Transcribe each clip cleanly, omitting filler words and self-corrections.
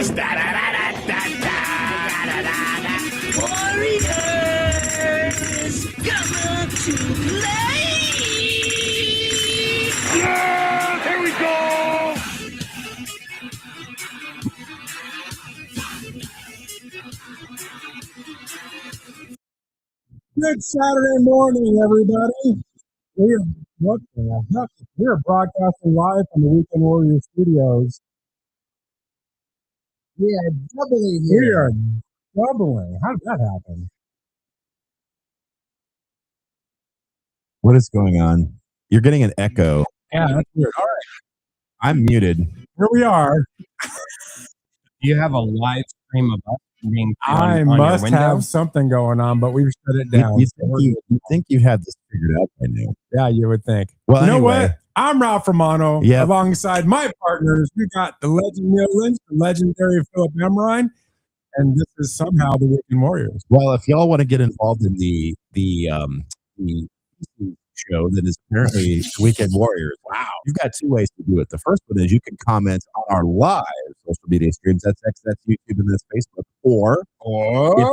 Warriors! Warriors! Come on to play! Yeah! Here we go! Good Saturday morning, everybody. We are broadcasting live from the Weekend Warriors studios. We are doubling here. We are doubling. How did that happen? What is going on? You're getting an echo. Yeah, that's weird. All right, I'm muted. here we are. You have a live stream of us being I on must your window? have something going on, but we've shut it down. You think you have this figured out by now? Yeah, you would think. Well, you know anyway. what? I'm Ralph Romano. Yep. Alongside my partners, we got the legend Neil Lynch, the legendary Philip Emrine, and this is somehow the Weekend Warriors. Well, if y'all want to get involved in the show that is apparently Weekend Warriors, wow, you've got two ways to do it. The first one is you can comment on our live social media streams. That's X, that's YouTube, and that's Facebook. Or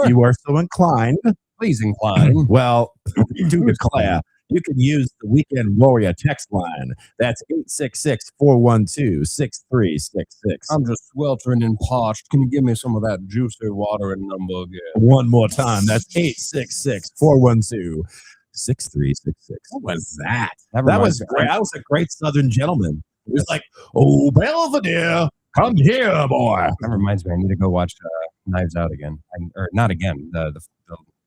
if you are so inclined, Please incline. well, to declare, you can use the Weekend Warrior text line. That's 866-412-6366. I'm just sweltering and parched. Can you give me some of that juicy water and number again? One more time. That's 866-412-6366. What was that? That was great. That was a great Southern gentleman. It was like, oh, Belvedere, come here, boy. That reminds me, I need to go watch Knives Out again. Or not again. The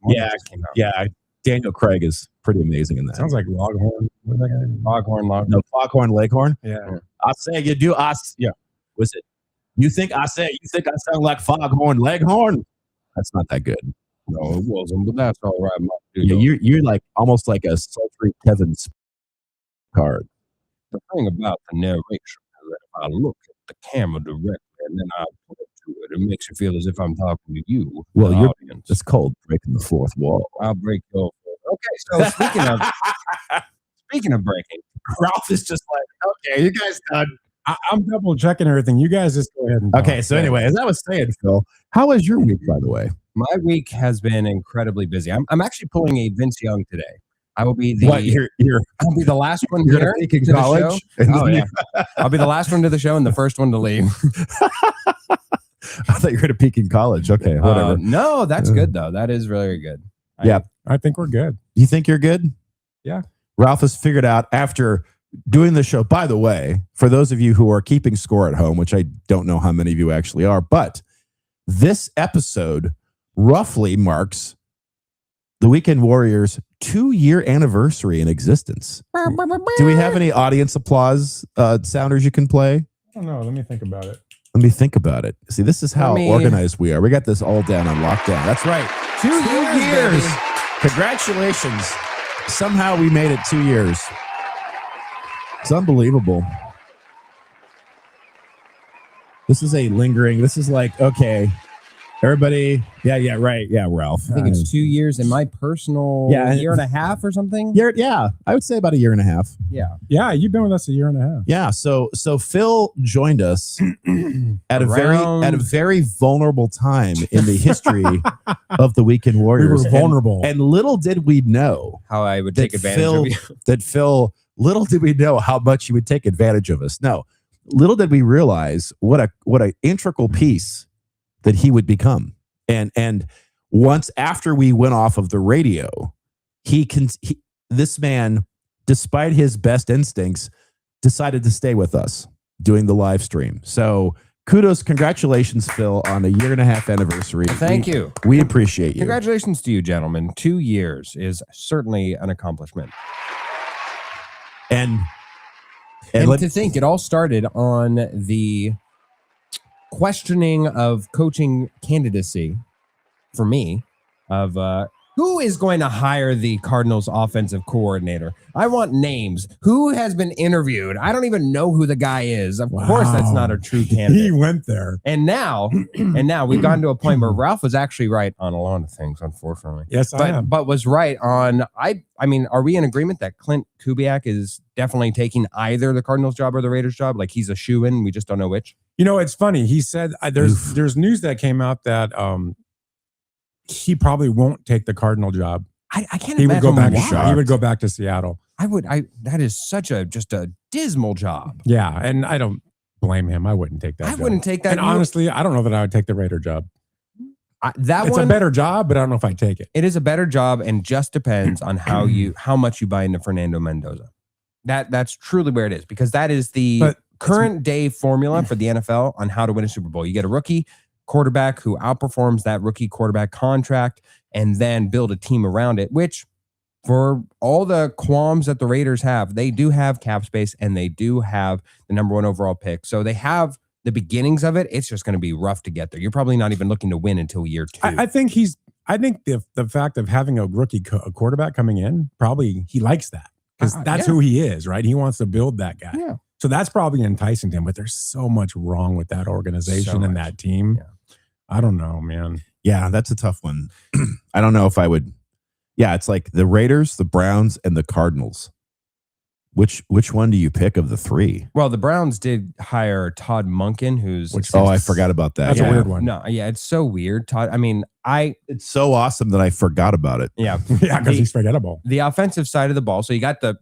one that just came out. Yeah. Daniel Craig is pretty amazing in that. Sounds like Loghorn. What's that guy? Foghorn Leghorn. No, Foghorn Leghorn. Yeah. I say you do. Yeah. Was it? You think I sound like Foghorn Leghorn? That's not that good. No, it wasn't, but that's all right. Yeah, you're like almost like a sultry Kevin card. The thing about the narration is that if I look at the camera directly and then I put it to it, it makes you feel as if I'm talking to you, Well, the you're audience. it's called breaking the fourth wall. I'll break your. Okay, so speaking of breaking, Ralph is just like, okay, you guys done. I'm double checking everything. You guys just go ahead and talk. Okay, so anyway, as I was saying, Phil, how was your week, by the way? my week has been incredibly busy. I'm actually pulling a Vince Young today. I will be the I'll be the last one you're here gonna to peak in the college. show. Oh yeah, I'll be the last one to the show and the first one to leave. I thought you were going to peak in college. Okay, whatever. No, that's good though. That is really good. I think we're good. You think you're good? Yeah. Ralph has figured out after doing the show. By the way, for those of you who are keeping score at home, which I don't know how many of you actually are, but this episode roughly marks the Weekend Warriors' 2-year anniversary in existence. Do we have any audience applause sounders you can play? I don't know. Let me think about it. Let me think about it. See, this is how organized we are. We got this all down on lockdown. That's right. 2 years. Congratulations. Somehow we made it 2 years. It's unbelievable. This is like, okay, everybody. Yeah, right. Yeah, Ralph. I think it's 2 years in my personal year and a half or something. Yeah, I would say about a year and a half. Yeah, you've been with us a year and a half. Yeah, so Phil joined us at a very vulnerable time in the history of the Weekend Warriors. We were vulnerable. And little did we know How I would take advantage of you. Little did we know how much he would take advantage of us. No, little did we realize what a integral piece that he would become. And once after we went off of the radio, this man, despite his best instincts, decided to stay with us doing the live stream. So congratulations, Phil, on a 1.5 year anniversary. Thank you. We appreciate you. Congratulations to you, gentlemen. 2 years is certainly an accomplishment. And to think it all started on the questioning of coaching candidacy for me of who is going to hire the Cardinals offensive coordinator. I want names. Who has been interviewed? I don't even know who the guy is. Of course, that's not a true candidate. He went there. And now we've gotten to a point where Ralph was actually right on a lot of things, unfortunately. Yes, I am. But was right on, I mean, are we in agreement that Clint Kubiak is definitely taking either the Cardinals job or the Raiders job? Like he's a shoo-in, we just don't know which? It's funny. He said there's news that came out that he probably won't take the Cardinal job. I can't He imagine would go back. why. He would go back to Seattle. That is such just a dismal job. Yeah, and I don't blame him. I wouldn't take that. I wouldn't take that. And honestly, I don't know that I would take the Raider job. It's a better job, but I don't know if I'd take it. It is a better job, and just depends on how much you buy into Fernando Mendoza. That's truly where it is, because that is the current day formula for the NFL on how to win a Super Bowl. You get a rookie quarterback who outperforms that rookie quarterback contract, and then build a team around it, which, for all the qualms that the Raiders have, they do have cap space and they do have the number 1 overall pick. So they have the beginnings of it. It's just going to be rough to get there. You're probably not even looking to win until year 2. I think the fact of having a rookie quarterback coming in, probably he likes that, because that's who he is, right? He wants to build that guy. Yeah. So that's probably enticing him, but there's so much wrong with that organization and that team. Yeah. I don't know, man. Yeah, that's a tough one. I don't know if I would. Yeah, it's like the Raiders, the Browns, and the Cardinals. Which one do you pick of the 3? Well, the Browns did hire Todd Monken, I forgot about that. That's a weird one. No, yeah, it's so weird. Todd, it's so awesome that I forgot about it. Yeah, yeah, because he's forgettable. The offensive side of the ball. So you got the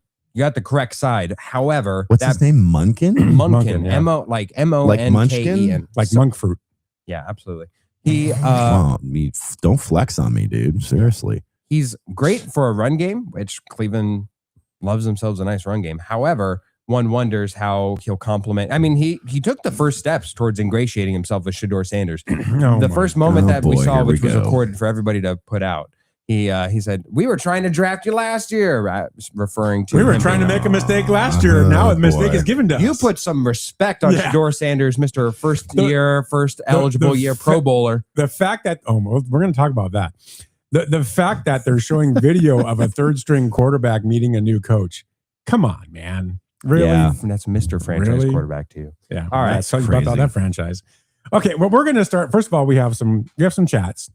correct side. However, what's his name? Munkin? Munkin, yeah. M-O, like M-O-N-K-E-N. Like monk fruit. Yeah, absolutely. He don't flex on me, dude. Seriously. He's great for a run game, which Cleveland loves themselves a nice run game. However, one wonders how he'll complement. I mean, he took the first steps towards ingratiating himself with Shedeur Sanders. The first moment that we saw, which was recorded for everybody to put out, he said, "We were trying to draft you last year," referring to we were trying to make a mistake last year. Now the mistake is given to us. You put some respect on Shedeur Sanders, Mr. First eligible year Pro Bowler. The fact that we're going to talk about that. The fact that they're showing video of a third string quarterback meeting a new coach. Come on, man. Really? Yeah, that's Mr. Franchise quarterback too. Yeah. All right. That's about that franchise. Okay. Well, we're going to start. First of all, we have some chats.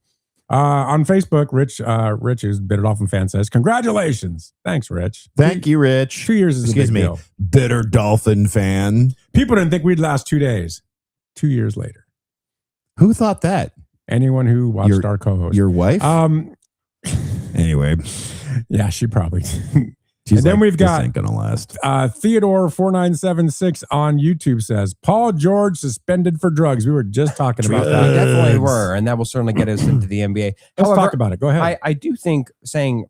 On Facebook, Rich, who's Bitter Dolphin fan, says, "Congratulations." Thanks, Rich. Thank you, Rich. 2 years is a big deal. Bitter Dolphin fan. People didn't think we'd last 2 days. 2 years later. Who thought that? Anyone who watched our co-host. Your wife? Anyway. Yeah, she probably. She's and then we've got ain't gonna last. Theodore4976 on YouTube says, Paul George suspended for drugs. We were just talking about that. We definitely were, and that will certainly get us into the NBA. Let's talk about it. Go ahead. I do think saying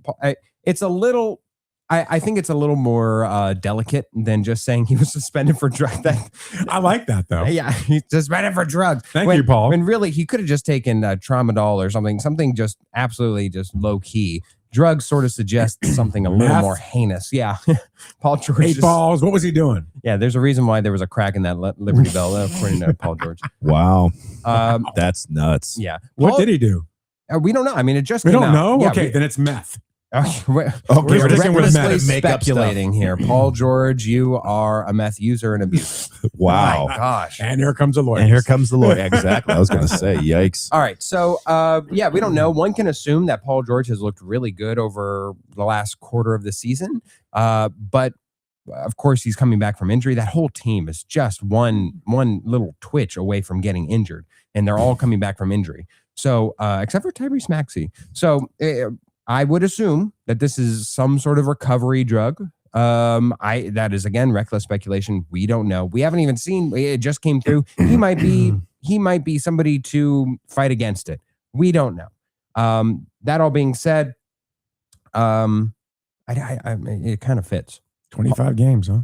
it's a little. I think it's a little more delicate than just saying he was suspended for drugs. I like that though. Yeah, he's suspended for drugs. Thank you, Paul. When really he could have just taken tramadol or something just absolutely just low key. Drugs sort of suggest something a little more heinous. Yeah, Paul George. 8 balls. What was he doing? Yeah, there's a reason why there was a crack in that Liberty Bell, according to Paul George. Wow, that's nuts. Yeah, what did he do? We don't know. I mean, it just we came don't out. know. Yeah, Okay, then it's meth. We're speculating here. Paul George, you are a meth user and abuser. Wow. Oh my gosh. And here comes the lawyer. Exactly. I was going to say, yikes. All right. So, we don't know. One can assume that Paul George has looked really good over the last quarter of the season. But of course, he's coming back from injury. That whole team is just one little twitch away from getting injured. And they're all coming back from injury. So, except for Tyrese Maxey. So, I would assume that this is some sort of recovery drug. That is again reckless speculation. We don't know. We haven't even seen. It just came through. He might be somebody to fight against it. We don't know. That all being said, it kind of fits. 25 games, huh?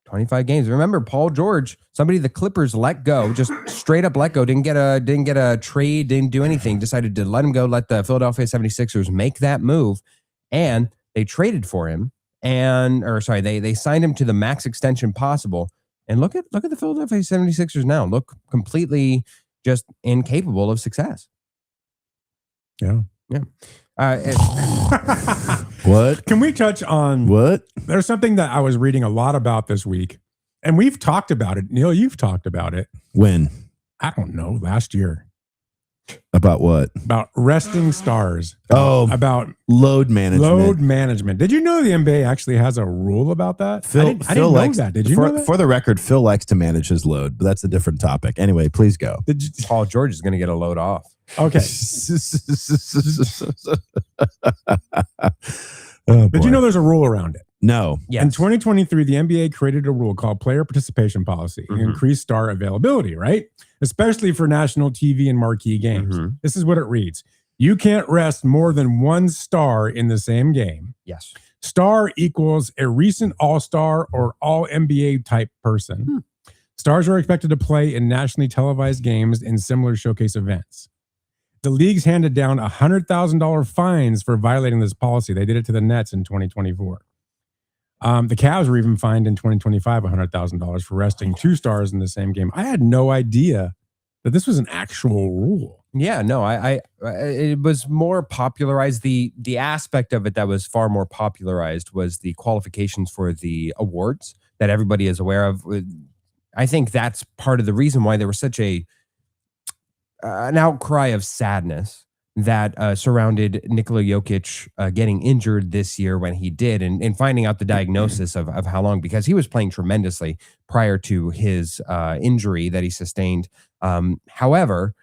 25 games. Remember, Paul George, somebody the Clippers let go, just straight up let go, didn't get a trade, didn't do anything, decided to let him go, let the Philadelphia 76ers make that move, and they traded for him, they signed him to the max extension possible. And look at the Philadelphia 76ers now. Look completely just incapable of success. Yeah. Yeah. What? Can we touch on what? There's something that I was reading a lot about this week, and we've talked about it. Neil, you've talked about it. When? I don't know, last year. About what? About resting stars. Oh, About load management. load management. Did you know the NBA actually has a rule about that? I didn't know that. Did you know that? For the record, Phil likes to manage his load, but that's a different topic. Anyway, please go. Paul George is going to get a load off. Okay. Oh, Did you know there's a rule around it? No. Yes. In 2023, the NBA created a rule called player participation policy to increase star availability, right? Especially for national TV and marquee games. This is what it reads. You can't rest more than one star in the same game. Yes. Star equals a recent all-star or all-NBA type person. Stars are expected to play in nationally televised games in similar showcase events. The leagues handed down $100,000 fines for violating this policy. They did it to the Nets in 2024. The Cavs were even fined in 2025 $100,000 for resting two stars in the same game. I had no idea that this was an actual rule. Yeah, no, it was more popularized. The aspect of it that was far more popularized was the qualifications for the awards that everybody is aware of. I think that's part of the reason why there was such an outcry of sadness that surrounded Nikola Jokic getting injured this year when he did, and finding out the diagnosis of how long, because he was playing tremendously prior to his injury that he sustained. However,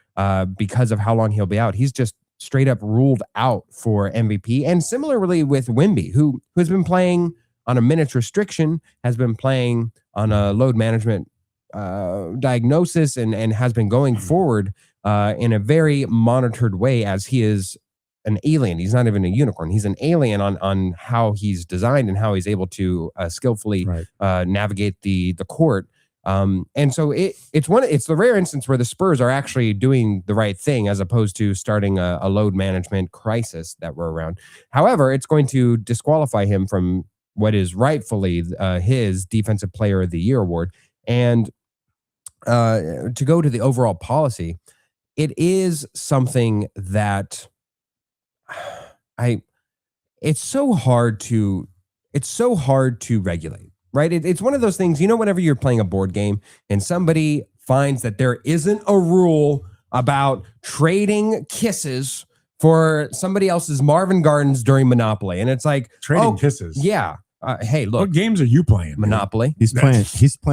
because of how long he'll be out, he's just straight up ruled out for MVP. And similarly with Wemby, who has been playing on a minutes restriction, has been playing on a load management diagnosis, and has been going forward in a very monitored way, as he is an alien. He's not even a unicorn. He's an alien on how he's designed and how he's able to skillfully navigate the court. And so it's the rare instance where the Spurs are actually doing the right thing, as opposed to starting a load management crisis that we're around. However, it's going to disqualify him from what is rightfully his Defensive Player of the Year award. And to go to the overall policy, it is something that it's so hard to regulate, right? It's one of those things, whenever you're playing a board game and somebody finds that there isn't a rule about trading kisses for somebody else's Marvin Gardens during Monopoly. And it's like, Trading kisses. Yeah. Hey, look. What games are you playing? Monopoly. He's playing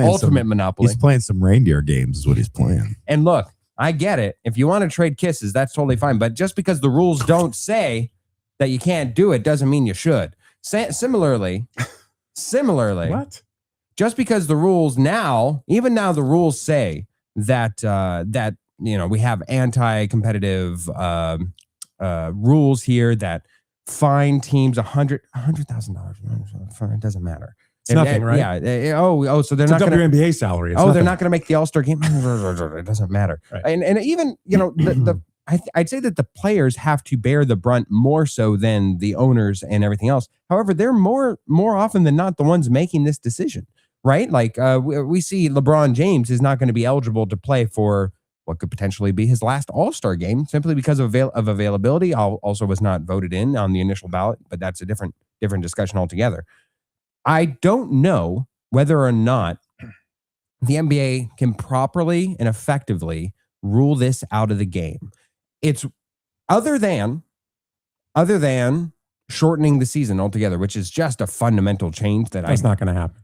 Ultimate Monopoly. He's playing some reindeer games is what he's playing. And look, I get it. If you want to trade kisses, that's totally fine. But just because the rules don't say that you can't do it doesn't mean you should. Similarly, What? just because the rules even now the rules say that we have anti-competitive rules here that fine teams $100,000. It doesn't matter. It's nothing, right? Yeah. So they're It's not a going to WNBA salary. It's they're nothing. not going to make the All-Star game. It doesn't matter. Right. And even, I'd say that the players have to bear the brunt more so than the owners and everything else. However, they're more often than not the ones making this decision, right? Like we see LeBron James is not going to be eligible to play for what could potentially be his last All-Star game simply because of availability. Also was not voted in on the initial ballot, but that's a different discussion altogether. I don't know whether or not the NBA can properly and effectively rule this out of the game. It's other than shortening the season altogether, which is just a fundamental change that's not going to happen.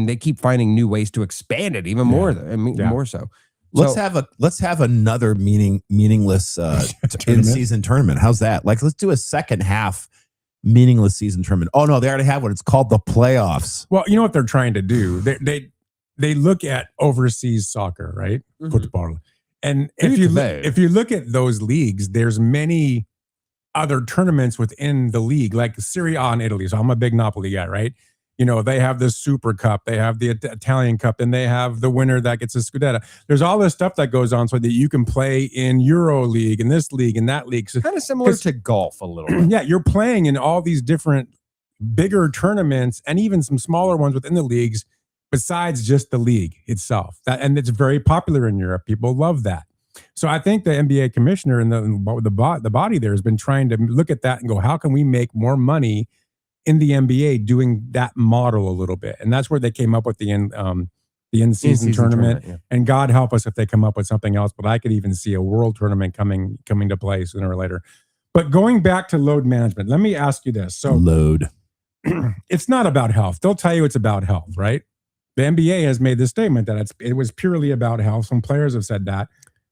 They keep finding new ways to expand it even more. More so. Let's have another meaningless in-season tournament. How's that? Like, let's do a second half meaningless season tournament. Oh no, they already have one. It's called the playoffs. Well, you know what they're trying to do? They look at overseas soccer, right? Football. And if you look at those leagues, there's many other tournaments within the league, like Serie A in Italy. So I'm a big Napoli guy, right? They have the Super Cup, they have the Italian Cup, and they have the winner that gets a Scudetto. There's all this stuff that goes on so that you can play in Euro League and this league and that league. So, kind of similar to golf a little bit. Yeah, you're playing in all these different bigger tournaments and even some smaller ones within the leagues besides just the league itself. And it's very popular in Europe. People love that. So I think the NBA commissioner and the body there has been trying to look at that and go, how can we make more money in the NBA doing that model a little bit? And that's where they came up with the the in-season tournament. yeah. And God help us if they come up with something else, but I could even see a world tournament coming to play sooner or later. But going back to load management, let me ask you this. So Load. it's not about health. They'll tell you it's about health, right? The NBA has made this statement that it was purely about health. Some players have said that.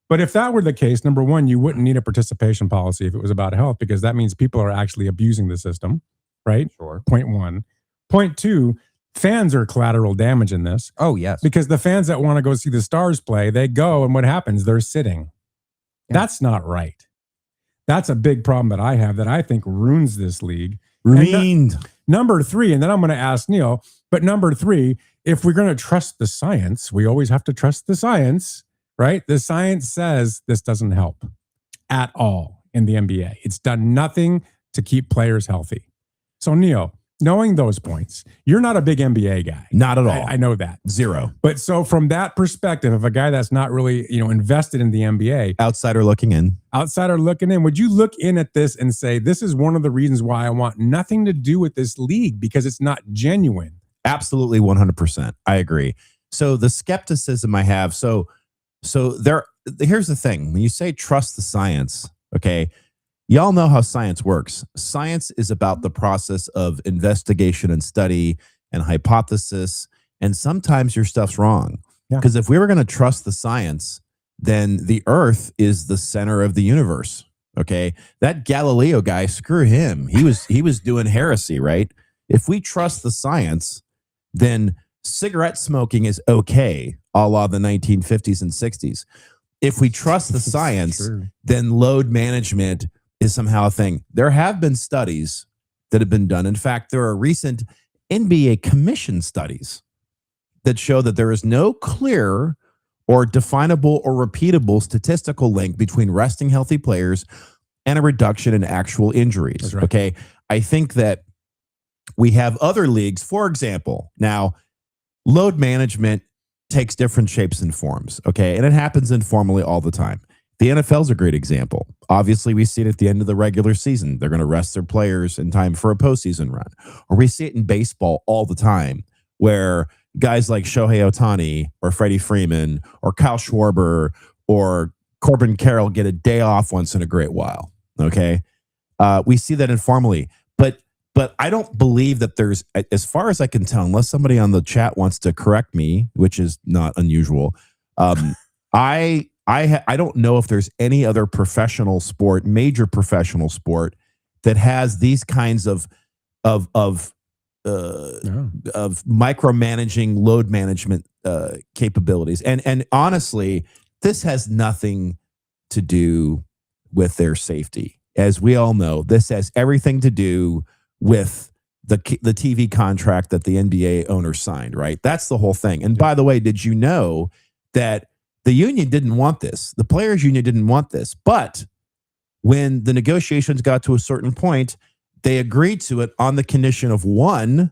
But if that were the case, number one, you wouldn't need a participation policy if it was about health, because that means people are actually abusing the system, right? Sure. Point one. Point two, fans are collateral damage in this. Oh, yes. Because the fans that want to go see the Stars play, they go, and what happens? They're sitting. Yeah. That's not right. That's a big problem that I have that I think ruins this league. Ruined. Number three, and then I'm going to ask Neil, but number three, if we're going to trust the science, we always have to trust the science, right? The science says this doesn't help at all in the NBA. It's done nothing to keep players healthy. So Neil, knowing those points, you're not a big NBA guy. Not at all. I know that. Zero. But so from that perspective, of a guy that's not really, invested in the NBA, Outsider looking in. outsider looking in, would you look in at this and say, this is one of the reasons why I want nothing to do with this league, because it's not genuine? Absolutely 100%. I agree. So the skepticism I have, here's the thing. When you say trust the science, okay, y'all know how science works. Science is about the process of investigation and study and hypothesis. And sometimes your stuff's wrong. Because if we were going to trust the science, then the earth is the center of the universe. Okay. That Galileo guy, screw him. He was doing heresy, right? If we trust the science, then cigarette smoking is okay, a la the 1950s and 60s. If we trust the science, then load management is somehow a thing. There have been studies that have been done. In fact, there are recent NBA commission studies that show that there is no clear or definable or repeatable statistical link between resting healthy players and a reduction in actual injuries. That's right. Okay. I think that we have other leagues, for example, now load management takes different shapes and forms. Okay. And it happens informally all the time. The NFL is a great example. Obviously, we see it at the end of the regular season. They're going to rest their players in time for a postseason run. Or we see it in baseball all the time, where guys like Shohei Ohtani or Freddie Freeman or Kyle Schwarber or Corbin Carroll get a day off once in a great while. Okay. We see that informally. But I don't believe that there's, as far as I can tell, unless somebody on the chat wants to correct me, which is not unusual, I don't know if there's any other professional sport, major professional sport, that has these kinds of micromanaging load management capabilities. And honestly, this has nothing to do with their safety. As we all know, this has everything to do with the TV contract that the NBA owner signed, right? That's the whole thing. And by the way, did you know that the union didn't want this? The players' union didn't want this. But when the negotiations got to a certain point, they agreed to it on the condition of, one,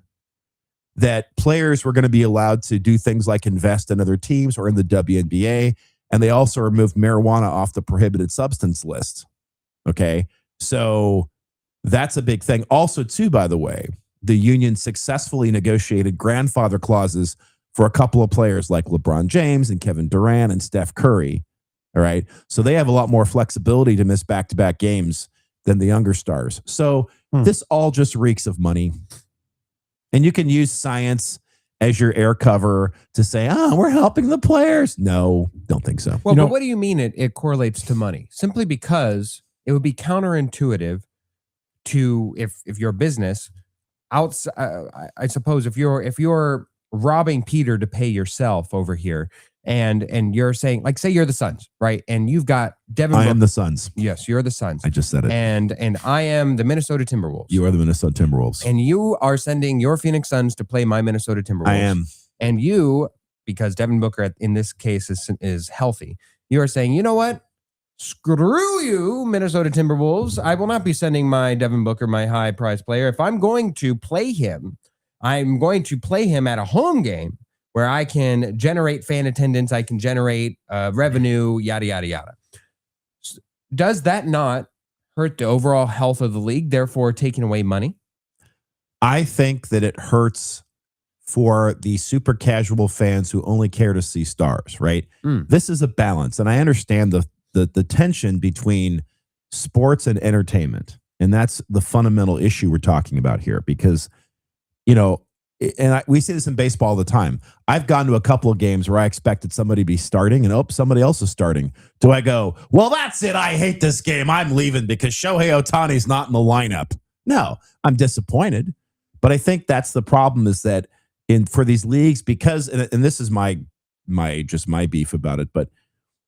that players were going to be allowed to do things like invest in other teams or in the WNBA. And they also removed marijuana off the prohibited substance list. Okay. So that's a big thing. Also, too, by the way, the union successfully negotiated grandfather clauses for a couple of players like LeBron James and Kevin Durant and Steph Curry. All right. So they have a lot more flexibility to miss back-to-back games than the younger stars. So this all just reeks of money. And you can use science as your air cover to say, we're helping the players. No, don't think so. Well, but what do you mean it correlates to money? Simply because it would be counterintuitive to, if you're a business, I suppose if you're robbing Peter to pay yourself over here, and you're saying, like, say you're the Suns, right? And you've got Devin I Booker. am the Suns. Yes, you're the Suns. I just said it. And I am the Minnesota Timberwolves. You are the Minnesota Timberwolves. And you are sending your Phoenix Suns to play my Minnesota Timberwolves. I am. And you, because Devin Booker in this case is healthy, you are saying, you know what? Screw you, Minnesota Timberwolves. I will not be sending my Devin Booker, my high prize player. If I'm going to play him, I'm going to play him at a home game where I can generate fan attendance, I can generate revenue, yada, yada, yada. Does that not hurt the overall health of the league, therefore taking away money? I think that it hurts for the super casual fans who only care to see stars, right? This is a balance. And I understand the tension between sports and entertainment. And that's the fundamental issue we're talking about here because, we see this in baseball all the time. I've gone to a couple of games where I expected somebody to be starting and somebody else is starting. Do I go, well, that's it. I hate this game. I'm leaving because Shohei Ohtani's not in the lineup. No, I'm disappointed. But I think that's the problem is that for these leagues, because, and this is my beef about it, but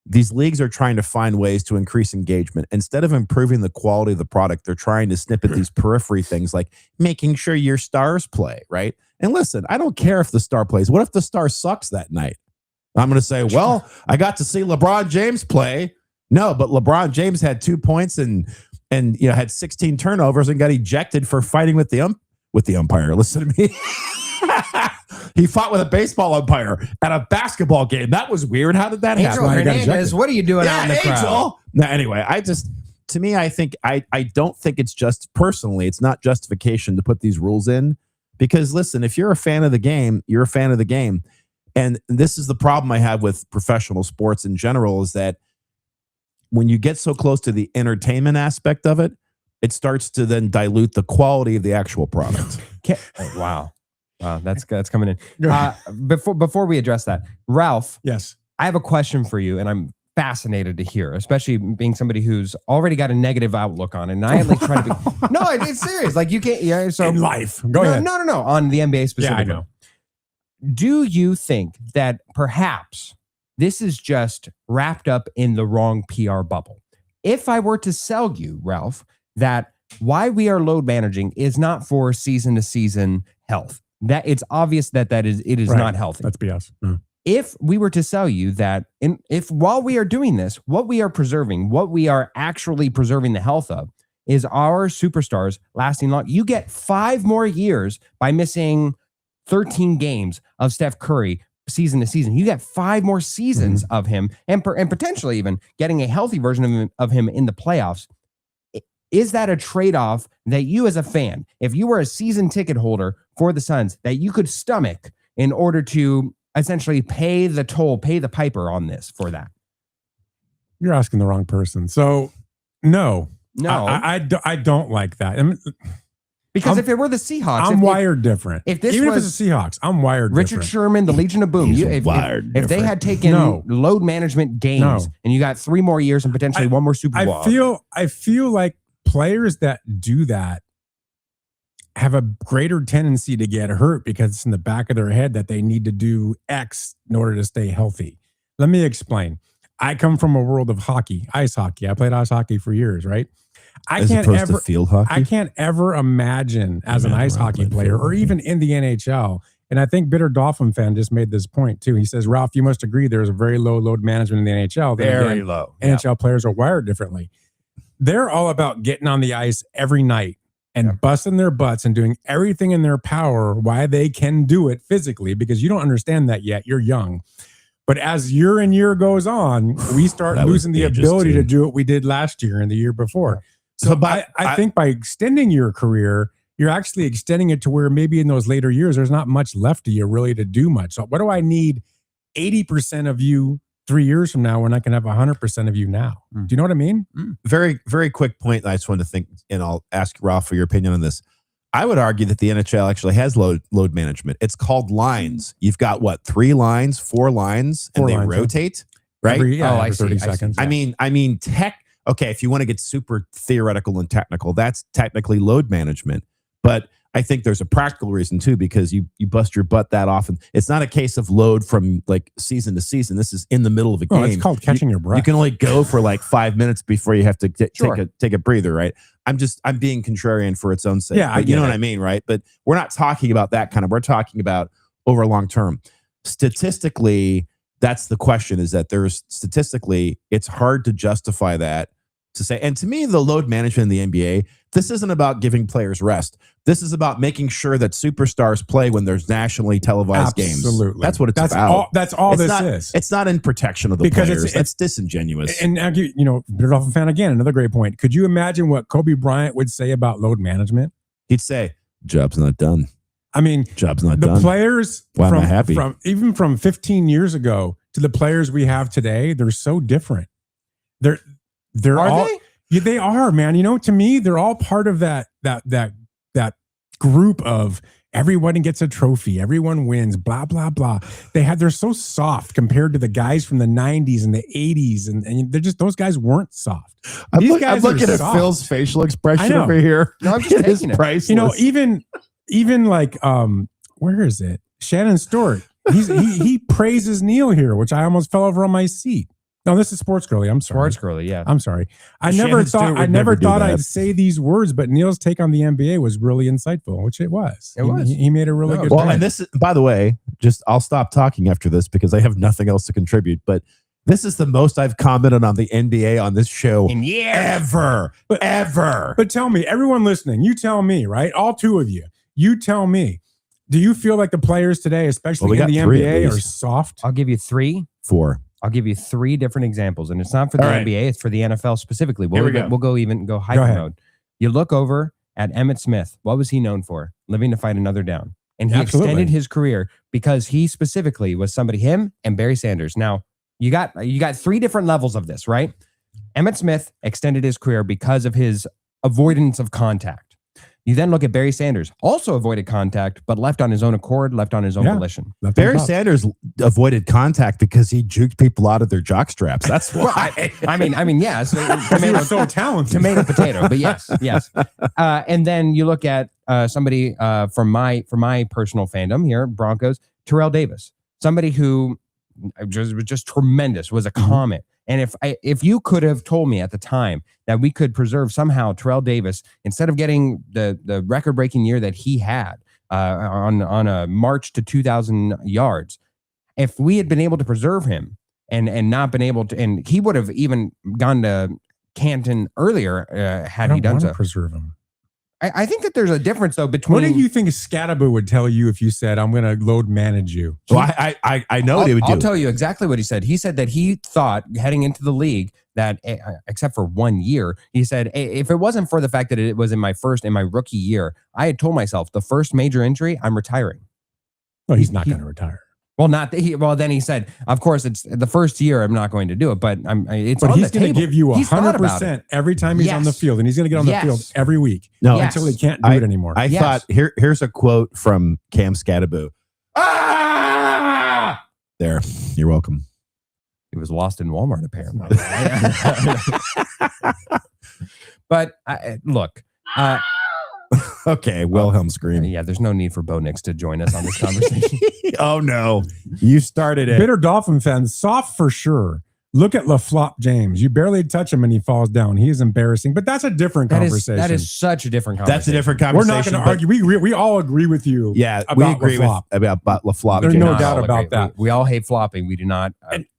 these leagues are trying to find ways to increase engagement. Instead of improving the quality of the product, they're trying to snip at these periphery things like making sure your stars play, right? And listen, I don't care if the star plays. What if the star sucks that night? I'm going to say, well, I got to see LeBron James play. No, but LeBron James had 2 points and had 16 turnovers and got ejected for fighting with the umpire. Listen to me. He fought with a baseball umpire at a basketball game. That was weird. How did that happen? Hernandez, what are you doing out in the crowd? No, anyway, I don't think it's just personally, it's not justification to put these rules in because listen, if you're a fan of the game, you're a fan of the game. And this is the problem I have with professional sports in general is that when you get so close to the entertainment aspect of it, it starts to then dilute the quality of the actual product. Wow. That's coming in. Before we address that, Ralph. Yes, I have a question for you, and I'm fascinated to hear, especially being somebody who's already got a negative outlook on it. And I like try to be. No, it's serious. Like you can't. Yeah. So in life, go ahead. No. On the NBA specifically. Yeah, I know. Do you think that perhaps this is just wrapped up in the wrong PR bubble? If I were to sell you, Ralph, that why we are load managing is not for season to season health. That it's obvious that it is right. Not healthy. That's BS. If we were to sell you that, if while we are doing this, what we are preserving, what we are actually preserving the health of is our superstars lasting long. You get 5 more years by missing 13 games of Steph Curry season to season. You get 5 more seasons of him and potentially even getting a healthy version of him in the playoffs. Is that a trade-off that you as a fan, if you were a season ticket holder for the Suns, that you could stomach in order to essentially pay the toll, pay the piper on this for that? You're asking the wrong person. So no, I don't like that. Because if it were the Seahawks, I'm wired different. If this even was if it's the Seahawks, I'm wired Richard different. Sherman, the Legion of Boom. If they had taken load management games and you got 3 more years and potentially 1 more Super Bowl. I feel like players that do that have a greater tendency to get hurt because it's in the back of their head that they need to do X in order to stay healthy. Let me explain. I come from a world of hockey, ice hockey. I played ice hockey for years, right? I can't ever imagine as an ice hockey player or even in the NHL. And I think Bitter Dolphin fan just made this point too. He says, Ralph, you must agree there's a very low load management in the NHL. Very low. NHL players are wired differently. They're all about getting on the ice every night and busting their butts and doing everything in their power why they can do it physically, because you don't understand that yet. You're young. But as year and year goes on, we start losing the ability to do what we did last year and the year before. So I think by extending your career, you're actually extending it to where maybe in those later years, there's not much left of you really to do much. So what do I need 80% of you 3 years from now when I can have 100% of you now? Do you know what I mean? Very, very quick point. I just wanted to think, and I'll ask Ralph for your opinion on this. I would argue that the NHL actually has load management. It's called lines. You've got 3 lines, 4 lines, and they rotate, right? Every 30 seconds. I mean, okay, if you want to get super theoretical and technical, that's technically load management. But I think there's a practical reason too, because you bust your butt that often. It's not a case of load from like season to season. This is in the middle of a game. It's called catching your breath. You can only go for like 5 minutes before you have to take a breather, right? I'm being contrarian for its own sake. Yeah, you know what I mean, right? But we're not talking about that kind of. We're talking about over long term. Statistically, that's the question. Is that statistically, it's hard to justify that. To say, and to me, the load management in the NBA, this isn't about giving players rest. This is about making sure that superstars play when there's nationally televised games. Absolutely. That's what it's about. That's all this is. It's not in protection of the players. It's disingenuous. And Bitter Dolphin fan again, another great point. Could you imagine what Kobe Bryant would say about load management? He'd say, job's not done. I mean, Job's not the done. players Why am I happy? from 15 years ago to the players we have today, they're so different. They're Are all they? Yeah, they are, man. You know, to me, they're all part of that group of everyone gets a trophy, everyone wins, blah blah blah. They're so soft compared to the guys from the 90s and the 80s, and they're just, those guys weren't soft. I'm These guys are looking at soft. Phil's facial I expression know. over here. No, I'm just It is taking it. priceless. You know, even like where is it? Shannon Stewart. He praises Neil here, which I almost fell over on my seat. No, this is Sports Girlie. I'm sorry. Sports Girlie, yeah. I'm sorry. I Shannon never Stewart thought would never do that. I'd say these words, but Neil's take on the NBA was really insightful, which it was. It was. He made a really good Well, point. and this is, by the way, just I'll stop talking after this because I have nothing else to contribute. But this is the most I've commented on the NBA on this show In years. ever. But tell me, everyone listening, you tell me, right? All two of you, you tell me. Do you feel like the players today, especially we in the got three at NBA, are least. soft? I'll give you three. 4. I'll give you 3 different examples, and it's not for the All right. NBA; it's for the NFL specifically. Here we go. We'll go hyper ahead. mode. You look over at Emmitt Smith. What was he known for? Living to fight another down, and he Absolutely. extended his career because he specifically was somebody. Him and Barry Sanders. Now you got 3 different levels of this, right? Emmitt Smith extended his career because of his avoidance of contact. You then look at Barry Sanders, also avoided contact, but left on his own accord, left on his own Yeah. volition. Left Barry on top. Sanders avoided contact because he juked people out of their jock straps. That's why. I mean, yes. He was so talented. Tomato, potato, but yes. And then you look at somebody from my personal fandom here, Broncos, Terrell Davis, somebody who was just tremendous, was a comet. And if you could have told me at the time that we could preserve somehow Terrell Davis instead of getting the record-breaking year that he had on a march to 2,000 yards, if we had been able to preserve him and not been able to, and he would have even gone to Canton earlier had I he don't done want so. to preserve him. I think that there's a difference though between. What do you think Scadaboo would tell you if you said, "I'm going to load manage you"? Well, I know what he would do. I'll tell you exactly what he said. He said that he thought heading into the league that, except for 1 year, he said if it wasn't for the fact that it was in my rookie year, I had told myself the first major injury, I'm retiring. Well, he's not going to retire. Well, then he said, of course, it's the first year I'm not going to do it, but it's But on he's the going to table. give you He's thought about it. 100% every time he's on the Yes. field, and he's going to get on the Yes. field every week No, Yes. until he can't do it anymore. I Yes. thought here's a quote from Cam Scadaboo. Ah! There, you're welcome. He was lost in Walmart, apparently. But look, Okay, Wilhelm scream. yeah, there's no need for Bo Nix to join us on this conversation. Oh no, you started it. Bitter Dolphin fans, soft for sure. Look at LaFlop James. You barely touch him and he falls down. He is embarrassing, but that's a different conversation. That is such a different conversation. That's a different We're conversation. not going to but- argue. We all agree with you. Yeah, about we agree LaFlop. about LaFlop. There's James. no Not doubt all about agree. that. We all hate flopping. We do not.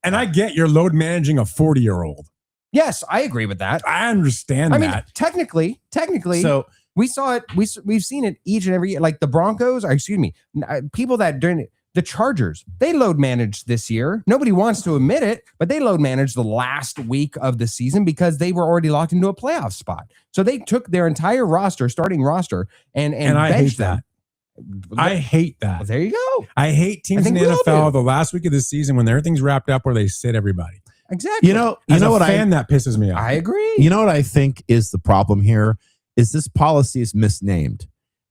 And I get you're load managing a 40-year-old. Yes, I agree with that. I understand I mean, that. technically, So we saw it. We've seen it each and every year. Like the Broncos, or excuse me, people that during the Chargers, they load managed this year. Nobody wants to admit it, but they load managed the last week of the season because they were already locked into a playoff spot. So they took their entire starting roster, and I hate benched that. them. I hate that. Well, there you go. I hate teams I in think the we all NFL do. the last week of the season when everything's wrapped up where they sit everybody. Exactly. you know As a what fan, that pisses me off. I agree. you know what I think is the problem here is this policy is misnamed.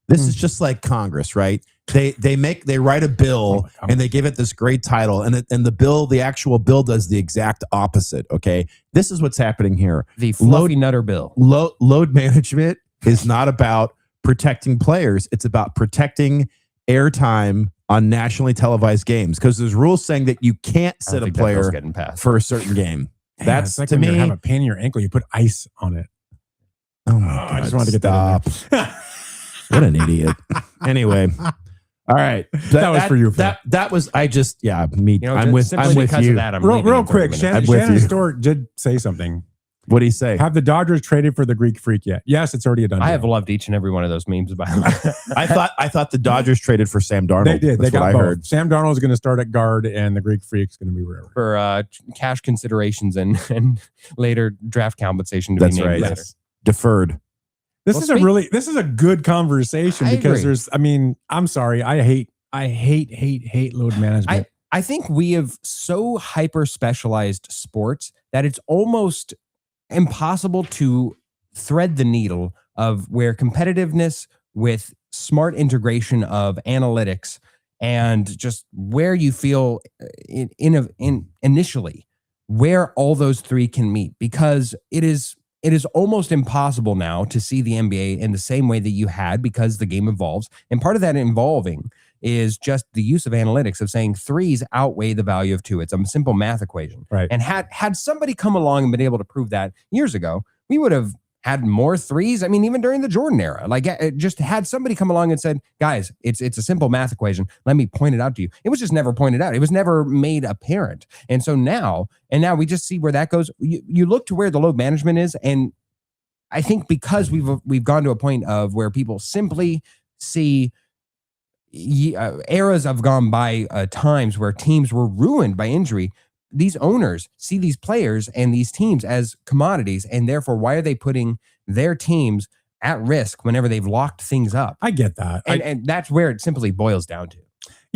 This is just like Congress, right? They write a bill and they give it this great title, and the actual bill does the exact opposite. Okay, this is what's happening here. The fluffy nutter bill. Load management is not about protecting players; it's about protecting airtime on nationally televised games because there's rules saying that you can't I don't sit a think that bill's player getting passed. for a certain game. Man, That's it's like to when me. you have a pain in your ankle, you put ice on it. Oh my God! I just wanted to get that in stop. What an idiot. Anyway. All right. That was for you, Phil. That was me. You know, I'm with simply because you. of that, I'm Real leaving in 30 quick, minutes. Shannon, I'm with you. Stewart did say something. What do you say? Have the Dodgers traded for the Greek Freak yet? Yes, it's already a done I have deal. loved each and every one of those memes, by the way. I thought the Dodgers traded for Sam Darnold. They did. That's They got what I both. heard. Sam Darnold is going to start at guard, and the Greek Freak's going to be wherever. For cash considerations and later draft compensation to That's be named right. later. Deferred. This is a good conversation because I'm sorry. I hate load management. I think we have so hyper specialized sports that it's almost impossible to thread the needle of where competitiveness with smart integration of analytics and just where you feel initially where all those three can meet, because it is almost impossible now to see the NBA in the same way that you had, because the game evolves. And part of that evolving is just the use of analytics of saying threes outweigh the value of two. It's a simple math equation. Right. And had somebody come along and been able to prove that years ago, we would have had more threes. I mean, even during the Jordan era, like it just had somebody come along and said, guys, it's a simple math equation. Let me point it out to you. It was just never pointed out. It was never made apparent. And so now we just see where that goes. You look to where the load management is. And I think because we've gone to a point of where people simply see eras have gone by, times where teams were ruined by injury. These owners see these players and these teams as commodities, and therefore, why are they putting their teams at risk whenever they've locked things up? I get that. And that's where it simply boils down to.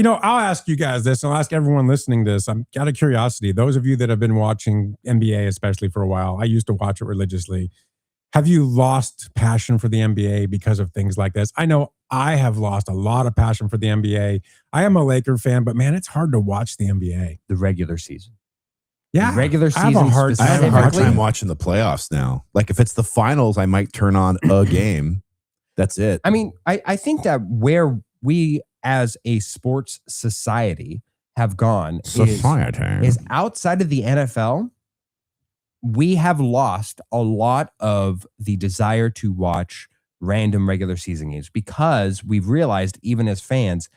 I'll ask you guys this, and I'll ask everyone listening this. I'm out of curiosity. Those of you that have been watching NBA, especially for a while, I used to watch it religiously. Have you lost passion for the NBA because of things like this? I know I have lost a lot of passion for the NBA. I am a Laker fan, but man, it's hard to watch the NBA. The regular season. Yeah. The regular season. I have a hard time watching the playoffs now. Like if it's the finals, I might turn on a game. That's it. I mean, I think that where we as a sports society have gone is outside of the NFL. We have lost a lot of the desire to watch random regular season games because we've realized, even as fans,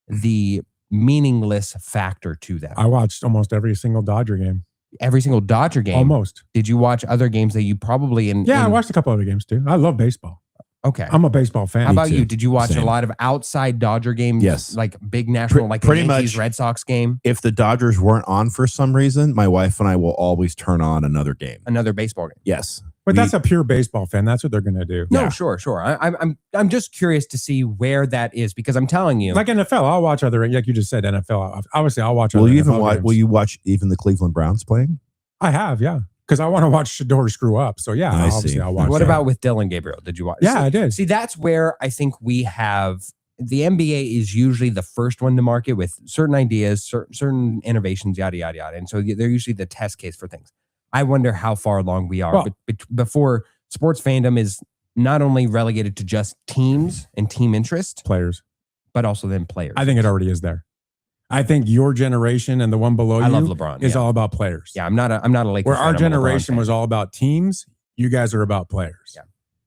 the meaningless factor to them. I watched almost every single Dodger game. Every single Dodger game? Almost. Did you watch other games that you probably... I watched a couple other games too. I love baseball. Okay. I'm a baseball fan. How about you? Did you watch a lot of outside Dodger games? Yes. Like big national, like pretty a Yankees much. Red Sox game? If the Dodgers weren't on for some reason, my wife and I will always turn on another game. Another baseball game? Yes. But that's a pure baseball fan. That's what they're going to do. No, sure. I'm just curious to see where that is, because I'm telling you, like NFL, I'll watch other. Like you just said, NFL. Obviously, I'll watch. Will you watch even the Cleveland Browns playing? I have, yeah, because I want to watch Shador screw up. So yeah, obviously I'll watch. What about with Dylan Gabriel? Did you watch? Yeah, I did. See, that's where I think we have. The NBA is usually the first one to market with certain ideas, certain innovations, yada yada yada, and so they're usually the test case for things. I wonder how far along we are before sports fandom is not only relegated to just teams and team interest, players, but also then players. I think it already is there. I think your generation and the one below you love LeBron, is all about players. Yeah, I'm not a Lakers Where fan, our generation was all about teams, you guys are about players. Yeah.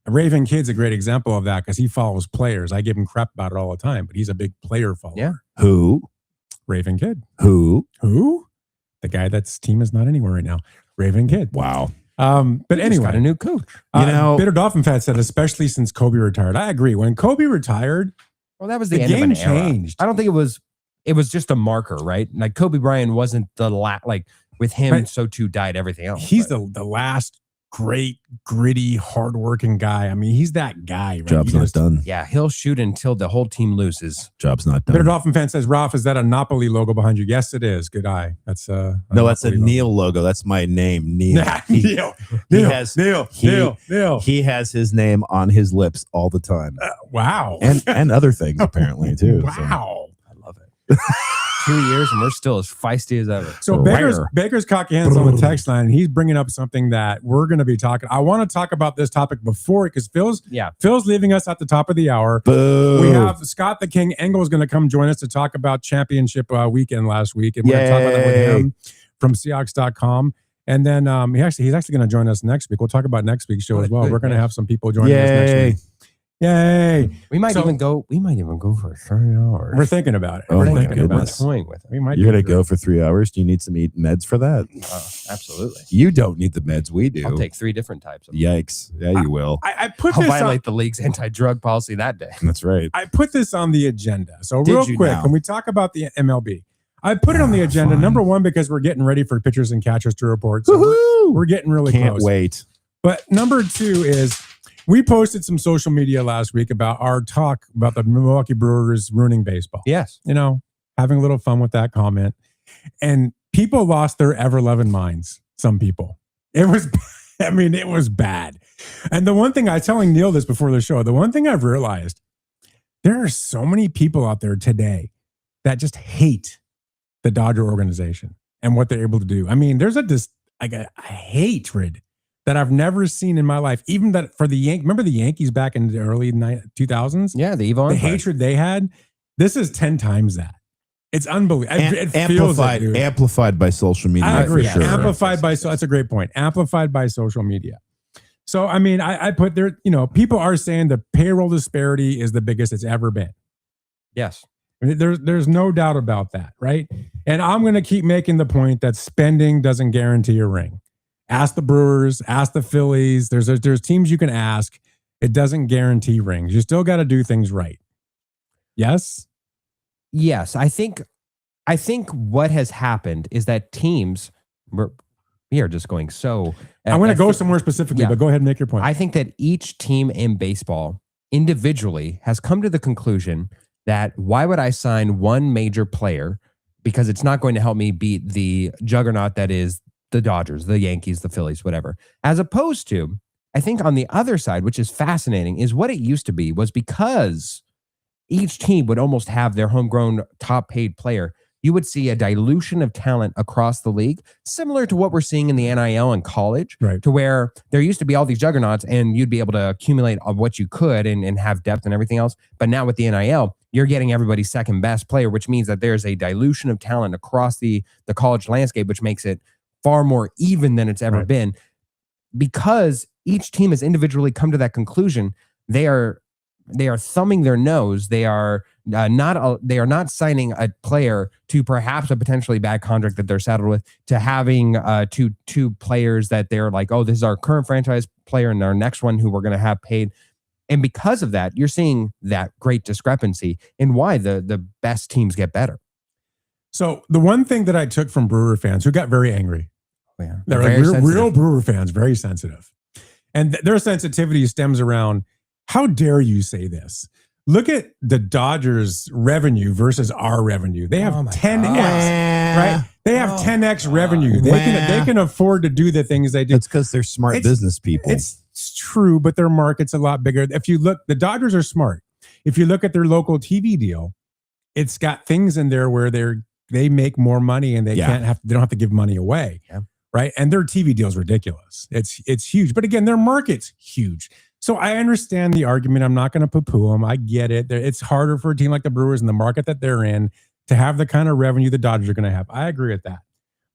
Raven Kidd's a great example of that because he follows players. I give him crap about it all the time, but he's a big player follower. Yeah. Who? Raven Kidd. Who? The guy that's team is not anywhere right now. Raven Kidd. Wow. But anyway, got a new coach. Bitter Dolphin Fat said, especially since Kobe retired. I agree. When Kobe retired, well, that was the end game of an era. changed. I don't think it was just a marker, right? Like Kobe Bryant wasn't the like with him, right. So too died everything else. He's the last great, gritty, hardworking guy. I mean, he's that guy. Right? Job's not done. Yeah, he'll shoot until the whole team loses. Job's not done. Bitter Dolphin Fan says, Ralph, is that a Napoli logo behind you? Yes, it is. Good eye. That's no, that's a Neil logo. That's my name, Neil. Neil. Neil. He has his name on his lips all the time. Wow. And other things apparently too. Wow. So. I love it. 2 years and we're still as feisty as ever. So Baker's cocky hands on the text line. He's bringing up something that we're going to be talking. I want to talk about this topic before because Phil's leaving us at the top of the hour. Boo. We have Scott the King Engel is going to come join us to talk about championship weekend last week, and we're going to talk about that with him from Seahawks.com. And then he's actually going to join us next week. We'll talk about next week's show as well. We're going to have some people joining us next week. Yay! We might even go for 3 hours. We're thinking about it. Oh We're my thinking about goodness. Toying with it. You're going to go for 3 hours? Do you need some meds for that? Absolutely. You don't need the meds. We do. I'll take 3 different types. Yikes. Yeah, you will. I'll violate the league's anti-drug policy that day. That's right. I put this on the agenda. So real quick, when we talk about the MLB, I put it on the agenda, number one, because we're getting ready for pitchers and catchers to report. So we're getting really close. Can't wait. But number two is, we posted some social media last week about our talk about the Milwaukee Brewers ruining baseball. Yes. You know, having a little fun with that comment. And people lost their ever-loving minds. Some people. It was bad. And the one thing I was telling Neil this before the show, the one thing I've realized, there are so many people out there today that just hate the Dodger organization and what they're able to do. I mean, there's a hatred that I've never seen in my life. Even that for the Yankees, remember the Yankees back in the early 2000s? Yeah, the evil the empire. hatred they had. This is 10 times that. It's unbelievable. It feels amplified by social media. I agree. For sure. Amplified by that's a great point. Amplified by social media. So I mean, I put there. You know, people are saying the payroll disparity is the biggest it's ever been. Yes. There's no doubt about that, right? And I'm going to keep making the point that spending doesn't guarantee a ring. Ask the Brewers, ask the Phillies. There's teams you can ask. It doesn't guarantee rings. You still got to do things right. Yes. Yes, I think what has happened is that teams, we are just going so. I'm going to go somewhere specifically, but go ahead and make your point. I think that each team in baseball individually has come to the conclusion that why would I sign one major player because it's not going to help me beat the juggernaut that is the Dodgers, the Yankees, the Phillies, whatever. As opposed to, I think on the other side, which is fascinating, is what it used to be was because each team would almost have their homegrown top paid player. You would see a dilution of talent across the league, similar to what we're seeing in the NIL and college, right? To where there used to be all these juggernauts and you'd be able to accumulate of what you could and have depth and everything else. But now with the NIL, you're getting everybody's second best player, which means that there's a dilution of talent across the college landscape, which makes it far more even than it's ever been. Because each team has individually come to that conclusion, they are thumbing their nose. They are not signing a player to perhaps a potentially bad contract that they're saddled with, to having two players that they're like, oh, this is our current franchise player and our next one who we're going to have paid. And because of that, you're seeing that great discrepancy in why the best teams get better. So the one thing that I took from Brewer fans who got very angry, they're like real Brewer fans, very sensitive. And their sensitivity stems around, how dare you say this? Look at the Dodgers revenue versus our revenue. They have 10x, right? They have 10x revenue. They can afford to do the things they do. It's because they're smart business people. It's true, but their market's a lot bigger. If you look, the Dodgers are smart. If you look at their local TV deal, it's got things in there where they make more money and they don't have to give money away. Yeah. Right. And their TV deal is ridiculous. It's huge. But again, their market's huge. So I understand the argument. I'm not going to poo-poo them. I get it. It's harder for a team like the Brewers in the market that they're in to have the kind of revenue the Dodgers are going to have. I agree with that.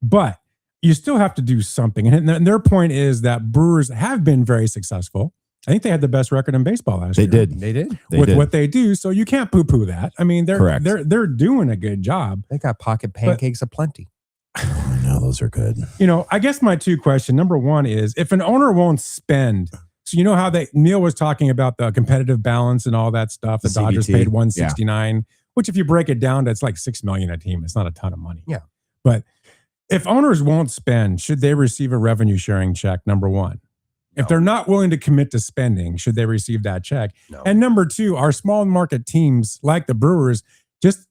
But you still have to do something. And their point is that Brewers have been very successful. I think they had the best record in baseball last year. They did. What they do. So you can't poo-poo that. I mean, they're doing a good job. They got pocket pancakes aplenty. I know those are good. You know, I guess my two questions. Number one is, if an owner won't spend, so you know how Neil was talking about the competitive balance and all that stuff. The Dodgers paid $169, which if you break it down, that's like $6 million a team. It's not a ton of money. Yeah. But if owners won't spend, should they receive a revenue sharing check? Number one. No. If they're not willing to commit to spending, should they receive that check? No. And number two, our small market teams like the Brewers, just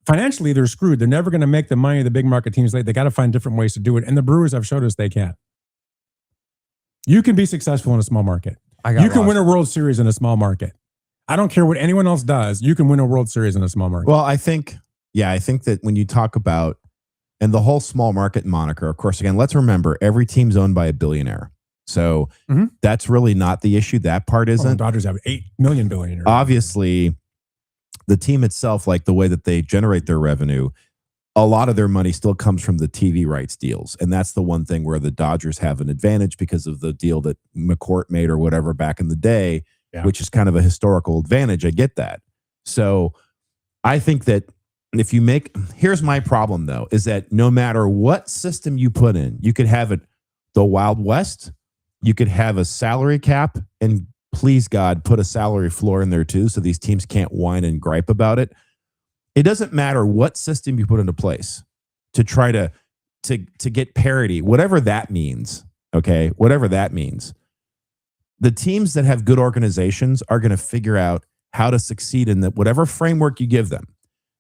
financially, they're screwed. They're never going to make the money the big market teams like. They got to find different ways to do it. And the Brewers have showed us they can. You can be successful in a small market. You can win a World Series in a small market. I don't care what anyone else does. You can win a World Series in a small market. Well, I think that when you talk about, and the whole small market moniker, of course, again, let's remember every team's owned by a billionaire. So that's really not the issue. That part isn't. The Dodgers have 8 million billionaires. Obviously, the team itself, like the way that they generate their revenue, a lot of their money still comes from the TV rights deals. And that's the one thing where the Dodgers have an advantage because of the deal that McCourt made or whatever back in the day, which is kind of a historical advantage. I get that. So I think that if you here's my problem though, is that no matter what system you put in, you could have it the Wild West, you could have a salary cap, and please God, put a salary floor in there too, so these teams can't whine and gripe about it. It doesn't matter what system you put into place to try to get parity, whatever that means. Okay, whatever that means. the teams that have good organizations are going to figure out how to succeed in whatever framework you give them.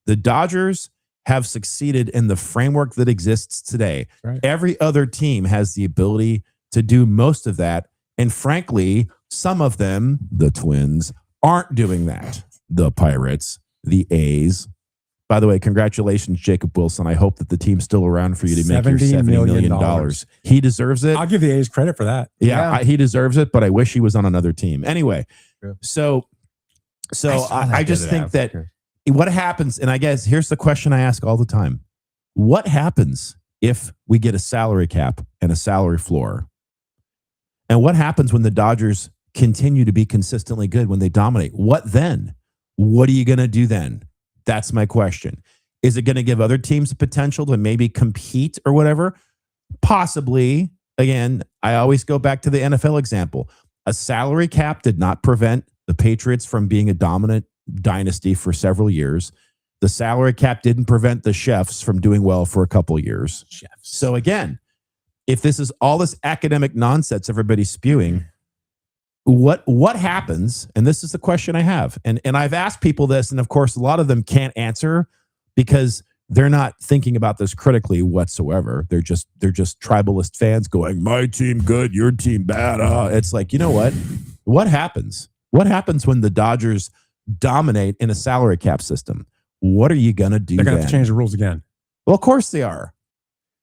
The Dodgers have succeeded in the framework that exists today. Right. Every other team has the ability to do most of that. And frankly, some of them, the Twins, aren't doing that. The Pirates, the A's. By the way, congratulations, Jacob Wilson. I hope that the team's still around for you to make your $70 million. He deserves it. I'll give the A's credit for that. Yeah. He deserves it, but I wish he was on another team. Anyway, so I just think that what happens, and I guess here's the question I ask all the time. What happens if we get a salary cap and a salary floor? And what happens when the Dodgers continue to be consistently good, when they dominate? What then? What are you going to do then? That's my question. Is it going to give other teams the potential to maybe compete or whatever? Possibly. Again, I always go back to the NFL example. A salary cap did not prevent the Patriots from being a dominant dynasty for several years. The salary cap didn't prevent the Chefs from doing well for a couple of years. So again, if this is all this academic nonsense everybody's spewing, what happens? And this is the question I have. And I've asked people this, and of course, a lot of them can't answer because they're not thinking about this critically whatsoever. They're just tribalist fans going, my team good, your team bad. It's like, you know what? What happens? What happens when the Dodgers dominate in a salary cap system? What are you going to do? They're going to have to change the rules again. Well, of course they are.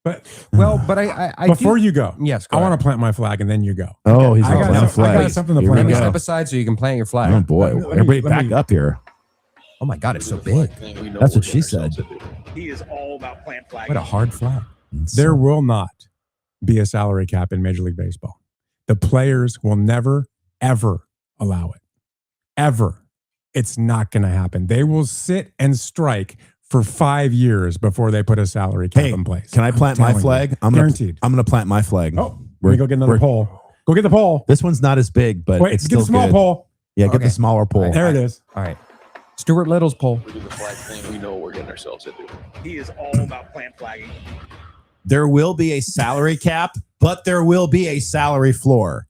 But I before you go, yes, I want to plant my flag and then you go. Oh, he's I got planting some- I got something to Here plant. we Let me go. step aside so you can plant your flag. Oh boy, everybody back up here. Oh my God, it's so big. That's what she said. He is all about plant flagging. What a hard flag. There will not be a salary cap in Major League Baseball. The players will never, ever allow it. Ever. It's not going to happen. They will sit and strike for 5 years before they put a salary cap in place. Can I plant my flag? I'm Guaranteed. I'm going to plant my flag. Oh, we're going to go get another pole. Go get the pole. This one's not as big, but Wait, it's get still the small good. pole. Yeah, get Okay. the smaller pole. There it is. All right. Stuart Little's poll. We do the flag thing. We know what we're getting ourselves into. He is all about plant flagging. There will be a salary cap, but there will be a salary floor.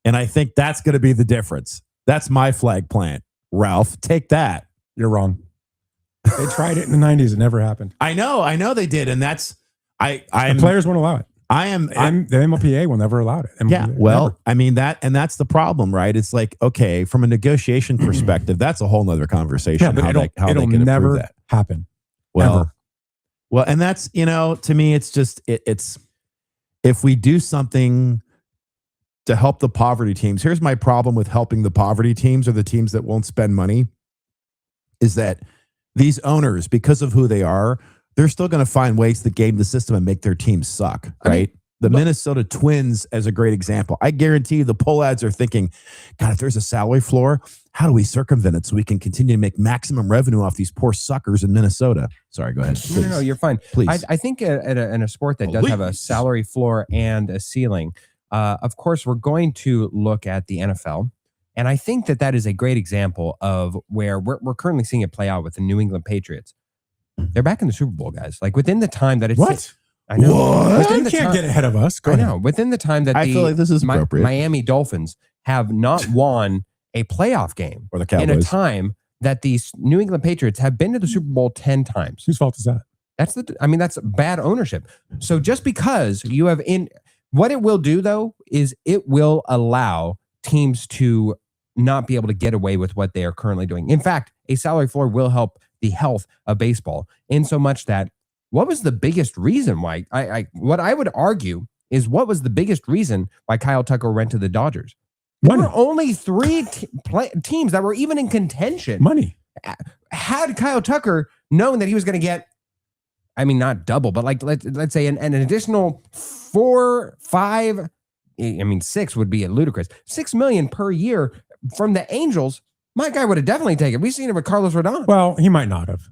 And I think that's going to be the difference. That's my flag plant. Ralph, take that. You're wrong. They tried it in the 90s. It never happened. I know they did. And that's, The players won't allow it. I'm The MLPA will never allow it. yeah, MLPA, well, never. I mean that's the problem, right? It's like, okay, from a negotiation perspective, that's a whole nother conversation. Yeah, but how it'll they can never approve that. happen. Well, Ever. well, and that's, to me, it's just it's if we do something to help the poverty teams. Here's my problem with helping the poverty teams, or the teams that won't spend money, is that these owners, because of who they are, they're still going to find ways to game the system and make their teams suck, right? The Minnesota Twins, as a great example. I guarantee you the poll ads are thinking, God, if there's a salary floor, how do we circumvent it so we can continue to make maximum revenue off these poor suckers in Minnesota? Sorry, go ahead. No, you're fine. Please. I think in a sport that does have a salary floor and a ceiling, of course, we're going to look at the NFL. And I think that is a great example of where we're currently seeing it play out with the New England Patriots. They're back in the Super Bowl, guys. Like within the time that it's... What? I know. What? Within You the can't time- get ahead of us. Go I ahead. know. Within the time that I feel like this is appropriate. Miami Dolphins have not won a playoff game Or the in a Cowboys. time that these New England Patriots have been to the Super Bowl 10 times. Whose fault is that? That's bad ownership. So just because you have what it will do though is it will allow teams to not be able to get away with what they are currently doing. In fact, a salary floor will help the health of baseball in so much that what was the biggest reason why what I would argue is what was the biggest reason why Kyle Tucker went to the Dodgers? There Money. were only three teams that were even in contention. Money. Had Kyle Tucker known that he was going to get, I mean, not double, but like let's say an additional 4, 5, I mean 6 would be ludicrous. $6 million per year from the Angels, my guy would have definitely taken it. We've seen it with Carlos Rodon. Well, he might not have.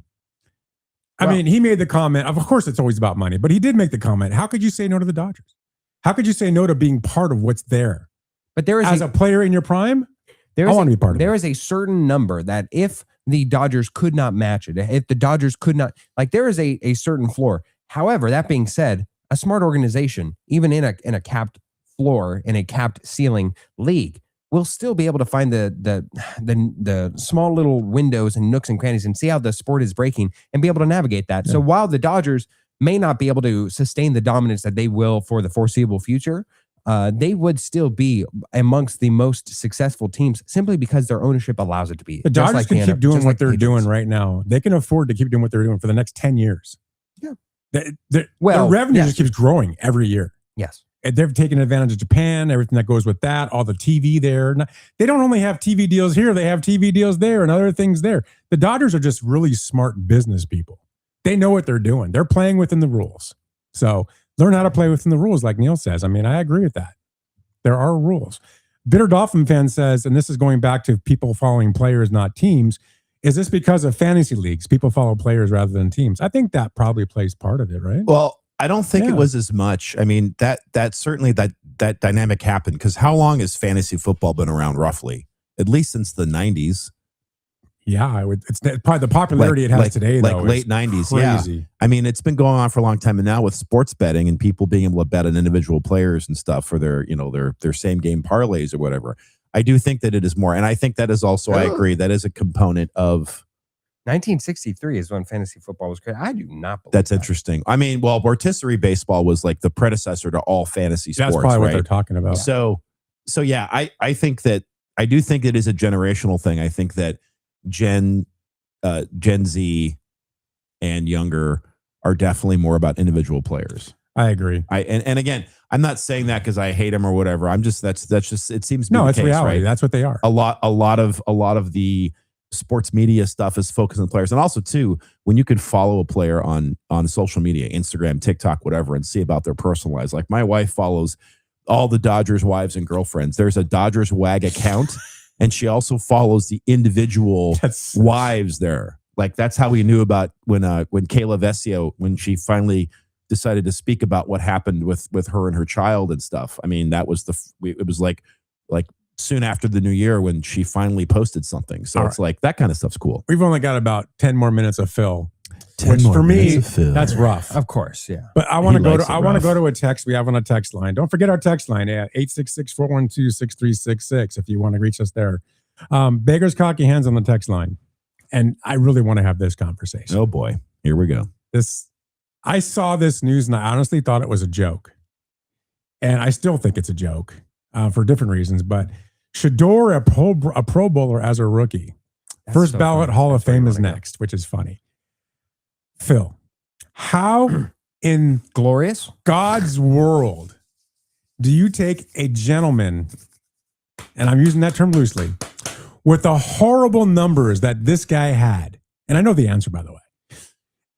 I mean, he made the comment. Of course, it's always about money, but he did make the comment. How could you say no to the Dodgers? How could you say no to being part of what's there? But there is As a player in your prime, I want to be part of it. There is a certain number that if the Dodgers could not match it, if the Dodgers could not, like there is a certain floor. However, that being said, a smart organization, even in a capped floor, in a capped ceiling league, we'll still be able to find the small little windows and nooks and crannies and see how the sport is breaking and be able to navigate that. Yeah. So while the Dodgers may not be able to sustain the dominance that they will for the foreseeable future, they would still be amongst the most successful teams simply because their ownership allows it to be. The Just Dodgers like can keep doing just what like they're Patriots. doing right now. They can afford to keep doing what they're doing for the next 10 years. Yeah. Their revenue just keeps growing every year. Yes. And they've taken advantage of Japan, everything that goes with that, all the TV there. They don't only have TV deals here, they have TV deals there and other things there. The Dodgers are just really smart business people. They know what they're doing. They're playing within the rules. So learn how to play within the rules, like Neil says. I mean, I agree with that. There are rules. Bitter Dolphin fan says, and this is going back to people following players, not teams. Is this because of fantasy leagues? People follow players rather than teams. I think that probably plays part of it, right? Well, I don't think it was as much. I mean, that certainly that dynamic happened because how long has fantasy football been around roughly? At least since the 90s. Yeah, it's probably the popularity it has today, like though. Late 90s. Crazy. Yeah. I mean, it's been going on for a long time. And now with sports betting and people being able to bet on individual players and stuff for their, their same game parlays or whatever, I do think that it is more. And I think that is also, I agree, that is a component of 1963 is when fantasy football was created. I do not believe that's that. interesting. I mean, well, rotisserie baseball was like the predecessor to all fantasy sports. That's probably what right? they're talking about. So yeah, I think that I do think it is a generational thing. I think that Gen Z and younger are definitely more about individual players. I agree. And again, I'm not saying that because I hate them or whatever. I'm just that's just it seems to be No, the it's case, reality. right? That's what they are. A lot of the sports media stuff is focused on players, and also too when you can follow a player on social media, Instagram, TikTok, whatever, and see about their personal lives. Like my wife follows all the Dodgers wives and girlfriends. There's a Dodgers WAG account, and she also follows the individual wives there. Like that's how we knew about when Kayla Vesio, when she finally decided to speak about what happened with her and her child and stuff. I mean, that was it was like soon after the new year when she finally posted something. So it's like that kind of stuff's cool. We've only got about 10 more minutes of Phil. 10 more for me, minutes of Phil. that's rough. Of course, yeah. But I want to go to rough. go to a text we have on a text line. Don't forget our text line at 866-412-6366 if you want to reach us there. Beggars cocky hands on the text line. And I really want to have this conversation. Oh boy, here we go. I saw this news and I honestly thought it was a joke. And I still think it's a joke for different reasons. But Shador, a Pro Bowler as a rookie. That's First so ballot funny. Hall of That's where you Fame is wanna go. next, which is funny. Phil, how in Glorious. God's world do you take a gentleman, and I'm using that term loosely, with the horrible numbers that this guy had, and I know the answer, by the way,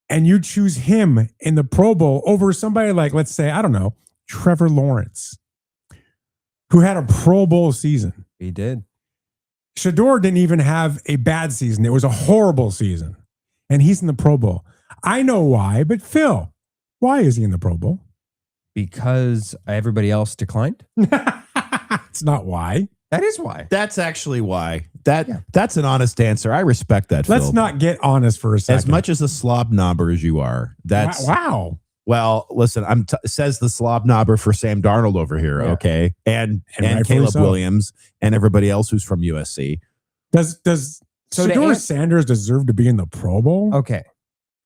and you choose him in the Pro Bowl over somebody like, let's say, I don't know, Trevor Lawrence, who had a Pro Bowl season. He did. Shador didn't even have a bad season. It was a horrible season, and he's in the Pro Bowl. I know why, but Phil, why is he in the Pro Bowl? Because everybody else declined. It's not why. That is why. That's actually why. That's an honest answer. I respect that. Let's Phil. not get honest for a second. As much as a slob knobber as you are. That's wow. Well, listen, says the slob knobber for Sam Darnold over here, Yeah. okay? And rightfully Caleb so. Williams and everybody else who's from USC. Does So to Shador an- Sanders deserve to be in the Pro Bowl? Okay.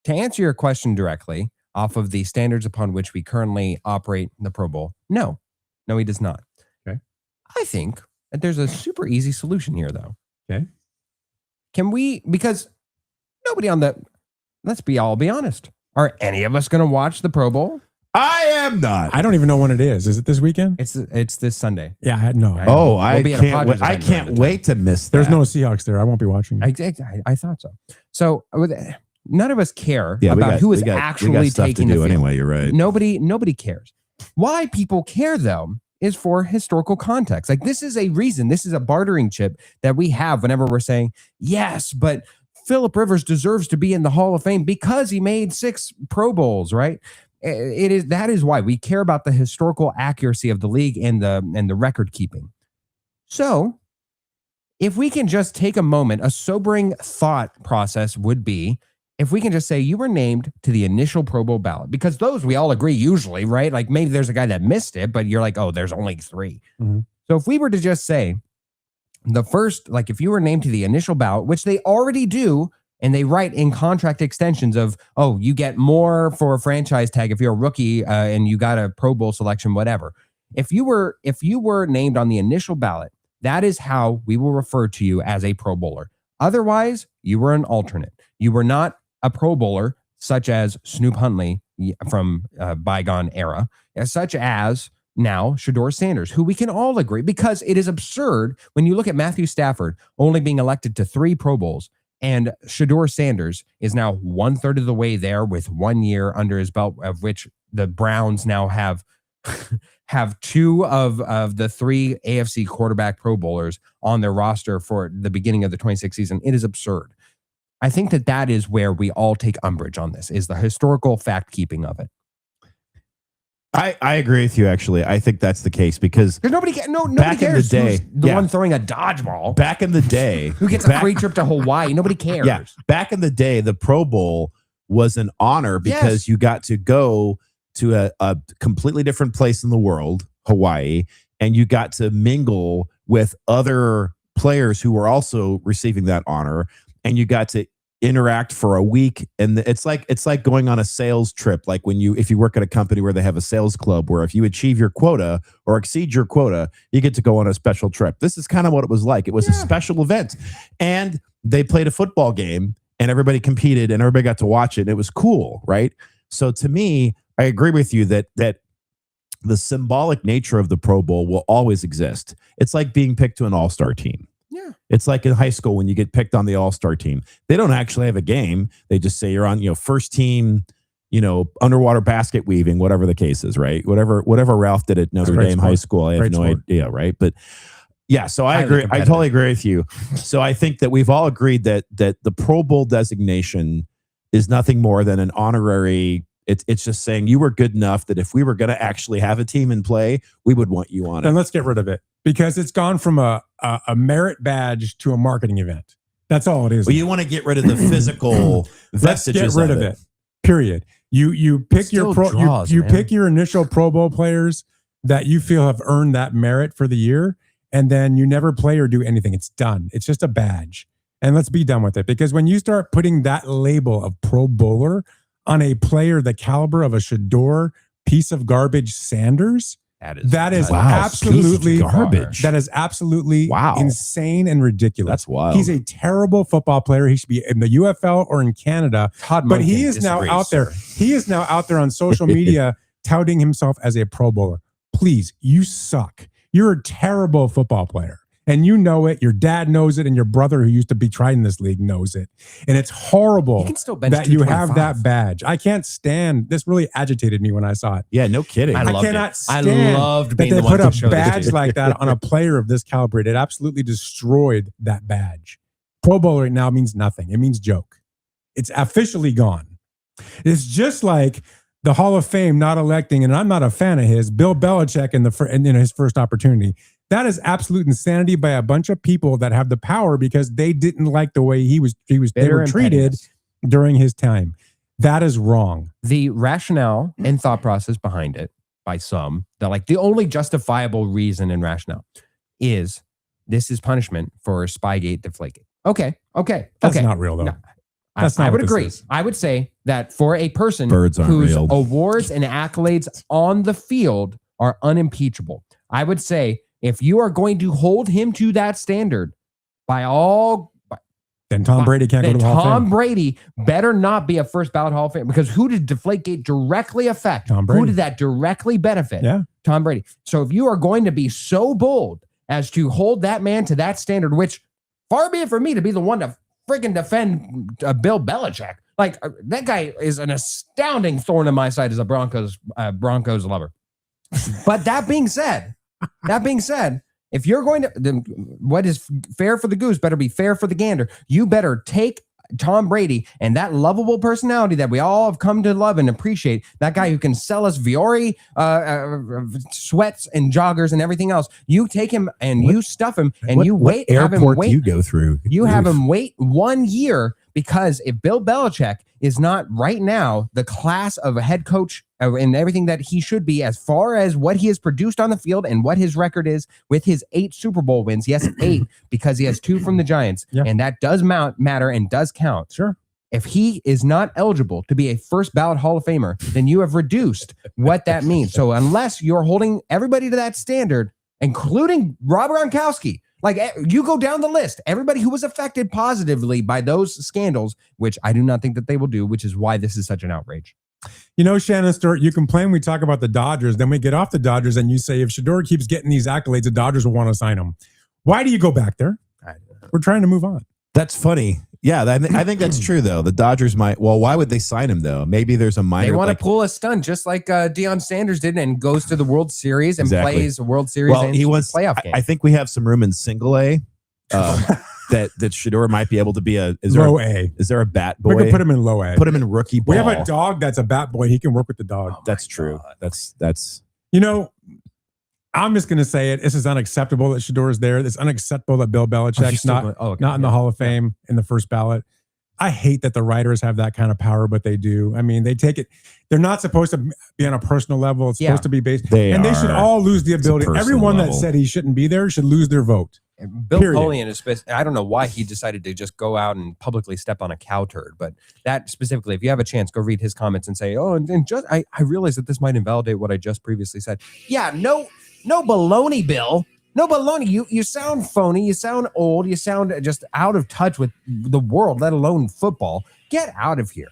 To answer your question directly, off of the standards upon which we currently operate in the Pro Bowl, no, he does not. Okay. I think that there's a super easy solution here, though. Okay. Can we? Because nobody on the. Let's be honest. Are any of us going to watch the Pro Bowl? I am not. I don't even know when it is. Is it this weekend? It's this Sunday. Yeah, I had no. Right. Oh, We'll I be at a can't. Padres I event can't around the wait to miss that. There's no Seahawks there. I won't be watching. I thought so. So none of us care Yeah, about who is we got actually stuff taking to the do field. anyway. You're right. Nobody cares. Why people care, though, is for historical context. Like, this is a reason. This is a bartering chip that we have whenever we're saying, yes, but Phillip Rivers deserves to be in the Hall of Fame because he made 6 Pro Bowls, right? That is why we care about the historical accuracy of the league and the record keeping. So if we can just take a moment, a sobering thought process would be if we can just say you were named to the initial Pro Bowl ballot, because those we all agree usually, right? Like maybe there's a guy that missed it, but you're like, oh, there's only 3. Mhm. So if we were to just say the first, like if you were named to the initial ballot, which they already do, and they write in contract extensions of, oh, you get more for a franchise tag if you're a rookie and you got a Pro Bowl selection, whatever. If you were named on the initial ballot, that is how we will refer to you as a Pro Bowler. Otherwise, you were an alternate. You were not a Pro Bowler, such as Snoop Huntley from bygone era, such as now Shedeur Sanders, who we can all agree, because it is absurd when you look at Matthew Stafford only being elected to 3 Pro Bowls, and Shedeur Sanders is now 1/3 of the way there with 1 year under his belt, of which the Browns now have 2 of the 3 AFC quarterback Pro Bowlers on their roster for the beginning of the 26th season. It is absurd. I think that is where we all take umbrage on this, is the historical fact keeping of it. I agree with you, actually. I think that's the case because nobody cares who's the one throwing a dodgeball. Back in the day. Who gets a free trip to Hawaii? Nobody cares. Yeah. Back in the day, the Pro Bowl was an honor because you got to go to a completely different place in the world, Hawaii, and you got to mingle with other players who were also receiving that honor, and you got to interact for a week. And it's like going on a sales trip, like if you work at a company where they have a sales club, where if you achieve your quota or exceed your quota, you get to go on a special trip. This is kind of what it was like. It was a special event, and they played a football game, and everybody competed, and everybody got to watch it. And it was cool, right? So to me, I agree with you that the symbolic nature of the Pro Bowl will always exist. It's like being picked to an all-star team. Yeah. It's like in high school when you get picked on the all-star team. They don't actually have a game. They just say you're on, first team, underwater basket weaving, whatever the case is, right? Whatever Ralph did at Notre Dame high school, I have no idea, right? But yeah, so I agree. I totally agree with you. So I think that we've all agreed that the Pro Bowl designation is nothing more than an honorary. It's just saying you were good enough that if we were going to actually have a team in play, we would want you on it. Then let's get rid of it, because it's gone from a merit badge to a marketing event. That's all it is. Well, you want to get rid of the physical vestiges. Let's get rid of it. Period. You pick your pick your initial Pro Bowl players that you feel have earned that merit for the year, and then you never play or do anything. It's done. It's just a badge, and let's be done with it. Because when you start putting that label of Pro Bowler on a player the caliber of a Shedeur piece of garbage Sanders, that is absolutely garbage. That is absolutely insane and ridiculous. That's wild. He's a terrible football player. He should be in the UFL or in Canada. But he is now out there. He is now out there on social media touting himself as a Pro Bowler. Please, you suck. You're a terrible football player. And you know it. Your dad knows it, and your brother, who used to be tried in this league, knows it. And it's horrible that you have that badge. I can't stand. This really agitated me when I saw it. Yeah, no kidding. I cannot stand that they put a badge like that on a player of this caliber. It absolutely destroyed that badge. Pro Bowler right now means nothing. It means joke. It's officially gone. It's just like the Hall of Fame not electing, and I'm not a fan of his, Bill Belichick in his first opportunity. That is absolute insanity by a bunch of people that have the power because they didn't like the way they were treated during his time. That is wrong. The rationale and thought process behind it by some, that like the only justifiable reason and rationale is this is punishment for Spygate, Deflategate. Okay. That's not real though. No, I would agree. I would say that for a person whose awards and accolades on the field are unimpeachable, I would say if you are going to hold him to that standard, then Tom Brady can't go to the Hall of Fame. Tom Brady better not be a first ballot Hall of Fame, because who did Deflategate directly affect? Tom Brady. Who did that directly benefit? Yeah. Tom Brady. So if you are going to be so bold as to hold that man to that standard, which far be it for me to be the one to freaking defend Bill Belichick. Like that guy is an astounding thorn in my side as a Broncos lover. But that being said, if you're going to, then what is fair for the goose better be fair for the gander. You better take Tom Brady and that lovable personality that we all have come to love and appreciate, that guy who can sell us Viore sweats and joggers and everything else. You take him and you stuff him and you wait. What airport do you go through? You have him wait 1 year, because if Bill Belichick is not right now the class of a head coach and everything that he should be as far as what he has produced on the field and what his record is with his 8 Super Bowl wins. Yes, 8 because he has 2 from the Giants, and that does matter and does count. Sure. If he is not eligible to be a first ballot Hall of Famer, then you have reduced what that means. So unless you're holding everybody to that standard, including Rob Gronkowski, like you go down the list, everybody who was affected positively by those scandals, which I do not think that they will do, which is why this is such an outrage. You know, Shannon Stewart, you complain we talk about the Dodgers, then we get off the Dodgers and you say if Shedeur keeps getting these accolades, the Dodgers will want to sign him. Why do you go back there? We're trying to move on. That's funny. Yeah, I think that's true, though. The Dodgers might. Well, why would they sign him, though? Maybe there's a minor. They want to pull a stunt, just like Deion Sanders did, and goes to the World Series and plays a World Series. Well, he wants playoff game. I think we have some room in single A that Shedeur might be able to be low A. Is there a bat boy? We could put him in low A. Put him in rookie ball. We have a dog that's a bat boy. He can work with the dog. That's true. That's. You know, I'm just going to say it. This is unacceptable that Shedeur is there. It's unacceptable that Bill Belichick's not in the Hall of Fame in the first ballot. I hate that the writers have that kind of power, but they do. I mean, they take it. They're not supposed to be on a personal level. It's supposed to be based. They should all lose the ability. Everyone that said he shouldn't be there should lose their vote. Bill Polian is. I don't know why he decided to just go out and publicly step on a cow turd, but that specifically, if you have a chance, go read his comments and say, "Oh, and just I realize that this might invalidate what I just previously said." Yeah, no baloney, Bill. No baloney. You sound phony. You sound old. You sound just out of touch with the world, let alone football. Get out of here.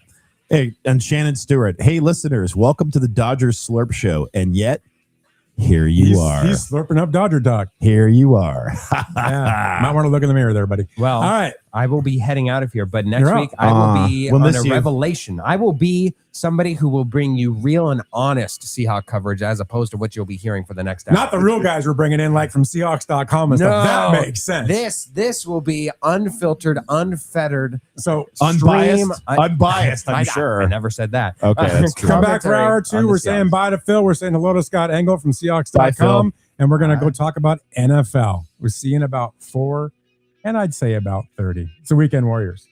Hey, and Shannon Stewart. Hey, listeners, welcome to the Dodgers Slurp Show. And yet, here you are. He's slurping up Dodger talk. Here you are. Might want to look in the mirror there, buddy. Well, all right. I will be heading out of here, but next week I will be on a revelation. I will be somebody who will bring you real and honest Seahawk coverage as opposed to what you'll be hearing for the next hour. Not the real guys we're bringing in, like from Seahawks.com and stuff. That makes sense. This will be unfiltered, unfettered. So unbiased, I'm sure. I never said that. Okay, that's true. Come back for hour 2. We're saying bye to Phil. We're saying hello to Scott Engel from Seahawks.com. And we're going to go talk about NFL. We'll see you in about 4, and I'd say about 30. It's the Weekend Warriors.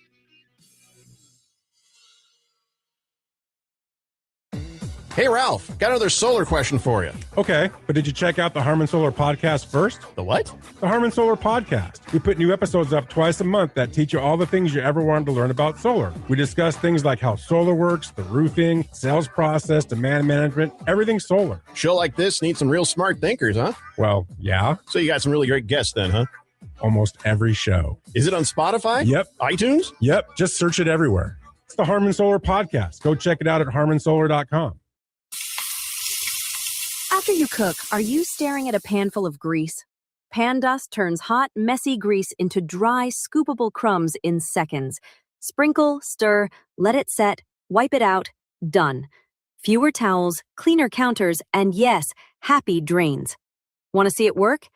Hey, Ralph, got another solar question for you. Okay, but did you check out the Harmon Solar Podcast first? The what? The Harmon Solar Podcast. We put new episodes up twice a month that teach you all the things you ever wanted to learn about solar. We discuss things like how solar works, the roofing, sales process, demand management, everything solar. Show like this needs some real smart thinkers, huh? Well, yeah. So you got some really great guests then, huh? Almost every show. Is it on Spotify? Yep. iTunes? Yep. Just search it everywhere. It's the Harmon Solar Podcast. Go check it out at harmonsolar.com. After you cook, are you staring at a pan full of grease? Pan dust turns hot, messy grease into dry, scoopable crumbs in seconds. Sprinkle, stir, let it set, wipe it out, done. Fewer towels, cleaner counters, and yes, happy drains. Want to see it work?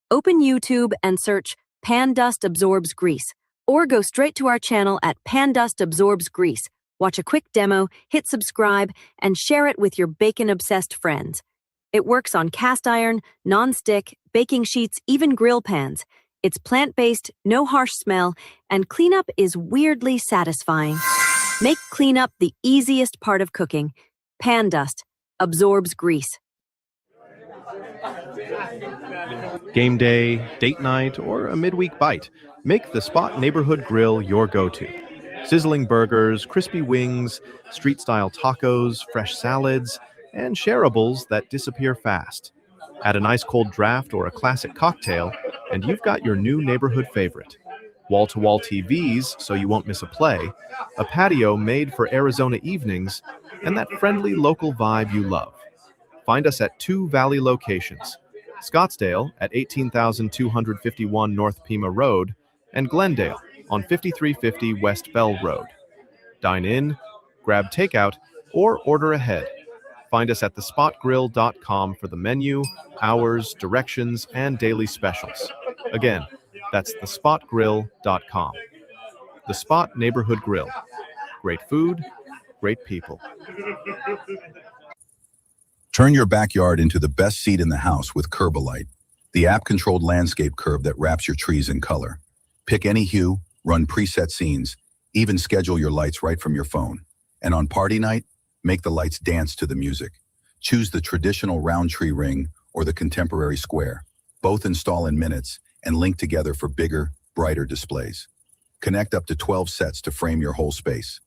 Open YouTube and search Pan Dust Absorbs Grease, or go straight to our channel at Pan Dust Absorbs Grease. Watch a quick demo, hit subscribe, and share it with your bacon-obsessed friends. It works on cast iron, non-stick, baking sheets, even grill pans. It's plant-based, no harsh smell, and cleanup is weirdly satisfying. Make cleanup the easiest part of cooking. Pan Dust absorbs grease. Game day, date night, or a midweek bite. Make the Spot Neighborhood Grill your go-to. Sizzling burgers, crispy wings, street-style tacos, fresh salads, and shareables that disappear fast. Add an ice-cold draft or a classic cocktail, and you've got your new neighborhood favorite. Wall-to-wall TVs so you won't miss a play, a patio made for Arizona evenings, and that friendly local vibe you love. Find us at 2 Valley locations, Scottsdale at 18,251 North Pima Road, and Glendale on 5350 West Bell Road. Dine in, grab takeout, or order ahead. Find us at thespotgrill.com for the menu, hours, directions, and daily specials. Again, that's thespotgrill.com. The Spot Neighborhood Grill. Great food, great people. Turn your backyard into the best seat in the house with Curbalite, the app-controlled landscape curve that wraps your trees in color. Pick any hue, run preset scenes, even schedule your lights right from your phone. And on party night, Make the lights dance to the music. Choose the traditional round tree ring or the contemporary square. Both install in minutes and link together for bigger, brighter displays. Connect up to 12 sets to frame your whole space.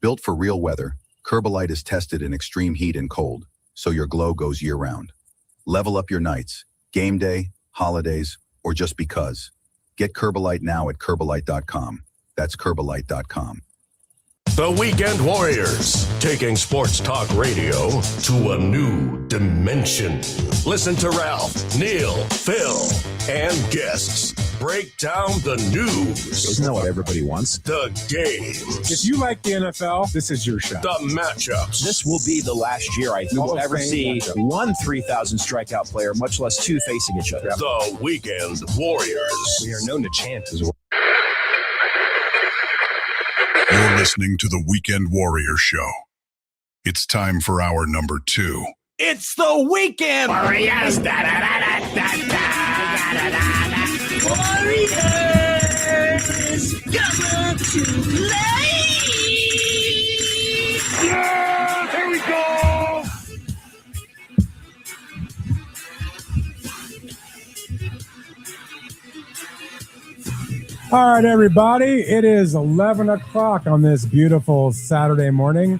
Built for real weather, Curbalite is tested in extreme heat and cold, so your glow goes year-round. Level up your nights, game day, holidays, or just because. Get Curbalite now at Curbalite.com. That's Curbalite.com. The Weekend Warriors, taking sports talk radio to a new dimension. Listen to Ralph, Neil, Phil, and guests break down the news. Isn't that what everybody wants? The games. If you like the NFL, this is your shot. The matchups. This will be the last year I think we'll ever see one 3,000 strikeout player, much less two facing each other. The Weekend Warriors. We are known to chant as well. You're listening to the Weekend Warrior Show. It's time for hour number 2. It's the Weekend Warriors. Warriors come to play. Yeah, here we go. All right, everybody. It is 11 o'clock on this beautiful Saturday morning.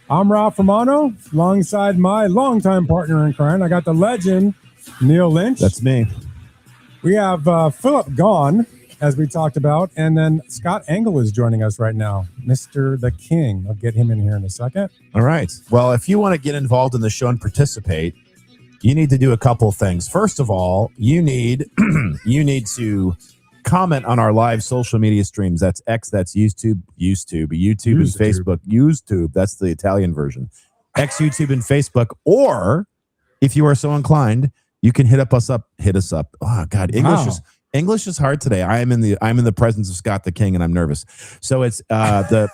I'm Ralph Romano, alongside my longtime partner in crime. I got the legend, Neil Lynch. That's me. We have Philip Gone, as we talked about, and then Scott Engel is joining us right now, Mr. the King. I'll get him in here in a second. All right. Well, if you want to get involved in the show and participate, you need to do a couple of things. First of all, you need to comment on our live social media streams. That's X, that's YouTube is Facebook. YouTube, that's the Italian version. X, YouTube, and Facebook. Or if you are so inclined, you can hit us up. Oh God, English is hard today. I'm in the presence of Scott the King, and I'm nervous. So it's the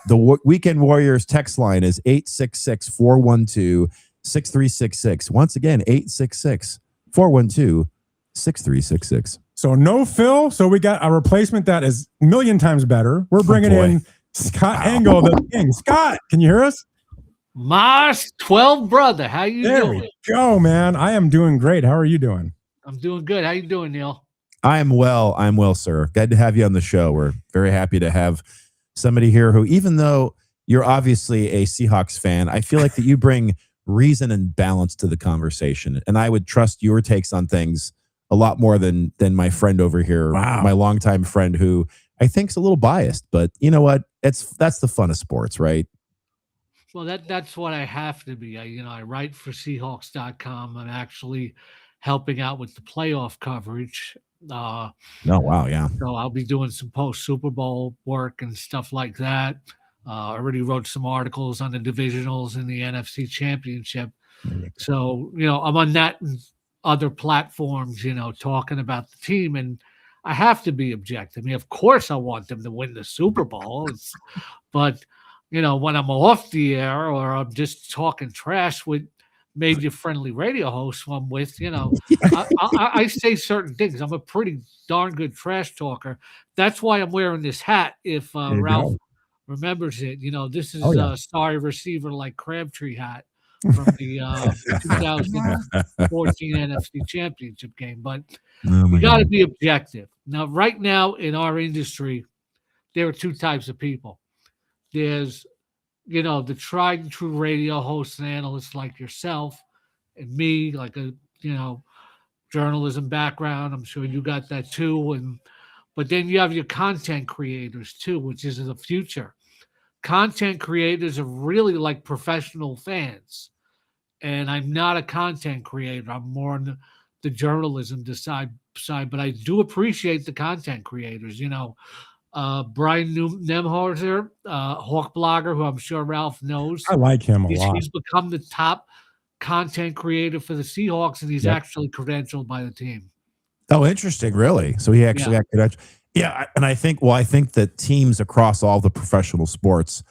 Weekend Warriors text line is 866-412-6366. Once again, 866-412-6366. So no Phil. So we got a replacement that is a million times better. We're bringing in Scott Engel, the King. Scott, can you hear us? Mars 12 brother, how you doing? There we go, man. I am doing great. How are you doing? I'm doing good. How you doing, Neil? I'm well, sir. Glad to have you on the show. We're very happy to have somebody here who, even though you're obviously a Seahawks fan, I feel like that you bring reason and balance to the conversation. And I would trust your takes on things a lot more than my friend over here, my longtime friend, who I think is a little biased. But you know what? That's the fun of sports, right? Well, that's what I have to be. I write for Seahawks.com. I'm actually helping out with the playoff coverage. Oh, wow, yeah. So I'll be doing some post-Super Bowl work and stuff like that. I already wrote some articles on the divisionals in the NFC Championship. So, I'm on that and other platforms, talking about the team. And I have to be objective. I mean, of course I want them to win the Super Bowl. But, when I'm off the air or I'm just talking trash with media-friendly radio hosts who I'm with, I say certain things. I'm a pretty darn good trash talker. That's why I'm wearing this hat. If Ralph remembers it, this is a sorry receiver like Crabtree hat from the 2014 NFC Championship game. But you got to be objective. Now, right now in our industry, there are two types of people. There's, the tried and true radio hosts and analysts like yourself and me, like a, journalism background. I'm sure you got that too. But then you have your content creators too, which is the future. Content creators are really like professional fans. And I'm not a content creator. I'm more on the journalism side, but I do appreciate the content creators. Brian Nemhauser, Hawk blogger, who I'm sure Ralph knows. I like him a lot. He's become the top content creator for the Seahawks, and he's actually credentialed by the team. Oh, interesting. Really? So he actually got credentialed. Yeah, and I think that teams across all the professional sports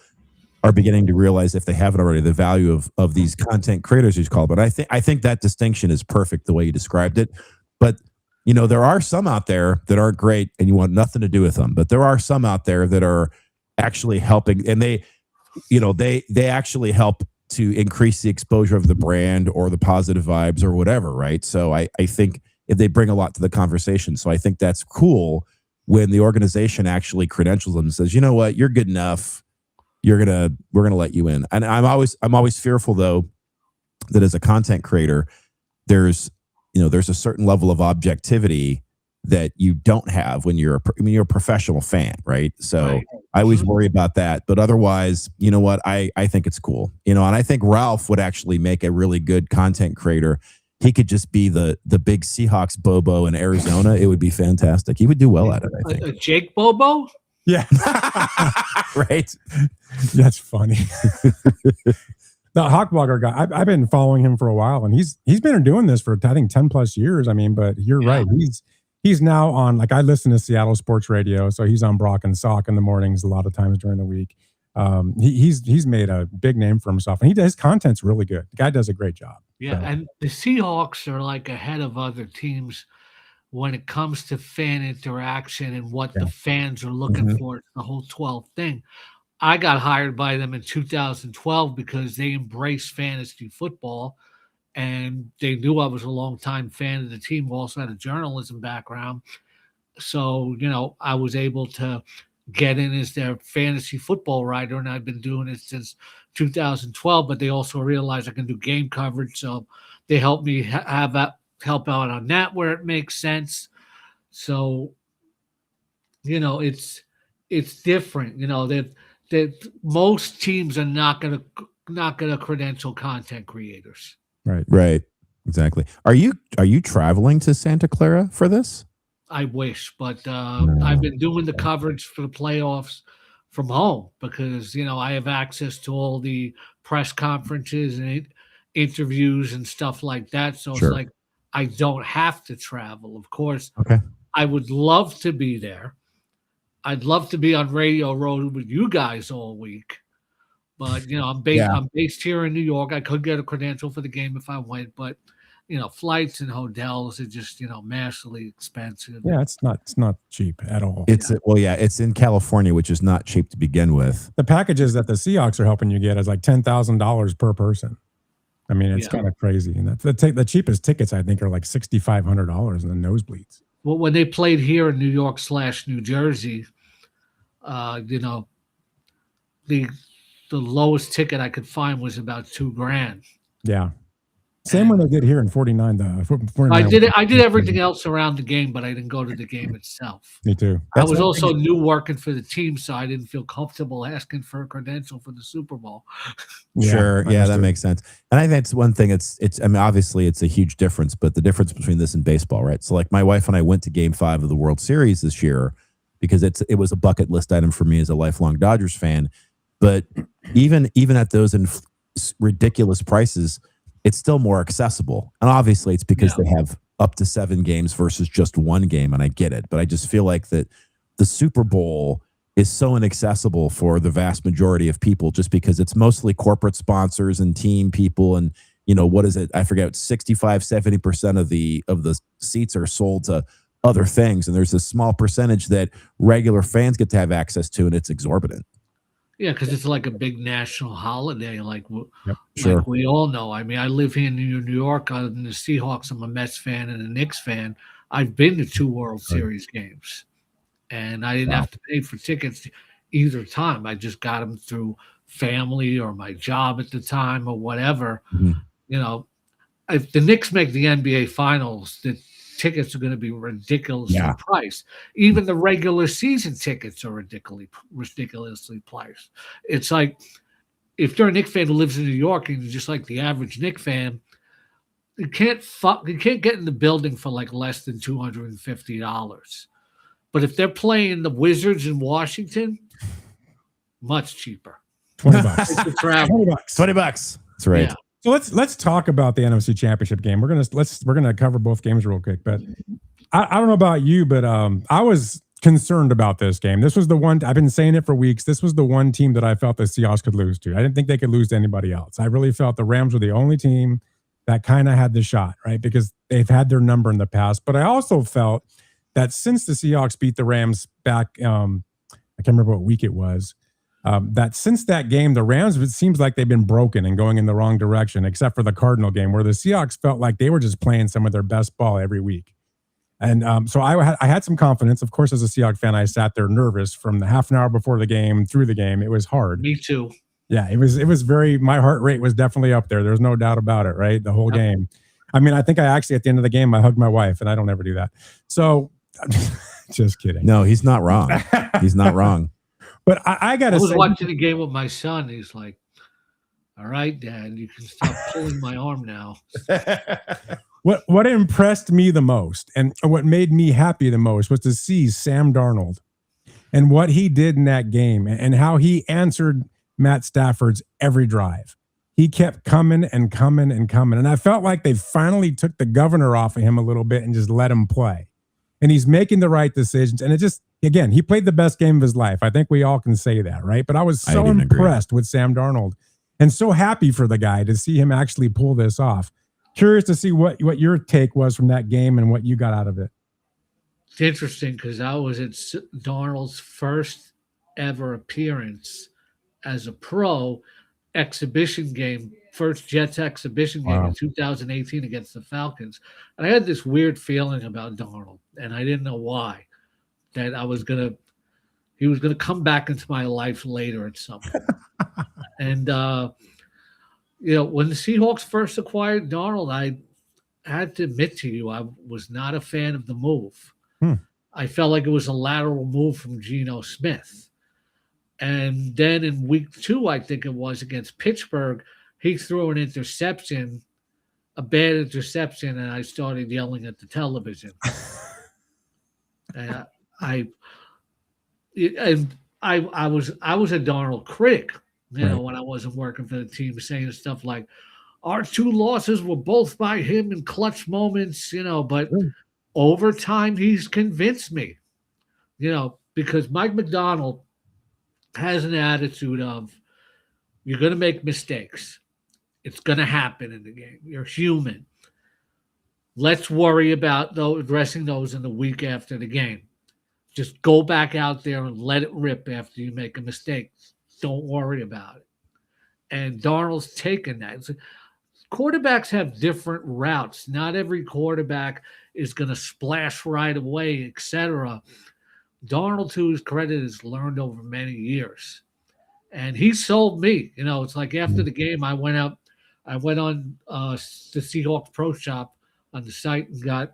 are beginning to realize, if they haven't already, the value of these content creators, you call it. But I think that distinction is perfect the way you described it. But there are some out there that aren't great and you want nothing to do with them. But there are some out there that are actually helping, and they actually help to increase the exposure of the brand or the positive vibes or whatever, right? So I think if they bring a lot to the conversation. So I think that's cool when the organization actually credentials them and says, you know what, you're good enough. We're gonna let you in. And I'm always fearful though that as a content creator, there's a certain level of objectivity that you don't have when you're a professional fan, right? So Right. I always worry about that. But otherwise, you know what? I think it's cool. And I think Ralph would actually make a really good content creator. He could just be the big Seahawks Bobo in Arizona. It would be fantastic. He would do well at it, I think. A Jake Bobo? Yeah. Right? That's funny. The Hawk Blogger guy, I've been following him for a while, and he's been doing this for, I think, 10 plus years. I mean, but you're right. He's now on, like, I listen to Seattle sports radio, so he's on Brock and Sock in the mornings a lot of times during the week. He's made a big name for himself, and his content's really good. The guy does a great job. Yeah, So, and the Seahawks are like ahead of other teams when it comes to fan interaction and what the fans are looking for. It's the whole 12 thing. I got hired by them in 2012 because they embraced fantasy football, and they knew I was a longtime fan of the team, who also had a journalism background. So, I was able to get in as their fantasy football writer, and I've been doing it since 2012. But they also realized I can do game coverage, so they helped me help out on that where it makes sense. So, it's different. That most teams are not gonna credential content creators. Right. Exactly. Are you traveling to Santa Clara for this? I wish, but I've been doing the coverage for the playoffs from home because I have access to all the press conferences and interviews and stuff like that. So Sure. it's like I don't have to travel. Of course, Okay. I would love to be there. I'd love to be on Radio Road with you guys all week. But I'm based here in New York. I could get a credential for the game if I went, but flights and hotels are just massively expensive. yeah, it's not cheap at all. It's in California, which is not cheap to begin with. The packages that the Seahawks are helping you get is like $10,000 per person. I mean, it's kind of crazy. And the cheapest tickets, I think, are like $6,500 in the nosebleeds. Well, when they played here in New York / New Jersey, the lowest ticket I could find was about $2,000. Yeah. Same when they did here in 49. I did everything else around the game, but I didn't go to the game itself. Me too. I was also new working for the team, so I didn't feel comfortable asking for a credential for the Super Bowl. Sure. Yeah, that makes sense. And I think that's one thing. I mean, obviously it's a huge difference, but the difference between this and baseball, right? So like my wife and I went to Game 5 of the World Series this year because it was a bucket list item for me as a lifelong Dodgers fan. But even at those ridiculous prices, it's still more accessible. And obviously it's because they have up to 7 games versus just 1 game. And I get it, but I just feel like that the Super Bowl is so inaccessible for the vast majority of people just because it's mostly corporate sponsors and team people. And what is it? I forget, 65-70% of the seats are sold to other things. And there's a small percentage that regular fans get to have access to, and it's exorbitant. Yeah, because it's like a big national holiday, like Sure. we all know. I mean, I live here in New York. I'm the Seahawks. I'm a Mets fan and a Knicks fan. I've been to 2 World Series games, and I didn't have to pay for tickets either time. I just got them through family or my job at the time or whatever. If the Knicks make the NBA Finals, the tickets are going to be ridiculously priced. Even the regular season tickets are ridiculously priced. It's like if you're a Knicks fan who lives in New York and you're just like the average Knicks fan, you can't get in the building for like less than $250. But if they're playing the Wizards in Washington, much cheaper. $20. $20. That's right. Yeah. So let's talk about the NFC Championship game. We're gonna cover both games real quick. But I don't know about you, but I was concerned about this game. This was the one I've been saying it for weeks. This was the one team that I felt the Seahawks could lose to. I didn't think they could lose to anybody else. I really felt the Rams were the only team that kind of had the shot, right? Because they've had their number in the past. But I also felt that since the Seahawks beat the Rams back, I can't remember what week it was. that since that game, the Rams, it seems like they've been broken and going in the wrong direction, except for the Cardinal game, where the Seahawks felt like they were just playing some of their best ball every week. And so I had some confidence. Of course, as a Seahawks fan, I sat there nervous from the half an hour before the game through the game. It was hard. Me too. Yeah, it was very, my heart rate was definitely up there. There's no doubt about it, right? The whole game. I mean, I think I actually, at the end of the game, I hugged my wife, and I don't ever do that. So, just kidding. No, he's not wrong. He's not wrong. But I got to say. I was watching the game with my son. He's like, all right, Dad, you can stop pulling my arm now. What impressed me the most and what made me happy the most was to see Sam Darnold and what he did in that game and how he answered Matt Stafford's every drive. He kept coming and coming and coming. And I felt like they finally took the governor off of him a little bit and just let him play. And he's making the right decisions. And it just, again, he played the best game of his life. I think we all can say that, right? But I was so impressed with Sam Darnold and so happy for the guy to see him actually pull this off. Curious to see what your take was from that game and what you got out of it. It's interesting because I was at Darnold's first ever appearance as a pro exhibition game, first Jets exhibition game in 2018 against the Falcons. And I had this weird feeling about Darnold, and I didn't know why, that he was gonna come back into my life later at some point. And when the Seahawks first acquired Darnold, I had to admit to you, I was not a fan of the move. I felt like it was a lateral move from Geno Smith. And then in week 2, I think it was against Pittsburgh, he threw an interception, a bad interception, and I started yelling at the television. And I was a Darnold critic. When I wasn't working for the team, saying stuff like, our 2 losses were both by him in clutch moments, but over time, he's convinced me, because Mike McDonald has an attitude of, you're going to make mistakes. It's going to happen in the game. You're human. Let's worry about addressing those in the week after the game. Just go back out there and let it rip after you make a mistake. Don't worry about it. And Darnold's taken that. Quarterbacks have different routes. Not every quarterback is going to splash right away, etc. Darnold, to his credit, has learned over many years. And he sold me. It's like after the game, I went on the Seahawks Pro Shop on the site and got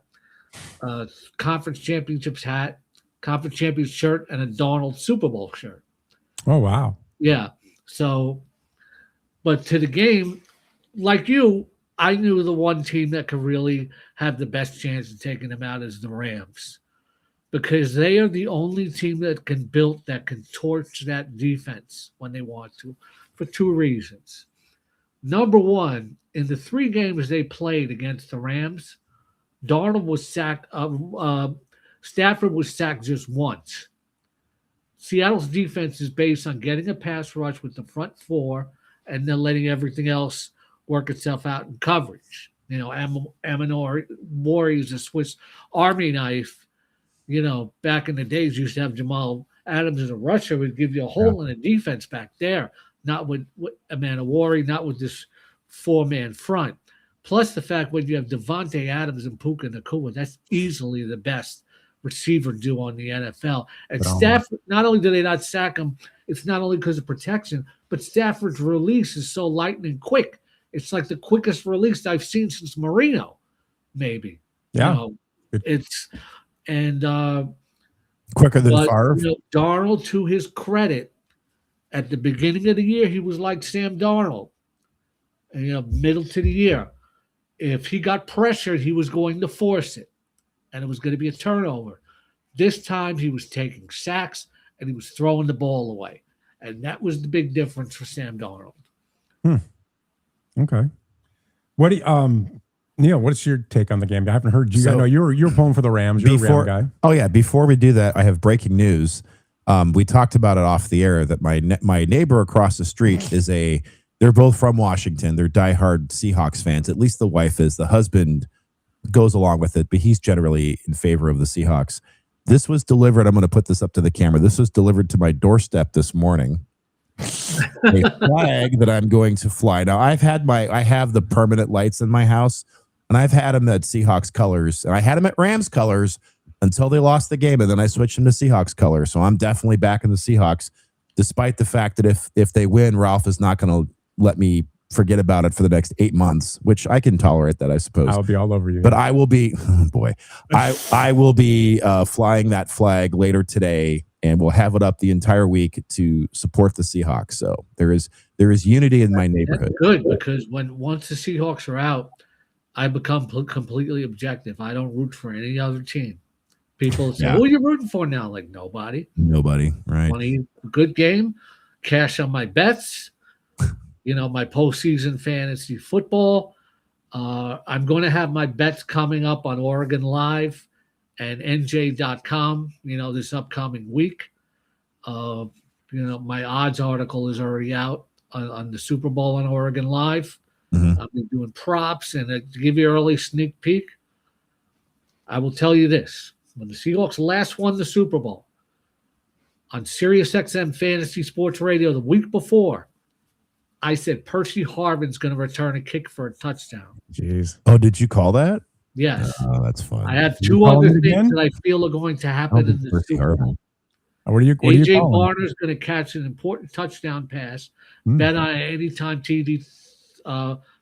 a conference championships hat, conference champions shirt, and a Darnold Super Bowl shirt. Oh, wow. Yeah. So, but to the game, like you, I knew the one team that could really have the best chance of taking them out is the Rams, because they are the only team that can torch that defense when they want to, for 2 reasons. Number one, in the 3 games they played against the Rams, Darnold was sacked. Stafford was sacked just once. Seattle's defense is based on getting a pass rush with the front 4 and then letting everything else work itself out in coverage. Amanor is a Swiss Army knife. Back in the days, used to have Jamal Adams as a rusher, would give you a hole in the defense back there, not with Amanor, not with this 4-man front. Plus the fact when you have Devontae Adams and Puka Nacua, that's easily the best receiver do on the NFL. And Stafford, not only do they not sack him, it's not only because of protection, but Stafford's release is so lightning quick. It's like the quickest release I've seen since Marino, maybe. Yeah. It's quicker than Favre. Darnold, to his credit, at the beginning of the year, he was like Sam Darnold. And, middle to the year, if he got pressured, he was going to force it, and it was going to be a turnover. This time, he was taking sacks and he was throwing the ball away, and that was the big difference for Sam Darnold. Okay. What do you, Neil, what's your take on the game? I haven't heard you. I know you're pulling for the Rams. You're a Ram guy. Oh yeah. Before we do that, I have breaking news. We talked about it off the air that my neighbor across the street they're both from Washington. They're diehard Seahawks fans. At least the wife is. The husband goes along with it, but he's generally in favor of the Seahawks. This was delivered. I'm going to put this up to the camera. This was delivered to my doorstep this morning. a flag that I'm going to fly. Now I have the permanent lights in my house, and I've had them at Seahawks colors, and I had them at Rams colors until they lost the game, and then I switched them to Seahawks colors. So I'm definitely back in the Seahawks, despite the fact that if they win, Ralph is not going to let me forget about it for the next 8 months, which I can tolerate that, I suppose. I'll be all over you. But I will be, oh boy, I will be flying that flag later today, and we'll have it up the entire week to support the Seahawks. So there is unity in my neighborhood. That's good, because once the Seahawks are out, I become completely objective. I don't root for any other team. People say, "Who are you rooting for now?" Like nobody. Nobody, right? Want a good game, cash on my bets. My postseason fantasy football. I'm going to have my bets coming up on Oregon Live and NJ.com, this upcoming week. My odds article is already out on the Super Bowl on Oregon Live. I've been doing props, and to give you an early sneak peek, I will tell you this. When the Seahawks last won the Super Bowl on SiriusXM Fantasy Sports Radio the week before, I said Percy Harvin's going to return a kick for a touchdown. Jeez. Oh, did you call that? Yes. Oh, that's fun. I have two other things that I feel are going to happen in the Super Bowl. What are you AJ calling? Barner's going to catch an important touchdown pass. Bet on an anytime TD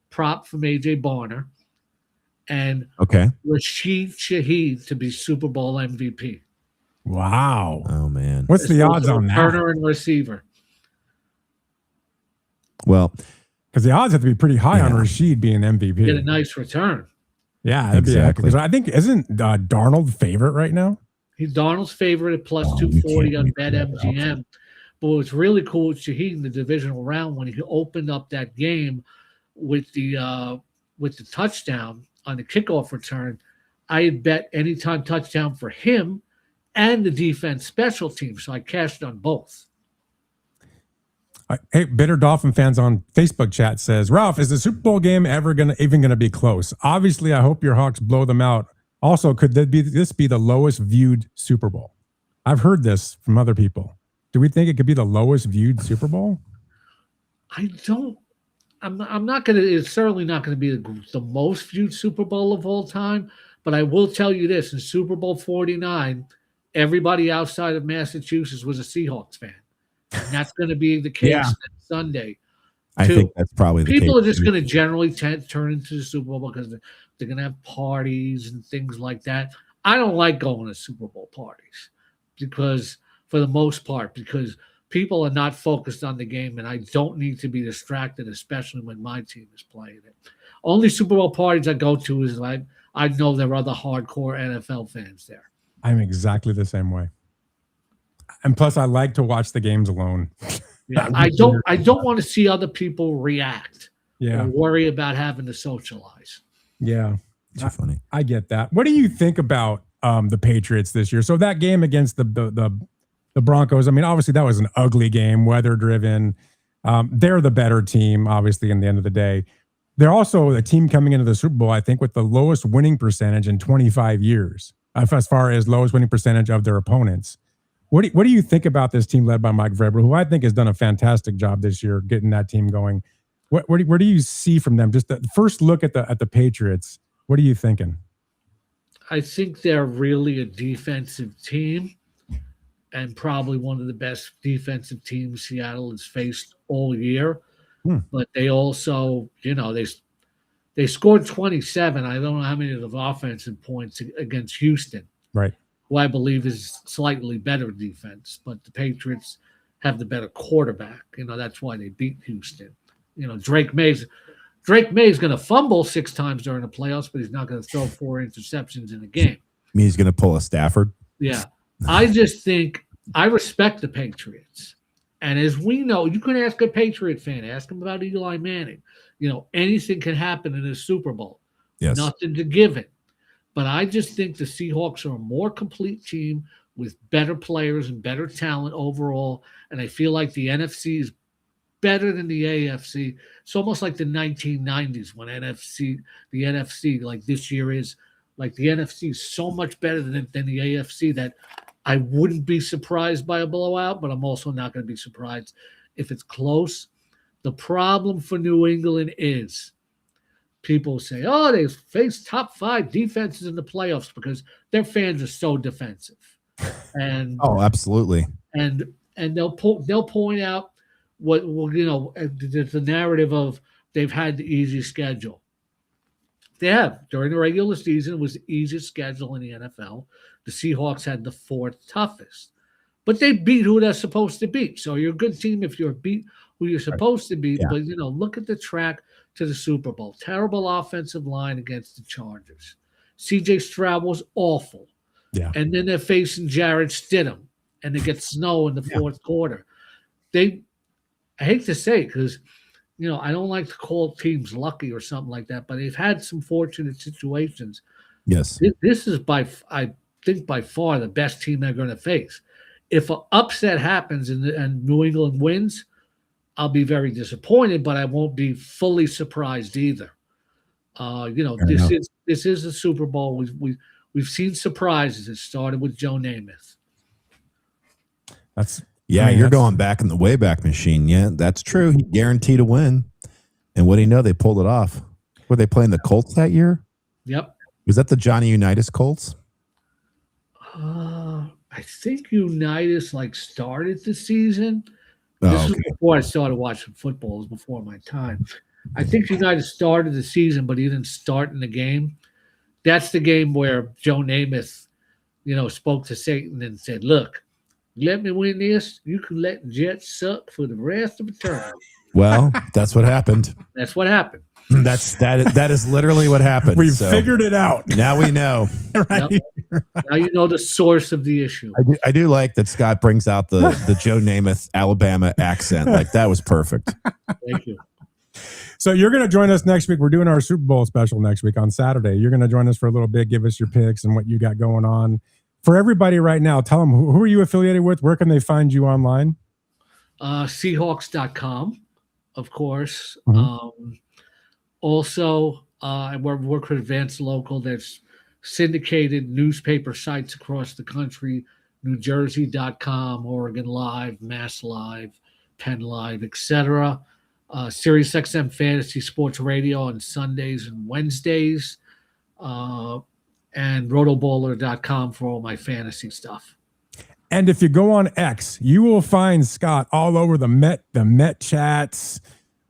prop from AJ Barner. And Rashid Shaheed to be Super Bowl MVP. Wow. Oh, man. What's the odds on that? Turner and receiver. Well, because the odds have to be pretty high on Rashid being MVP. Get a nice return. Yeah, that'd exactly. Because I think isn't Darnold favorite right now? He's Darnold's favorite at plus 240 on BetMGM. But what's really cool with Shaheed in the divisional round, when he opened up that game with the touchdown on the kickoff return, I had bet anytime touchdown for him and the defense special team. So I cashed on both. Hey, Bitter Dolphin fans on Facebook chat says, Ralph, is the Super Bowl game ever going to be close? Obviously, I hope your Hawks blow them out. Also, could this be the lowest viewed Super Bowl? I've heard this from other people. Do we think it could be the lowest viewed Super Bowl? I'm not going to. It's certainly not going to be the most viewed Super Bowl of all time. But I will tell you this: in Super Bowl 49, everybody outside of Massachusetts was a Seahawks fan. And that's going to be the case next Sunday. I think that's probably the people case. are just going to generally turn into the Super Bowl because they're going to have parties and things like that. I don't like going to Super Bowl parties because, for the most part, because people are not focused on the game, and I don't need to be distracted, especially when my team is playing it. Only Super Bowl parties I go to is I know there are other hardcore NFL fans there. I'm exactly the same way. And plus, I like to watch the games alone. Yeah, I don't want to see other people react. Yeah, or worry about having to socialize. Yeah, too funny. I get that. What do you think about the Patriots this year? So that game against the Broncos. I mean, obviously that was an ugly game, weather driven. They're the better team, obviously. In the end of the day, they're also a team coming into the Super Bowl, I think, with the lowest winning percentage in 25 years, as far as lowest winning percentage of their opponents. What do you think about this team led by Mike Vrabel, who I think has done a fantastic job this year getting that team going? Where do you see from them? Just the first look at the Patriots. What are you thinking? I think they're really a defensive team, and probably one of the best defensive teams Seattle has faced all year. But they also, they scored 27. I don't know how many of the offensive points against Houston. Right. Who I believe is slightly better defense, but the Patriots have the better quarterback. That's why they beat Houston. Drake May's going to fumble 6 times during the playoffs, but he's not going to throw 4 interceptions in a game. He's going to pull a Stafford. Yeah. I just think I respect the Patriots. And as we know, you can ask a Patriot fan, ask him about Eli Manning. Anything can happen in a Super Bowl. Yes. Nothing to give it. But I just think the Seahawks are a more complete team with better players and better talent overall. And I feel like the NFC is better than the AFC. It's almost like the 1990s when the NFC, like this year is, like the NFC is so much better than the AFC that I wouldn't be surprised by a blowout, but I'm also not going to be surprised if it's close. The problem for New England is people say, oh, they face top 5 defenses in the playoffs because their fans are so defensive. And absolutely. And they'll point out what the narrative of they've had the easy schedule. They have. During the regular season, it was the easiest schedule in the NFL. The Seahawks had the 4th toughest. But they beat who they're supposed to beat. So you're a good team if you're beat who you're supposed to beat. Yeah. But, look at the track to the Super Bowl. Terrible offensive line against the Chargers. C.J. Stroud was awful. Yeah. And then they're facing Jarrett Stidham, and they get snow in the fourth quarter. I hate to say it because, I don't like to call teams lucky or something like that, but they've had some fortunate situations. Yes. This is I think by far the best team they're going to face. If an upset happens and New England wins, I'll be very disappointed, but I won't be fully surprised either. This is the Super Bowl. We've seen surprises. It started with Joe Namath. You're going back in the Wayback Machine. Yeah, that's true. He guaranteed a win. And what do you know? They pulled it off. Were they playing the Colts that year? Yep. Was that the Johnny Unitas Colts? I think Unitas started the season. Oh, This okay. was before I started watching football. It was before my time. I think Unitas started the season, but he didn't start in the game. That's the game where Joe Namath, spoke to Satan and said, look, let me win this. You can let the Jets suck for the rest of eternity. Well, that's what happened. That's what happened. That is literally what happened. We've figured it out. Now we know. Right? Yep. Now you know the source of the issue. I do like that Scott brings out the Joe Namath Alabama accent. That was perfect. Thank you. So you're going to join us next week. We're doing our Super Bowl special next week on Saturday. You're going to join us for a little bit, give us your picks and what you got going on. For everybody right now, tell them who are you affiliated with? Where can they find you online? Seahawks.com, of course. Mm-hmm. Also, I work with Advanced Local. There's syndicated newspaper sites across the country, NewJersey.com, Oregon Live, Mass Live, Penn Live, etc. SiriusXM Fantasy Sports Radio on Sundays and Wednesdays, and rotoballer.com for all my fantasy stuff. And if you go on X, you will find Scott all over the Met chats.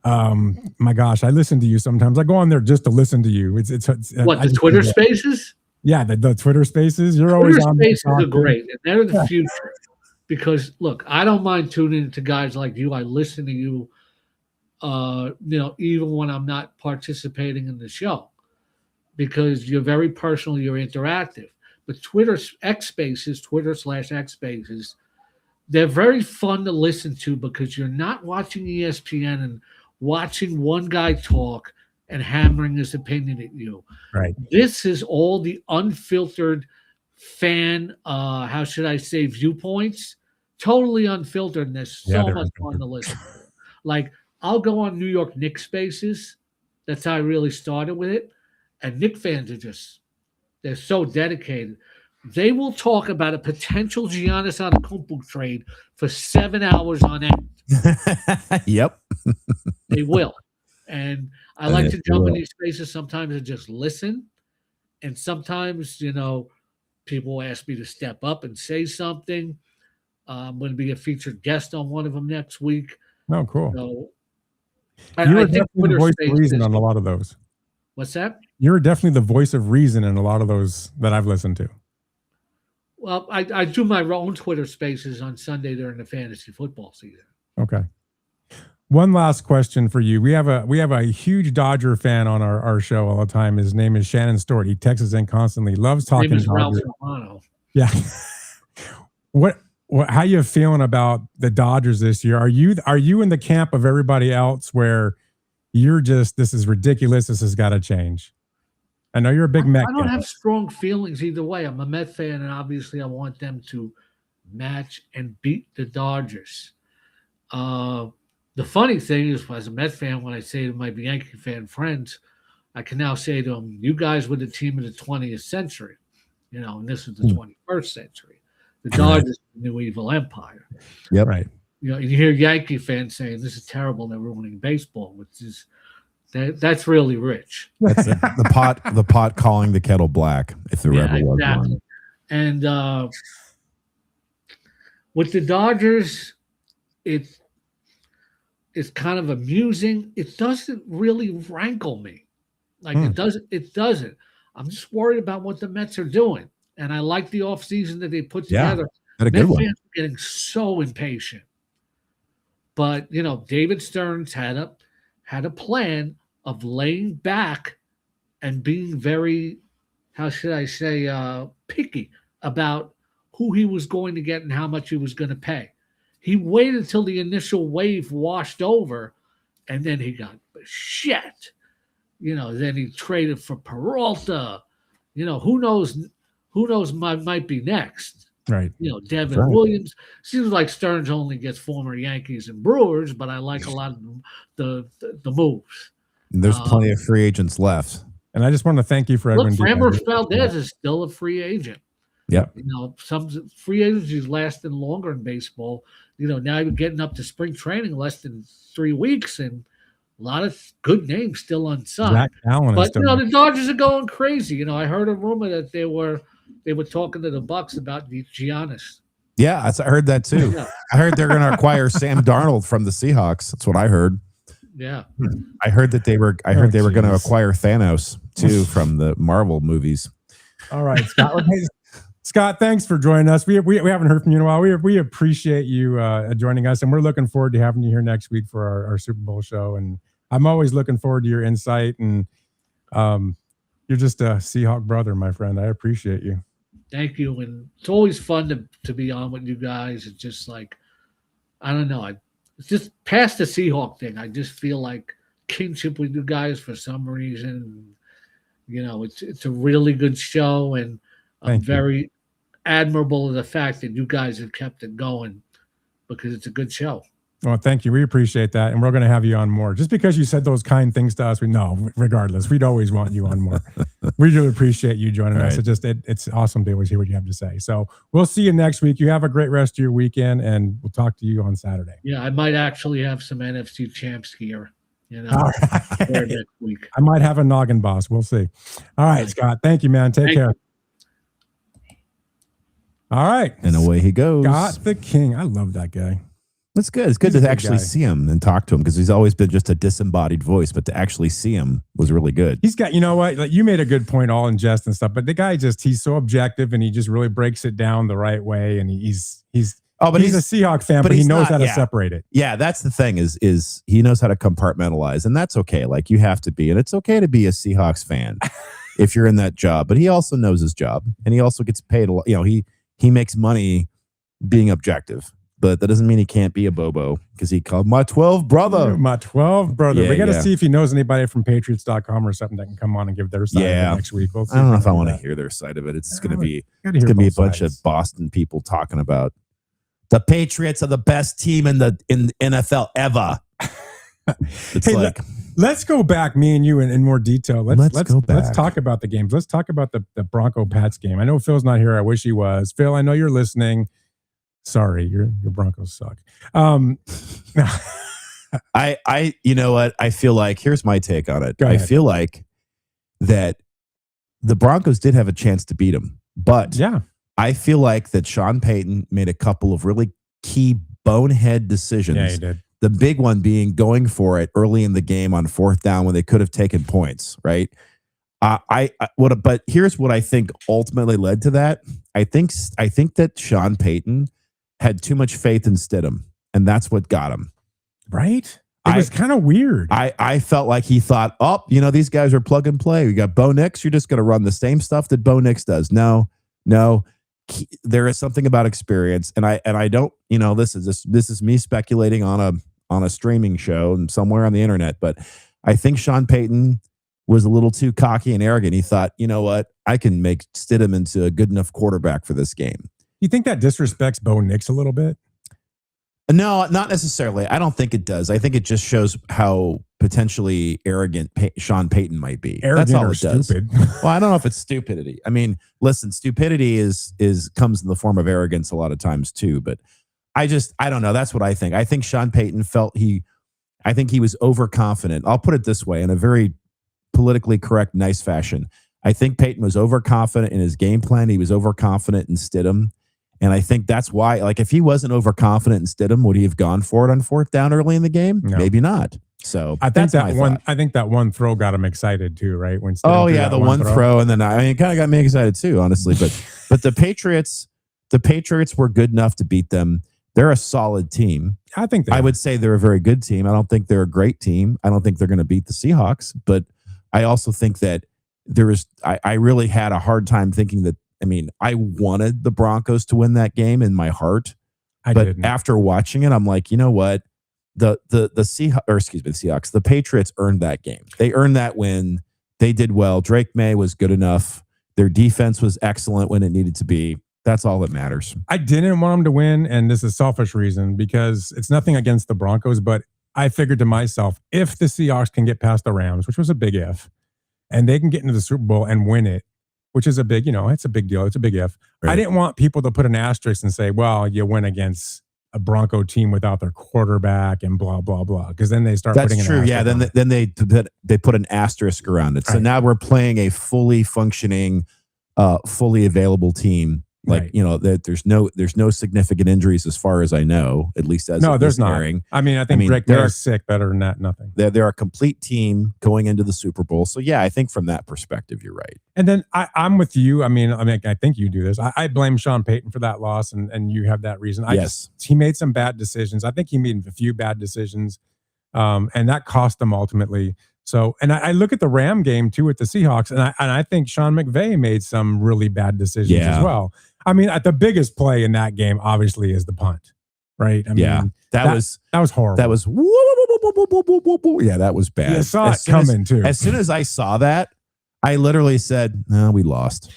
My gosh, I listen to you sometimes. I go on there just to listen to you. It's what, the Twitter Spaces? Yeah, the Twitter Spaces. You're always on. Twitter Spaces are great, and they're the future. Because look, I don't mind tuning into guys like you. I listen to you, even when I'm not participating in the show, because you're very personal, you're interactive. But Twitter/X Spaces, they're very fun to listen to because you're not watching ESPN and watching one guy talk and hammering his opinion at you. Right. This is all the unfiltered fan, how should I say, viewpoints. Totally unfiltered, and there's so much fun to listen to. I'll go on New York Knicks Spaces. That's how I really started with it. And Knicks fans they're so dedicated. They will talk about a potential Giannis Antetokounmpo trade for 7 hours on end. Yep. They will. And I like to jump in these spaces sometimes and just listen. And sometimes, people ask me to step up and say something. I'm going to be a featured guest on one of them next week. Oh, cool. So, You're definitely the voice of reason on a lot of those. What's that? You're definitely the voice of reason in a lot of those that I've listened to. Well, I do my own Twitter Spaces on Sunday during the fantasy football season. Okay. One last question for you. We have a huge Dodger fan on our show all the time. His name is Shannon Stewart. He texts in constantly. Loves talking. His name is Dodgers. Ralph Romano. Yeah. How you feeling about the Dodgers this year? Are you in the camp of everybody else where you're just, this is ridiculous, this has got to change? I know you're a big Met I don't guy. have strong feelings either way. I'm a Met fan, and obviously I want them to match and beat the Dodgers. The funny thing is, as a Met fan, when I say to my Yankee fan friends, I can now say to them, you guys were the team of the 20th century, and this is the 21st century. The Dodgers, the new evil empire. Yep. Right. You know, you hear Yankee fans saying this is terrible, they're ruining baseball, which is that's really rich. That's the pot calling the kettle black, if there ever was one. And with the Dodgers, it's kind of amusing. It doesn't really rankle me. Like it doesn't. I'm just worried about what the Mets are doing. And I like the offseason that they put together. Had a good one. Fans are getting so impatient. But you know, David Stearns had a plan of laying back and being very, how should I say, picky about who he was going to get and how much he was going to pay. He waited until the initial wave washed over, and then he got shit. You know, then he traded for Peralta. You know, who knows might be next. Right. You know, Devin Williams. Seems like Stearns only gets former Yankees and Brewers, but I like a lot of the moves. And there's plenty of free agents left. And I just want to thank you for Look, Framber Valdez is still a free agent. Yeah. You know, some free agencies lasting longer in baseball. You know, now you're getting up to spring training less than 3 weeks, and a lot of good names still unsigned. Zach Allen But you know, the Dodgers are going crazy. You know, I heard a rumor that they were talking to the Bucks about Giannis. Yeah, I heard that too. Yeah. I heard they're going to acquire Sam Darnold from the Seahawks. That's what I heard. Yeah. I heard that they were. I heard they were going to acquire Thanos too from the Marvel movies. All right, Scott. Scott, thanks for joining us. We haven't heard from you in a while. We appreciate you joining us, and we're looking forward to having you here next week for our Super Bowl show. And I'm always looking forward to your insight. And you're just a Seahawk brother, my friend. I appreciate you. Thank you. And it's always fun to be on with you guys. It's just like, I don't know. It's just past the Seahawk thing. I just feel like kinship with you guys for some reason. You know, it's a really good show, and I'm very admirable of the fact that you guys have kept it going because it's a good show. Well, thank you. We appreciate that. And we're going to have you on more. Just because you said those kind things to us, regardless, we'd always want you on more. We really appreciate you joining us. It's awesome to always hear what you have to say. So we'll see you next week. You have a great rest of your weekend, and we'll talk to you on Saturday. Yeah, I might actually have some NFC champs gear, you know, for next week. I might have a noggin boss. We'll see. All right, Scott. Thank you, man. Take care. All right. And away he goes. Scott the King. I love that guy. It's good. It's good to actually see him and talk to him because he's always been just a disembodied voice, but to actually see him was really good. He's got, you know what? Like, you made a good point all in jest and stuff, but the guy he's so objective and he just really breaks it down the right way. And he's a Seahawk fan, but he knows how to separate it. Yeah, that's the thing is he knows how to compartmentalize, and that's okay. Like, you have to be, and it's okay to be a Seahawks fan if you're in that job, but he also knows his job and he also gets paid a lot. You know, he makes money being objective. But that doesn't mean he can't be a Bobo because he called my 12 brother. My 12 brother. Yeah, we got to see if he knows anybody from Patriots.com or something that can come on and give their side of it next week. We'll see. I don't know if I want to hear their side of it. It's going to be a bunch of Boston people talking about the Patriots are the best team in the NFL ever. It's let's go back, me and you, in more detail. Let's go back. Let's talk about the games. Let's talk about the Bronco Pats game. I know Phil's not here. I wish he was. Phil, I know you're listening. Sorry, your Broncos suck. I you know what? I feel like, here's my take on it. I feel like that the Broncos did have a chance to beat them, but I feel like that Sean Payton made a couple of really key bonehead decisions. Yeah, he did. The big one being going for it early in the game on 4th down when they could have taken points, right? But here's what I think ultimately led to that. I think that Sean Payton had too much faith in Stidham, and that's what got him. Right? It was kind of weird. I felt like he thought, these guys are plug and play. We got Bo Nix. You're just going to run the same stuff that Bo Nix does. No. There is something about experience, and I don't. This is me speculating on a streaming show and somewhere on the internet, but I think Sean Payton was a little too cocky and arrogant. He thought, you know what, I can make Stidham into a good enough quarterback for this game. You think that disrespects Bo Nix a little bit? No, not necessarily. I don't think it does. I think it just shows how potentially arrogant Sean Payton might be. Arrogant. That's all or it does. Stupid. Well, I don't know if it's stupidity. I mean, listen, stupidity comes in the form of arrogance a lot of times too. But I don't know. That's what I think. I think Sean Payton I think he was overconfident. I'll put it this way in a very politically correct, nice fashion. I think Payton was overconfident in his game plan. He was overconfident in Stidham. And I think that's why, like, if he wasn't overconfident in Stidham, would he have gone for it on fourth down early in the game? No. Maybe not. So I think that one throw got him excited too, right? When Stidham the one throw, and then it kind of got me excited too, honestly. But the Patriots were good enough to beat them. They're a solid team. I would say they're a very good team. I don't think they're a great team. I don't think they're going to beat the Seahawks, but I also think that I really had a hard time thinking that. I mean, I wanted the Broncos to win that game in my heart, but after watching it, I'm like, you know what? The Seahawks, the Patriots earned that game. They earned that win. They did well. Drake May was good enough. Their defense was excellent when it needed to be. That's all that matters. I didn't want them to win, and this is a selfish reason because it's nothing against the Broncos, but I figured to myself, if the Seahawks can get past the Rams, which was a big if, and they can get into the Super Bowl and win it, which is a big, it's a big deal. It's a big if. Right. I didn't want people to put an asterisk and say, well, you win against a Bronco team without their quarterback and blah, blah, blah. Because then they start putting an asterisk. Yeah, then they put an asterisk around it. So now we're playing a fully functioning, fully available team. Like, that there's no significant injuries as far as I know, at least as there's not. I mean, I think Drake May is sick. Better than that, nothing. They're a complete team going into the Super Bowl. So yeah, I think from that perspective, you're right. And then I'm with you. I mean, I think you do this. I blame Sean Payton for that loss, and you have that reason. He made some bad decisions. I think he made a few bad decisions, and that cost them ultimately. So, and I look at the Ram game too with the Seahawks, and I think Sean McVay made some really bad decisions as well. I mean, the biggest play in that game obviously is the punt, right? I mean, that was horrible. That was that was bad. You saw it coming too. As soon as I saw that, I literally said, "No, we lost."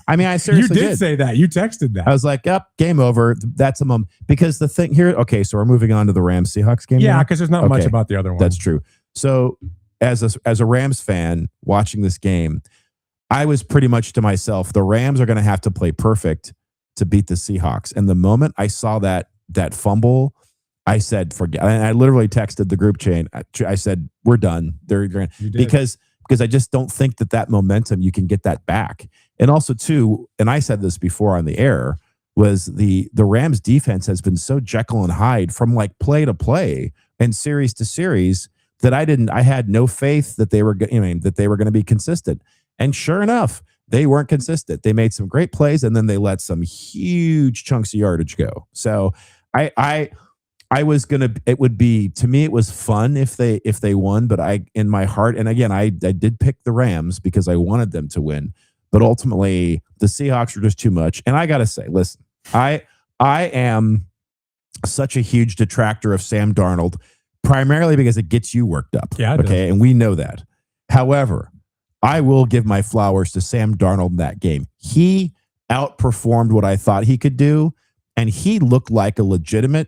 I mean, I seriously did say that. You texted that. I was like, "Yep, game over." That's a moment because the thing here. Okay, so we're moving on to the Rams Seahawks game. Yeah, because there's not much about the other one. That's true. So, as a Rams fan watching this game, I was pretty much to myself, the Rams are going to have to play perfect to beat the Seahawks. And the moment I saw that fumble, I said, forget. And I literally texted the group chain. I said, we're done. Because I just don't think that momentum, you can get that back. And also too, and I said this before on the air, was the Rams defense has been so Jekyll and Hyde from like play to play and series to series that I had no faith that they were going to be consistent. And sure enough, they weren't consistent. They made some great plays, and then they let some huge chunks of yardage go. So I was gonna. It would be, to me, it was fun if they won. But in my heart, and again, I did pick the Rams because I wanted them to win. But ultimately, the Seahawks were just too much. And I gotta say, listen, I am such a huge detractor of Sam Darnold, primarily because it gets you worked up. Yeah. Okay, and we know that. However, I will give my flowers to Sam Darnold in that game. He outperformed what I thought he could do, and he looked like a legitimate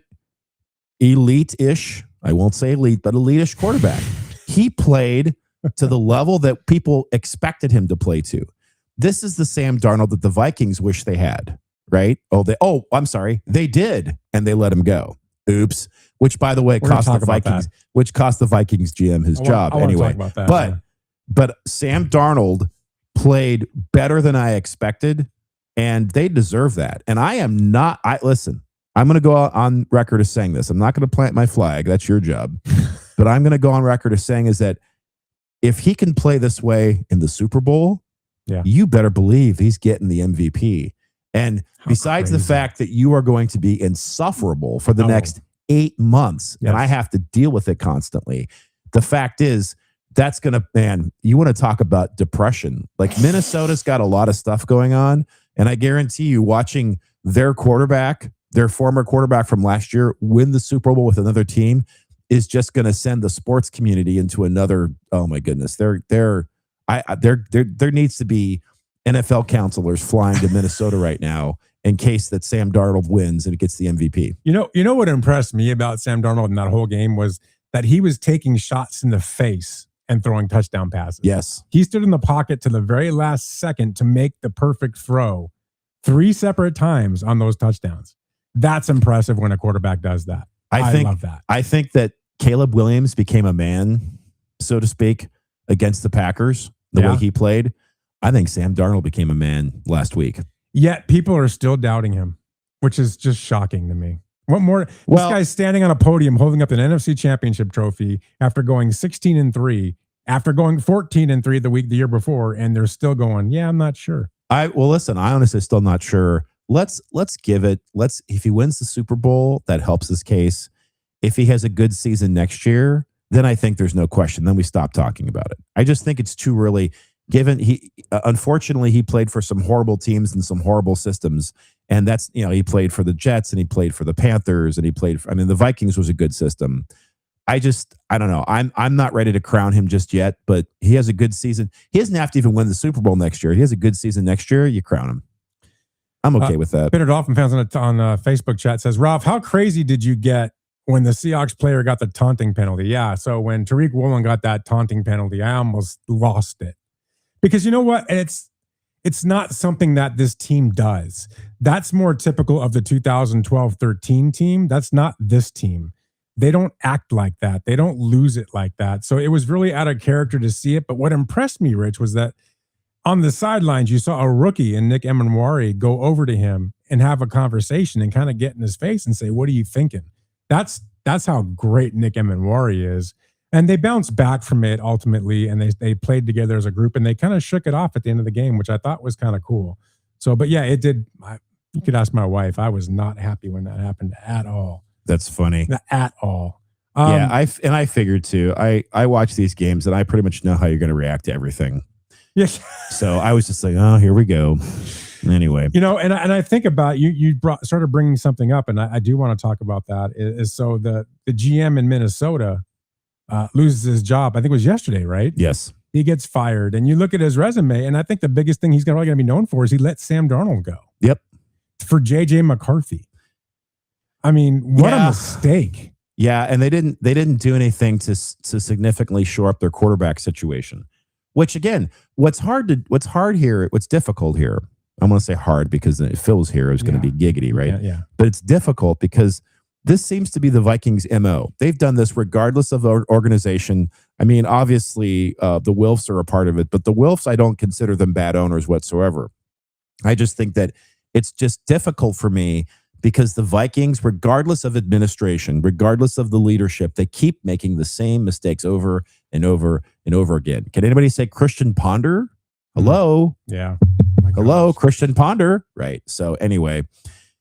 elite-ish, I won't say elite, but elite-ish quarterback. He played to the level that people expected him to play to. This is the Sam Darnold that the Vikings wish they had, right? I'm sorry. They did, and they let him go. Oops. Which, by the way, cost the Vikings GM his job. Anyway, but Sam Darnold played better than I expected, and they deserve that. And I am not. Listen. I'm going to go on record as saying this. I'm not going to plant my flag. That's your job. But I'm going to go on record as saying is that if he can play this way in the Super Bowl, you better believe he's getting the MVP. And besides the fact that you are going to be insufferable for the next 8 months, and I have to deal with it constantly, the fact is, that's going to, man, you want to talk about depression. Like, Minnesota's got a lot of stuff going on, and I guarantee you, watching their quarterback, their former quarterback from last year, win the Super Bowl with another team is just going to send the sports community into another, oh my goodness. There needs to be NFL counselors flying to Minnesota right now in case that Sam Darnold wins and gets the MVP. You know what impressed me about Sam Darnold in that whole game was that he was taking shots in the face and throwing touchdown passes. Yes. He stood in the pocket to the very last second to make the perfect throw 3 separate times on those touchdowns. That's impressive when a quarterback does that. I love that. I think that Caleb Williams became a man, so to speak, against the Packers, the way he played. I think Sam Darnold became a man last week. Yet people are still doubting him, which is just shocking to me. What more? This guy's standing on a podium holding up an NFC Championship trophy after going 16-3, after going 14-3 the year before, and they're still going, yeah, I'm not sure. Listen, I honestly still not sure. Let's give it. If he wins the Super Bowl, that helps his case. If he has a good season next year, then I think there's no question. Then we stop talking about it. I just think it's too early. Given unfortunately, he played for some horrible teams and some horrible systems, and that's he played for the Jets and he played for the Panthers and he played. The Vikings was a good system. I don't know. I'm not ready to crown him just yet, but he has a good season. He doesn't have to even win the Super Bowl next year. He has a good season next year. You crown him. I'm okay with that. Bitter Dolphin fans on Facebook chat says, Ralph, how crazy did you get when the Seahawks player got the taunting penalty? Yeah, so when Tariq Woolen got that taunting penalty, I almost lost it. Because you know what? It's not something that this team does. That's more typical of the 2012-13 team. That's not this team. They don't act like that. They don't lose it like that. So it was really out of character to see it. But what impressed me, Rich, was that on the sidelines, you saw a rookie in Nick Emenwari go over to him and have a conversation and kind of get in his face and say, what are you thinking? That's how great Nick Emenwari is. And they bounced back from it ultimately, and they played together as a group, and they kind of shook it off at the end of the game, which I thought was kind of cool. So, but yeah, it did. You could ask my wife. I was not happy when that happened at all. That's funny. At all. I figured too. I watch these games, and I pretty much know how you're going to react to everything. Yes. So I was just like, oh, here we go. Anyway, and I think about you started bringing something up, and I do want to talk about that. Is so the GM in Minnesota loses his job. I think it was yesterday, right? Yes. He gets fired, and you look at his resume, and I think the biggest thing he's probably going to be known for is he let Sam Darnold go. Yep. For JJ McCarthy. I mean, what a mistake. Yeah, and they didn't do anything to significantly shore up their quarterback situation. Which again, what's difficult here. I'm going to say hard because Phil's here is going to be giggity, right? Yeah. But it's difficult because this seems to be the Vikings' MO. They've done this regardless of the organization. I mean, obviously, the Wilfs are a part of it, but the Wilfs, I don't consider them bad owners whatsoever. I just think that it's just difficult for me because the Vikings, regardless of administration, regardless of the leadership, they keep making the same mistakes over and over and over again. Can anybody say Christian Ponder? Hello? Yeah. Hello, Christian Ponder. Right. So anyway,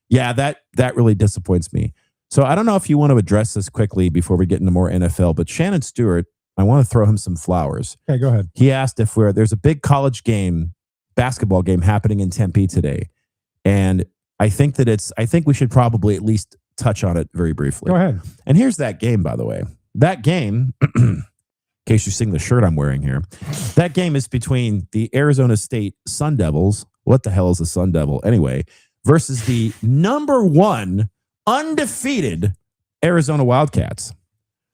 yeah, that really disappoints me. So I don't know if you want to address this quickly before we get into more NFL, but Shannon Stewart, I want to throw him some flowers. Okay, go ahead. He asked if there's a big college basketball game happening in Tempe today. And I think we should probably at least touch on it very briefly. Go ahead. And here's that game, by the way. That game, in case you're seeing the shirt I'm wearing here, that game is between the Arizona State Sun Devils. What the hell is a Sun Devil anyway? Versus the number 1 undefeated Arizona Wildcats.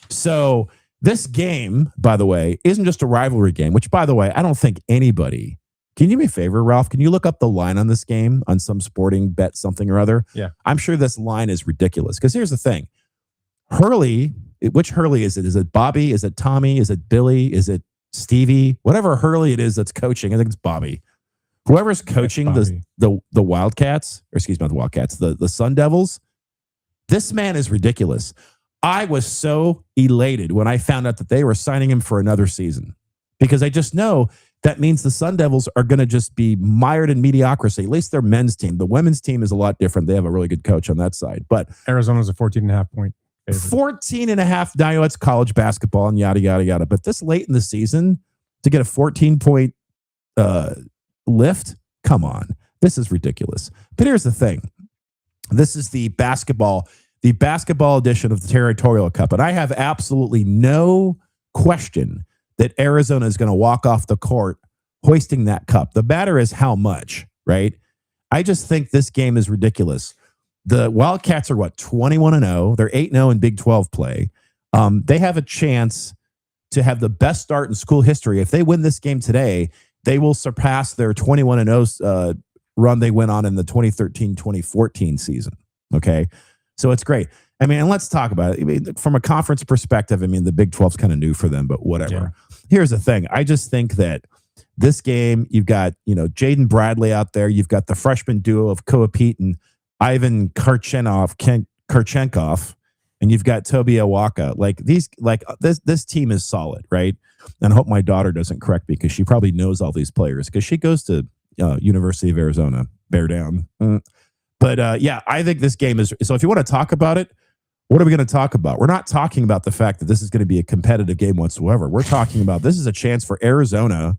So this game, by the way, isn't just a rivalry game, which, by the way, I don't think anybody. Can you do me a favor, Ralph? Can you look up the line on this game on some sporting bet something or other? Yeah. I'm sure this line is ridiculous because here's the thing. Hurley, which Hurley is it? Is it Bobby? Is it Tommy? Is it Billy? Is it Stevie? Whatever Hurley it is that's coaching, I think it's Bobby. Whoever's coaching the Wildcats, or excuse me, not the Wildcats, the Sun Devils, this man is ridiculous. I was so elated when I found out that they were signing him for another season because I just know that means the Sun Devils are going to just be mired in mediocrity, at least their men's team. The women's team is a lot different. They have a really good coach on that side. But Arizona's a 14.5 point favorite. 14.5. Now it's college basketball and yada, yada, yada. But this late in the season to get a 14-point lift, come on. This is ridiculous. But here's the thing. This is the basketball edition of the Territorial Cup. And I have absolutely no question that Arizona is going to walk off the court hoisting that cup. The matter is how much, right? I just think this game is ridiculous. The Wildcats are 21-0. They're 8-0 in Big 12 play. They have a chance to have the best start in school history. If they win this game today, they will surpass their 21-0 run they went on in the 2013-2014 season. Okay. So it's great. I mean, and let's talk about it. I mean, from a conference perspective, I mean, the Big 12's kind of new for them, but whatever. Yeah. Here's the thing. I just think that this game, you've got, Jaden Bradley out there. You've got the freshman duo of Koa Pete and Ivan Karchenkov, and you've got Toby Awaka. This team is solid, right? And I hope my daughter doesn't correct me because she probably knows all these players because she goes to University of Arizona, bear down. But yeah, I think this game is, so if you want to talk about it, what are we going to talk about? We're not talking about the fact that this is going to be a competitive game whatsoever. We're talking about this is a chance for Arizona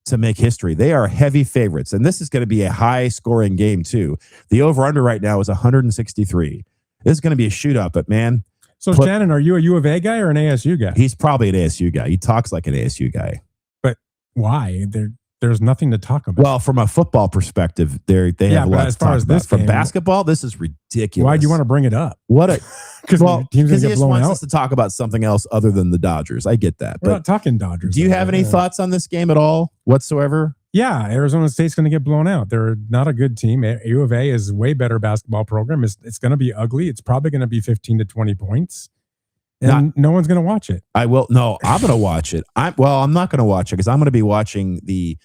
to make history. They are heavy favorites, and this is going to be a high-scoring game too. The over-under right now is 163. This is going to be a shootout, but man. So Shannon, are you a U of A guy or an ASU guy? He's probably an ASU guy. He talks like an ASU guy. But why? There's nothing to talk about. Well, from a football perspective, they have a lot as to far talk as about. this From game, basketball, this is ridiculous. Why do you want to bring it up? Because team's he gonna get just blown wants out. us to talk about something else other than the Dodgers. I get that. We're But not talking Dodgers. do you have any thoughts on this game at all whatsoever? Yeah, Arizona State's going to get blown out. They're not a good team. U of A is way better basketball program. It's going to be ugly. It's probably going to be 15 to 20 points. And no one's going to watch it. I will. No, I'm going to watch it. I'm not going to watch it because I'm going to be watching the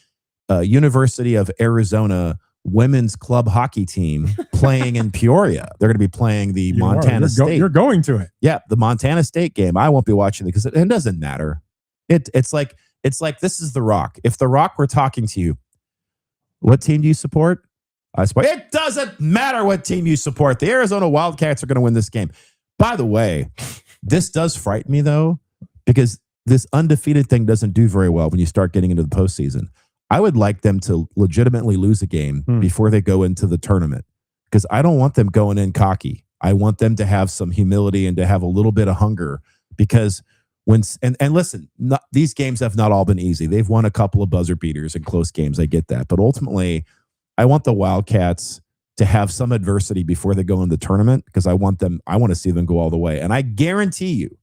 University of Arizona women's club hockey team playing in Peoria. They're going to be playing the Montana State. You're going to it. Yeah, the Montana State game. I won't be watching it because it doesn't matter. It's like this is The Rock. If The Rock were talking to you, what team do you support? I support. It doesn't matter what team you support. The Arizona Wildcats are going to win this game. By the way, this does frighten me though, because this undefeated thing doesn't do very well when you start getting into the postseason. I would like them to legitimately lose a game before they go into the tournament because I don't want them going in cocky. I want them to have some humility and to have a little bit of hunger because listen, these games have not all been easy. They've won a couple of buzzer beaters and close games. I get that. But ultimately, I want the Wildcats to have some adversity before they go in the tournament because I want to see them go all the way. And I guarantee you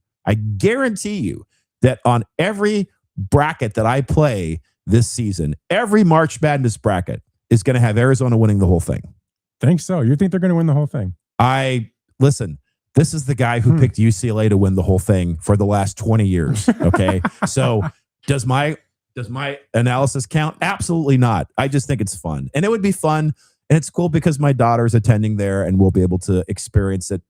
that on every bracket that I play this season, every March Madness bracket is going to have Arizona winning the whole thing. Think so? You think they're going to win the whole thing? Listen, this is the guy who picked UCLA to win the whole thing for the last 20 years. Okay. So does my analysis count? Absolutely not. I just think it's fun and it would be fun. And it's cool because my daughter's attending there and we'll be able to experience it,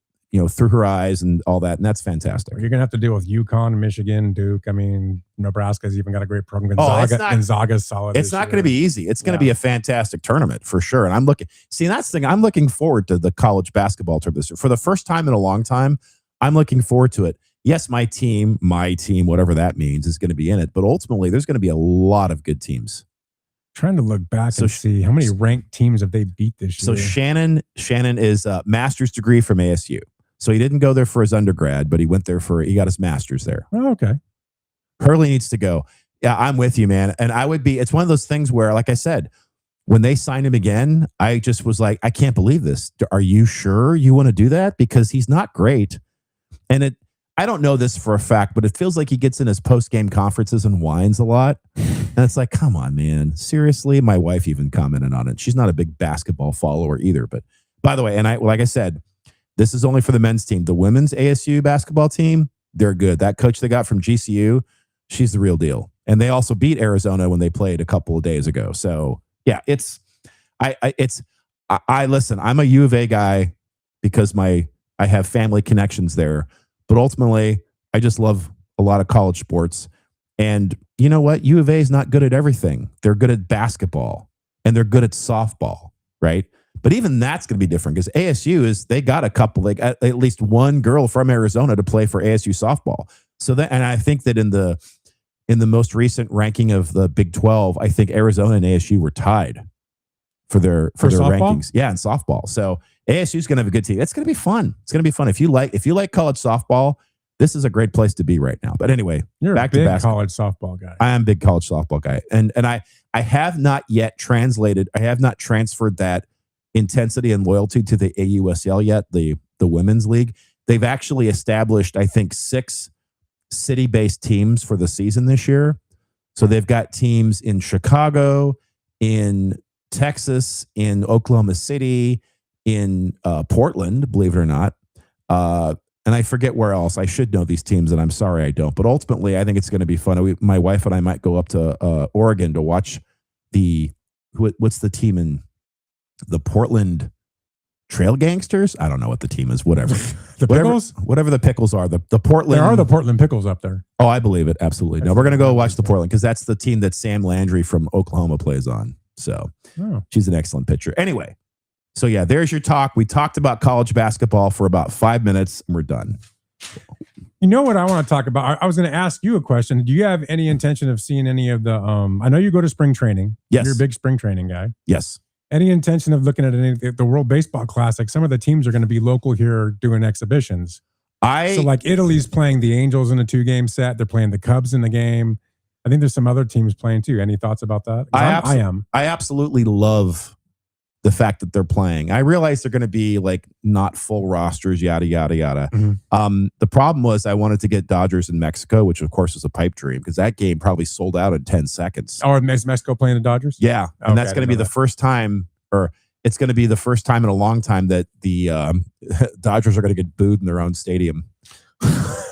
through her eyes and all that. And that's fantastic. You're going to have to deal with UConn, Michigan, Duke. I mean, Nebraska's even got a great program. Gonzaga's solid. It's not going to be easy. It's going to be a fantastic tournament for sure. And that's the thing. I'm looking forward to the college basketball tournament this year. For the first time in a long time, I'm looking forward to it. Yes, my team, whatever that means, is going to be in it. But ultimately, there's going to be a lot of good teams. Trying to look back and see how many ranked teams have they beat this year. So Shannon is a master's degree from ASU. So he didn't go there for his undergrad, but he went there he got his master's there. Oh, okay. Hurley needs to go. Yeah, I'm with you, man. And it's one of those things where, like I said, when they signed him again, I just was like, I can't believe this. Are you sure you want to do that? Because he's not great. And I don't know this for a fact, but it feels like he gets in his post-game conferences and whines a lot. And it's like, come on, man. Seriously? My wife even commented on it. She's not a big basketball follower either. But by the way, like I said, this is only for the men's team. The women's ASU basketball team, they're good. That coach they got from GCU, she's the real deal. And they also beat Arizona when they played a couple of days ago. So yeah, listen, I'm a U of A guy because I have family connections there. But ultimately, I just love a lot of college sports. And you know what? U of A is not good at everything. They're good at basketball and they're good at softball, right? But even that's going to be different because ASU they got a couple, like at least one girl from Arizona to play for ASU softball. So and I think that in the most recent ranking of the Big 12, I think Arizona and ASU were tied for their rankings. Yeah, in softball. So ASU is going to have a good team. It's going to be fun. It's going to be fun if you like college softball. This is a great place to be right now. But anyway, you're back a big to basketball. college softball guy. I am a big college softball guy, and I have not yet transferred that intensity and loyalty to the AUSL yet, the women's league. They've actually established, I think, 6 city-based teams for the season this year. So they've got teams in Chicago, in Texas, in Oklahoma City, in Portland, believe it or not. And I forget where else. I should know these teams, and I'm sorry I don't. But ultimately, I think it's going to be fun. My wife and I might go up to Oregon to watch what's the team in the Portland Trail Gangsters? I don't know what the team is. Whatever. Pickles? Whatever the Pickles are. The Portland. There are the Portland Pickles up there. Oh, I believe it. Absolutely. No, we're going to go watch the Portland because that's the team that Sam Landry from Oklahoma plays on. So she's an excellent pitcher. Anyway, so yeah, there's your talk. We talked about college basketball for about 5 minutes and we're done. You know what I want to talk about? I was going to ask you a question. Do you have any intention of seeing any of the, I know you go to spring training. Yes. You're a big spring training guy. Yes. Any intention of looking at any the World Baseball Classic? Some of the teams are going to be local here doing exhibitions. So like Italy's playing the Angels in a 2-game set. They're playing the Cubs in the game. I think there's some other teams playing too. Any thoughts about that? I am. I absolutely love the fact that they're playing. I realize they're going to be like not full rosters, yada, yada, yada. Mm-hmm. The problem was I wanted to get Dodgers in Mexico, which of course is a pipe dream because that game probably sold out in 10 seconds. Oh, is Mexico playing the Dodgers? Yeah. And that's going to be the first time, or it's going to be the first time in a long time that the Dodgers are going to get booed in their own stadium.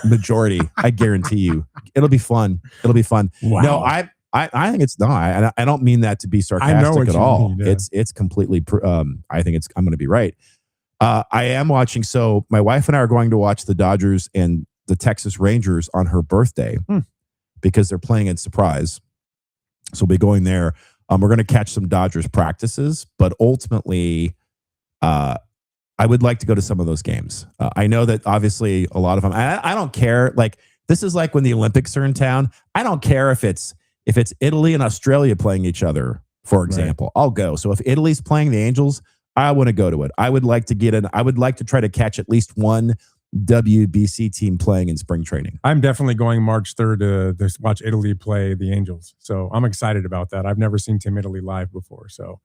Majority. I guarantee you. It'll be fun. It'll be fun. Wow. No, I think it's not. I don't mean that to be sarcastic at all. Mean, yeah. It's completely. I think I'm going to be right. I am watching. So my wife and I are going to watch the Dodgers and the Texas Rangers on her birthday because they're playing in Surprise. So we'll be going there. We're going to catch some Dodgers practices, but ultimately, I would like to go to some of those games. I know that obviously a lot of them. I don't care. Like this is like when the Olympics are in town. I don't care if it's Italy and Australia playing each other, for example, I'll go. So if Italy's playing the Angels, I want to go to it. I would like to get in. I would like to try to catch at least one WBC team playing in spring training. I'm definitely going March 3rd to watch Italy play the Angels. So I'm excited about that. I've never seen Team Italy live before. So,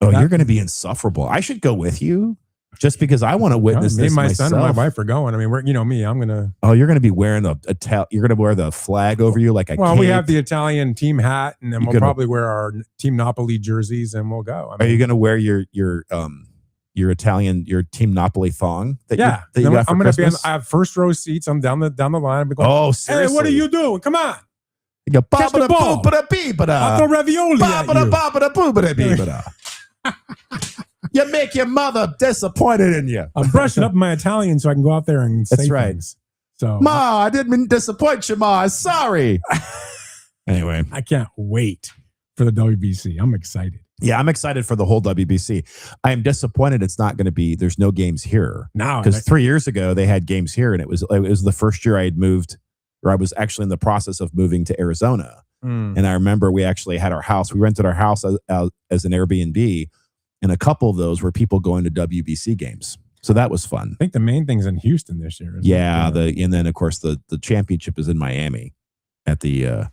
you're going to be insufferable. I should go with you. Just because I want to witness this my myself. son and my wife are going. I mean, me. I'm gonna. Oh, you're gonna be wearing you're gonna wear the flag over you like a. Well, cape. we have the Italian team hat, and then we'll probably wear our Team Napoli jerseys, and we'll go. Are you gonna wear your Team Napoli thong? That you got for I'm gonna Christmas? I have first row seats. I'm down the line. I'm going, oh, seriously? Hey, what are you doing? Come on. You go catch the ball. I'll throw ravioli at you. You make your mother disappointed in you. I'm brushing up my Italian so I can go out there and say things. So, Ma, I didn't mean to disappoint you, Ma. Sorry. Anyway, I can't wait for the WBC. I'm excited. Yeah, I'm excited for the whole WBC. I am disappointed it's not going to be. There's no games here now because 3 years ago they had games here, and it was the first year I had moved, or I was actually in the process of moving to Arizona. And I remember we actually had our house. We rented our house as an Airbnb. And a couple of those were people going to WBC games. So that was fun. I think the main thing's in Houston this year. Yeah. And then, of course, the championship is in Miami at the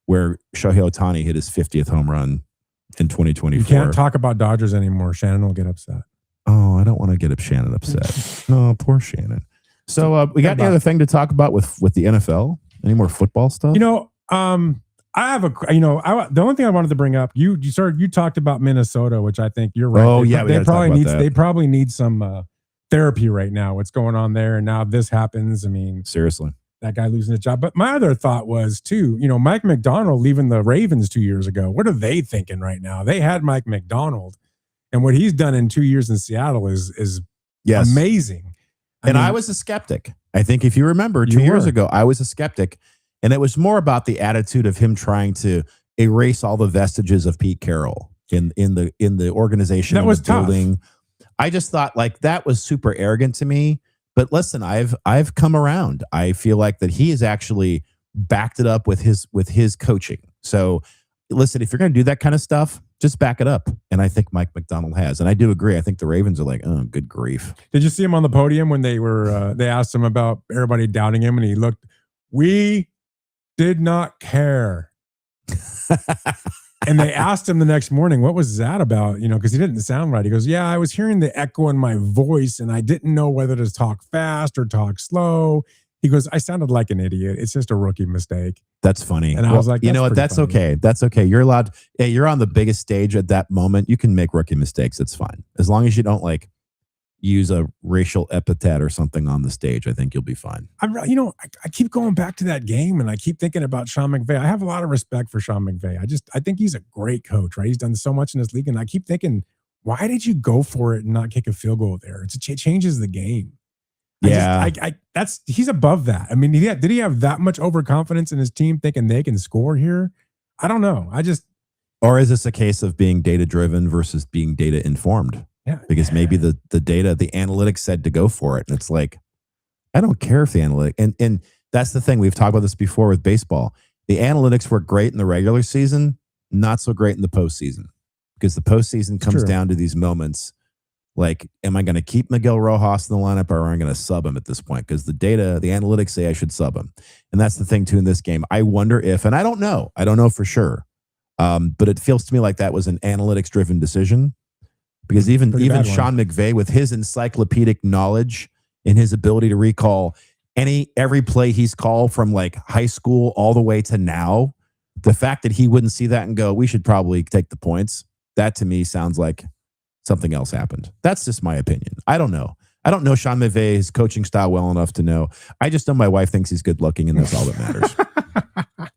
where Shohei Ohtani hit his 50th home run in 2024. You can't talk about Dodgers anymore. Shannon will get upset. Oh, I don't want to get Shannon upset. Oh, poor Shannon. So we got any other thing to talk about with the NFL? Any more football stuff? I have the only thing I wanted to bring up, you talked about Minnesota, which I think you're right. Oh, they probably need some therapy right now. What's going on there? And now this happens. I mean, seriously, that guy losing his job. But my other thought was too, Mike McDonald leaving the Ravens 2 years ago. What are they thinking right now? They had Mike McDonald, and what he's done in 2 years in Seattle is amazing. I was a skeptic. I think if you remember 2 years ago, I was a skeptic. And it was more about the attitude of him trying to erase all the vestiges of Pete Carroll in the organization. That was building. I just thought like that was super arrogant to me. But listen, I've come around. I feel like that he has actually backed it up with his coaching. So listen, if you're going to do that kind of stuff, just back it up. And I think Mike McDonald has. And I do agree. I think the Ravens are like, oh, good grief. Did you see him on the podium when they asked him about everybody doubting him, and he looked, we did not care. And they asked him the next morning, what was that about? Because he didn't sound right. He goes, yeah, I was hearing the echo in my voice and I didn't know whether to talk fast or talk slow. He goes, I sounded like an idiot. It's just a rookie mistake. That's funny. And I was like, you know what? That's funny. Okay. That's okay. You're allowed. Hey, you're on the biggest stage at that moment. You can make rookie mistakes. It's fine. As long as you don't use a racial epithet or something on the stage, I think you'll be fine. I keep going back to that game and I keep thinking about Sean McVay. I have a lot of respect for Sean McVay. I think he's a great coach, right? He's done so much in this league. And I keep thinking, why did you go for it and not kick a field goal there? It changes the game. Yeah. He's above that. I mean, did he have that much overconfidence in his team thinking they can score here? I don't know. Or is this a case of being data driven versus being data informed? Yeah. Because maybe the data, the analytics said to go for it. And it's like, I don't care if the analytic, and that's the thing. We've talked about this before with baseball. The analytics work great in the regular season, not so great in the postseason, because the postseason comes down to these moments. Like, am I going to keep Miguel Rojas in the lineup or am I going to sub him at this point? Because the analytics say I should sub him. And that's the thing too in this game. I wonder if, and I don't know for sure. But it feels to me like that was an analytics driven decision, because even Sean McVay, with his encyclopedic knowledge and his ability to recall every play he's called from like high school all the way to now, the fact that he wouldn't see that and go, we should probably take the points. That to me sounds like something else happened. That's just my opinion. I don't know. I don't know Sean McVay's coaching style well enough to know. I just know my wife thinks he's good looking, and that's all that matters.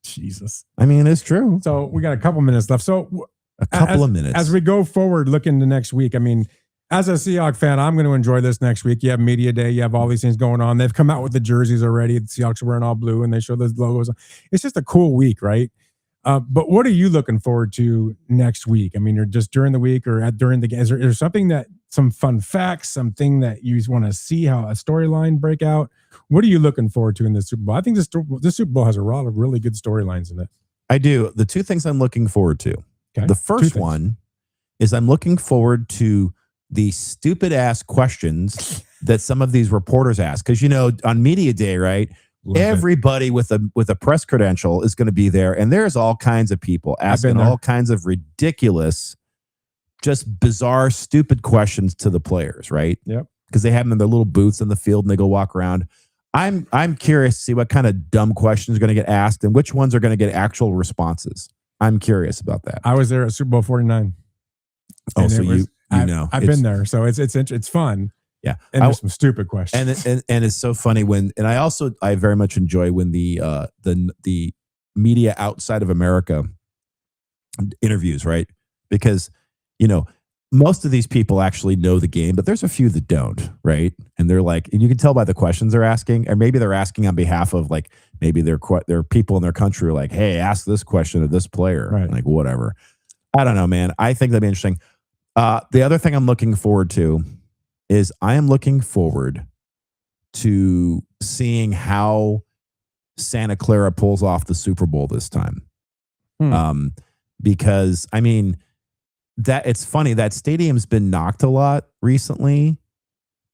Jesus. I mean, it's true. So we got a couple minutes left. So a couple of minutes. As we go forward, looking to next week, I mean, as a Seahawks fan, I'm going to enjoy this next week. You have media day. You have all these things going on. They've come out with the jerseys already. The Seahawks are wearing all blue, and they show those logos. It's just a cool week, right? But what are you looking forward to next week? I mean, or just during the week or during the game? Is there something some fun facts, something that you want to see how a storyline break out? What are you looking forward to in this Super Bowl? I think this Super Bowl has a lot of really good storylines in it. I do. The two things I'm looking forward to. Okay. The first one is I'm looking forward to the stupid ass questions that some of these reporters ask. Because, on media day, right? Everybody with a press credential is going to be there, and there's all kinds of people asking all kinds of ridiculous, just bizarre, stupid questions to the players, right? Yep. Because they have them in their little booths in the field and they go walk around. I'm curious to see what kind of dumb questions are going to get asked and which ones are going to get actual responses. I'm curious about that. I was there at Super Bowl 49. Oh, so I've been there, so it's fun. Yeah, and there's some stupid questions, and it's so funny I very much enjoy when the media outside of America interviews, right? Because most of these people actually know the game, but there's a few that don't, right? And they're like, and you can tell by the questions they're asking, or maybe they're asking on behalf of like maybe their people in their country are like, hey, ask this question of this player, right? Like whatever. I don't know, man. I think that'd be interesting. The other thing I'm looking forward to is I am looking forward to seeing how Santa Clara pulls off the Super Bowl this time. Because I mean, that it's funny that stadium's been knocked a lot recently,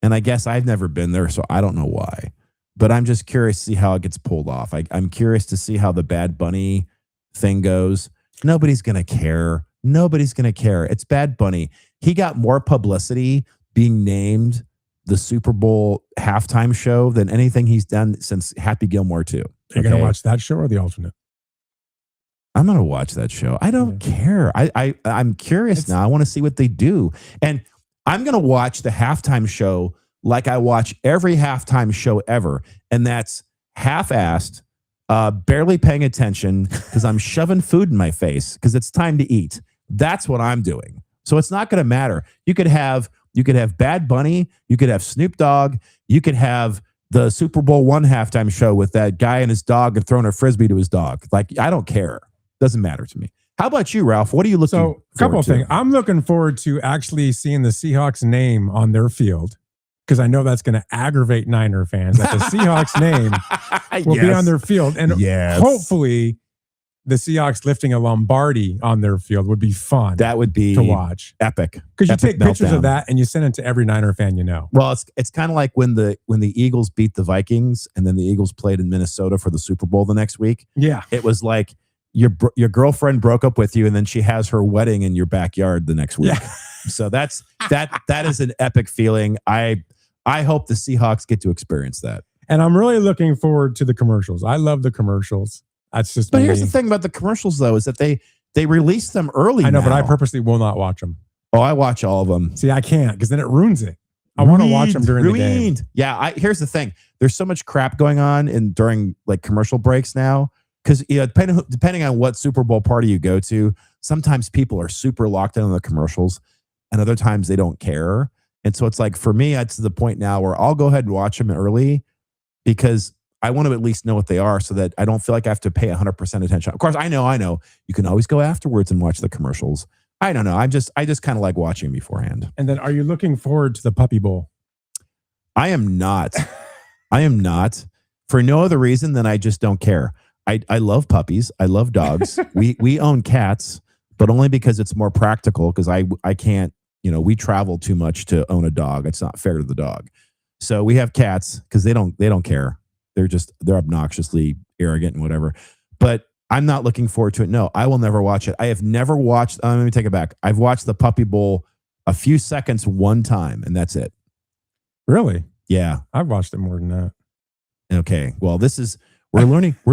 and I guess I've never been there, so I don't know why. But I'm just curious to see how it gets pulled off. I'm curious to see how the Bad Bunny thing goes. Nobody's gonna care. Nobody's gonna care. It's Bad Bunny. He got more publicity being named the Super Bowl halftime show than anything he's done since Happy Gilmore 2. You're going to watch that show or the alternate? I'm going to watch that show. I don't care. I'm curious now. I want to see what they do. And I'm going to watch the halftime show like I watch every halftime show ever. And that's half-assed, barely paying attention because I'm shoving food in my face because it's time to eat. That's what I'm doing. So it's not going to matter. You could have Bad Bunny, you could have Snoop Dogg, you could have the Super Bowl I halftime show with that guy and his dog and throwing a frisbee to his dog. Like, I don't care. Doesn't matter to me. How about you, Ralph? What are you looking forward to? So, a couple of things. I'm looking forward to actually seeing the Seahawks name on their field, because I know that's going to aggravate Niner fans. That the Seahawks name will be on their field. And hopefully the Seahawks lifting a Lombardi on their field would be fun. That would be to watch. Epic. Because you take pictures of that and you send it to every Niner fan you know. Well, it's kind of like when the Eagles beat the Vikings and then the Eagles played in Minnesota for the Super Bowl the next week. Yeah. It was like your girlfriend broke up with you and then she has her wedding in your backyard the next week. Yeah. So that is an epic feeling. I hope the Seahawks get to experience that. And I'm really looking forward to the commercials. I love the commercials. That's just But here's the thing about the commercials, though, is that they release them early. I know, now. but I purposely will not watch them. Oh, I watch all of them. See, I can't because then it ruins it. I want to watch them during the game. Yeah, here's the thing. There's so much crap going on during like commercial breaks now. Because depending on what Super Bowl party you go to, sometimes people are super locked in on the commercials, and other times they don't care. And so it's like, for me, it's to the point now where I'll go ahead and watch them early because I want to at least know what they are so that I don't feel like I have to pay 100% attention. Of course, I know you can always go afterwards and watch the commercials. I don't know. I just kind of like watching beforehand. And then are you looking forward to the Puppy Bowl? I am not. I am not, for no other reason than I just don't care. I love puppies. I love dogs. We own cats, but only because it's more practical, because I can't, we travel too much to own a dog. It's not fair to the dog. So we have cats because they don't care. They're obnoxiously arrogant and whatever. But I'm not looking forward to it. No, I will never watch it. I have never watched, let me take it back. I've watched the Puppy Bowl a few seconds one time, and that's it. Really? Yeah. I've watched it more than that. Okay. Well, we're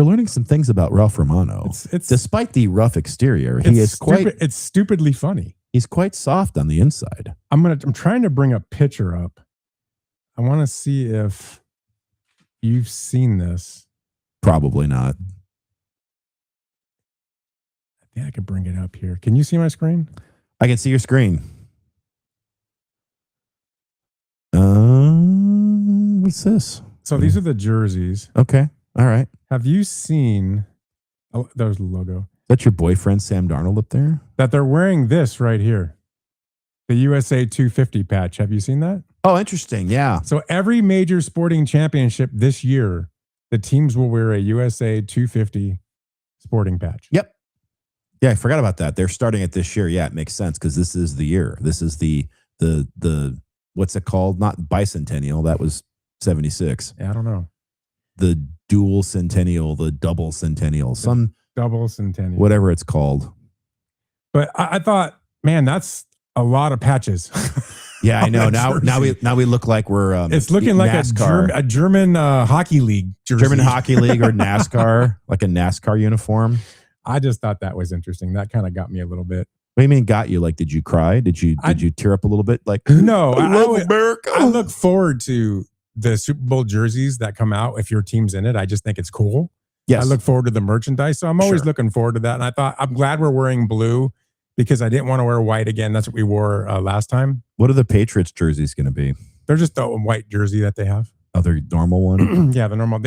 learning some things about Ralph Romano. It's despite the rough exterior, it's stupidly funny. He's quite soft on the inside. I'm trying to bring a picture up. I want to see if you've seen this. Probably not. I think I could bring it up here. Can you see my screen? I can see your screen. What's this? So these are the jerseys. Okay. All right. Have you seen? Oh, there's the logo. That's your boyfriend, Sam Darnold, up there? That they're wearing this right here. The USA 250 patch. Have you seen that? Oh, interesting. Yeah. So every major sporting championship this year, the teams will wear a USA 250 sporting patch. Yep. Yeah, I forgot about that. They're starting it this year. Yeah, it makes sense because this is the year. This is the what's it called? Not bicentennial. That was 76. Yeah, I don't know. The dual centennial, the double centennial, some double centennial, whatever it's called. But I thought, man, that's a lot of patches. Yeah, I know. Now we look like we're. It's looking like a German hockey league jersey. German hockey league or NASCAR, like a NASCAR uniform. I just thought that was interesting. That kind of got me a little bit. What do you mean got you? Like, did you cry? Did you tear up a little bit? Like, no, I love America. I look forward to the Super Bowl jerseys that come out if your team's in it. I just think it's cool. Yes. I look forward to the merchandise. So I'm always looking forward to that. And I thought, I'm glad we're wearing blue because I didn't want to wear white again. That's what we wore last time. What are the Patriots jerseys going to be? They're just the white jersey that they have. Oh, their normal one? Yeah, the normal.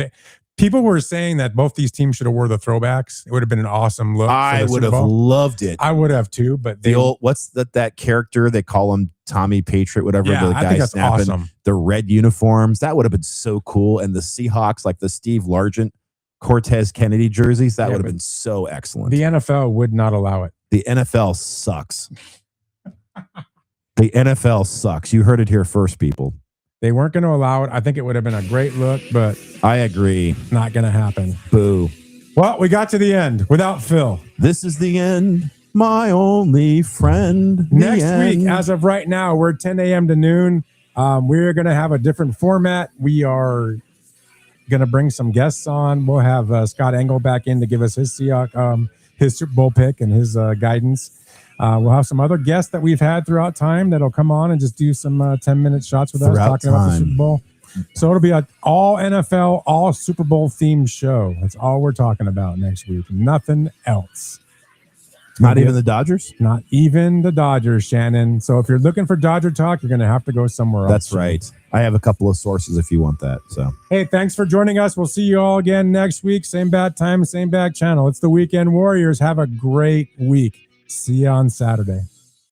People were saying that both these teams should have wore the throwbacks. It would have been an awesome look. I would have loved it. I would have too, but the old, what's that character? They call him Tommy Patriot, whatever. Yeah, the guy I think that's snapping awesome. The red uniforms. That would have been so cool. And the Seahawks, like the Steve Largent, Cortez Kennedy jerseys, that would have been so excellent. The NFL would not allow it. The NFL sucks. The NFL sucks. You heard it here first, people. They weren't going to allow it. I think it would have been a great look, but I agree. Not going to happen. Boo. Well, we got to the end without Phil. This is the end, my only friend. Next week, as of right now, we're 10 a.m. to noon. We're going to have a different format. We are going to bring some guests on. We'll have Scott Engel back in to give us his Super Bowl pick and his guidance. We'll have some other guests that we've had throughout time that'll come on and just do some 10-minute shots with us talking about the Super Bowl. So it'll be an all NFL, all Super Bowl themed show. That's all we're talking about next week. Nothing else. Not even the Dodgers? Not even the Dodgers, Shannon. So if you're looking for Dodger talk, you're going to have to go somewhere else. That's right. I have a couple of sources if you want that. So hey, thanks for joining us. We'll see you all again next week. Same bad time, same bad channel. It's the Weekend Warriors. Have a great week. See you on Saturday.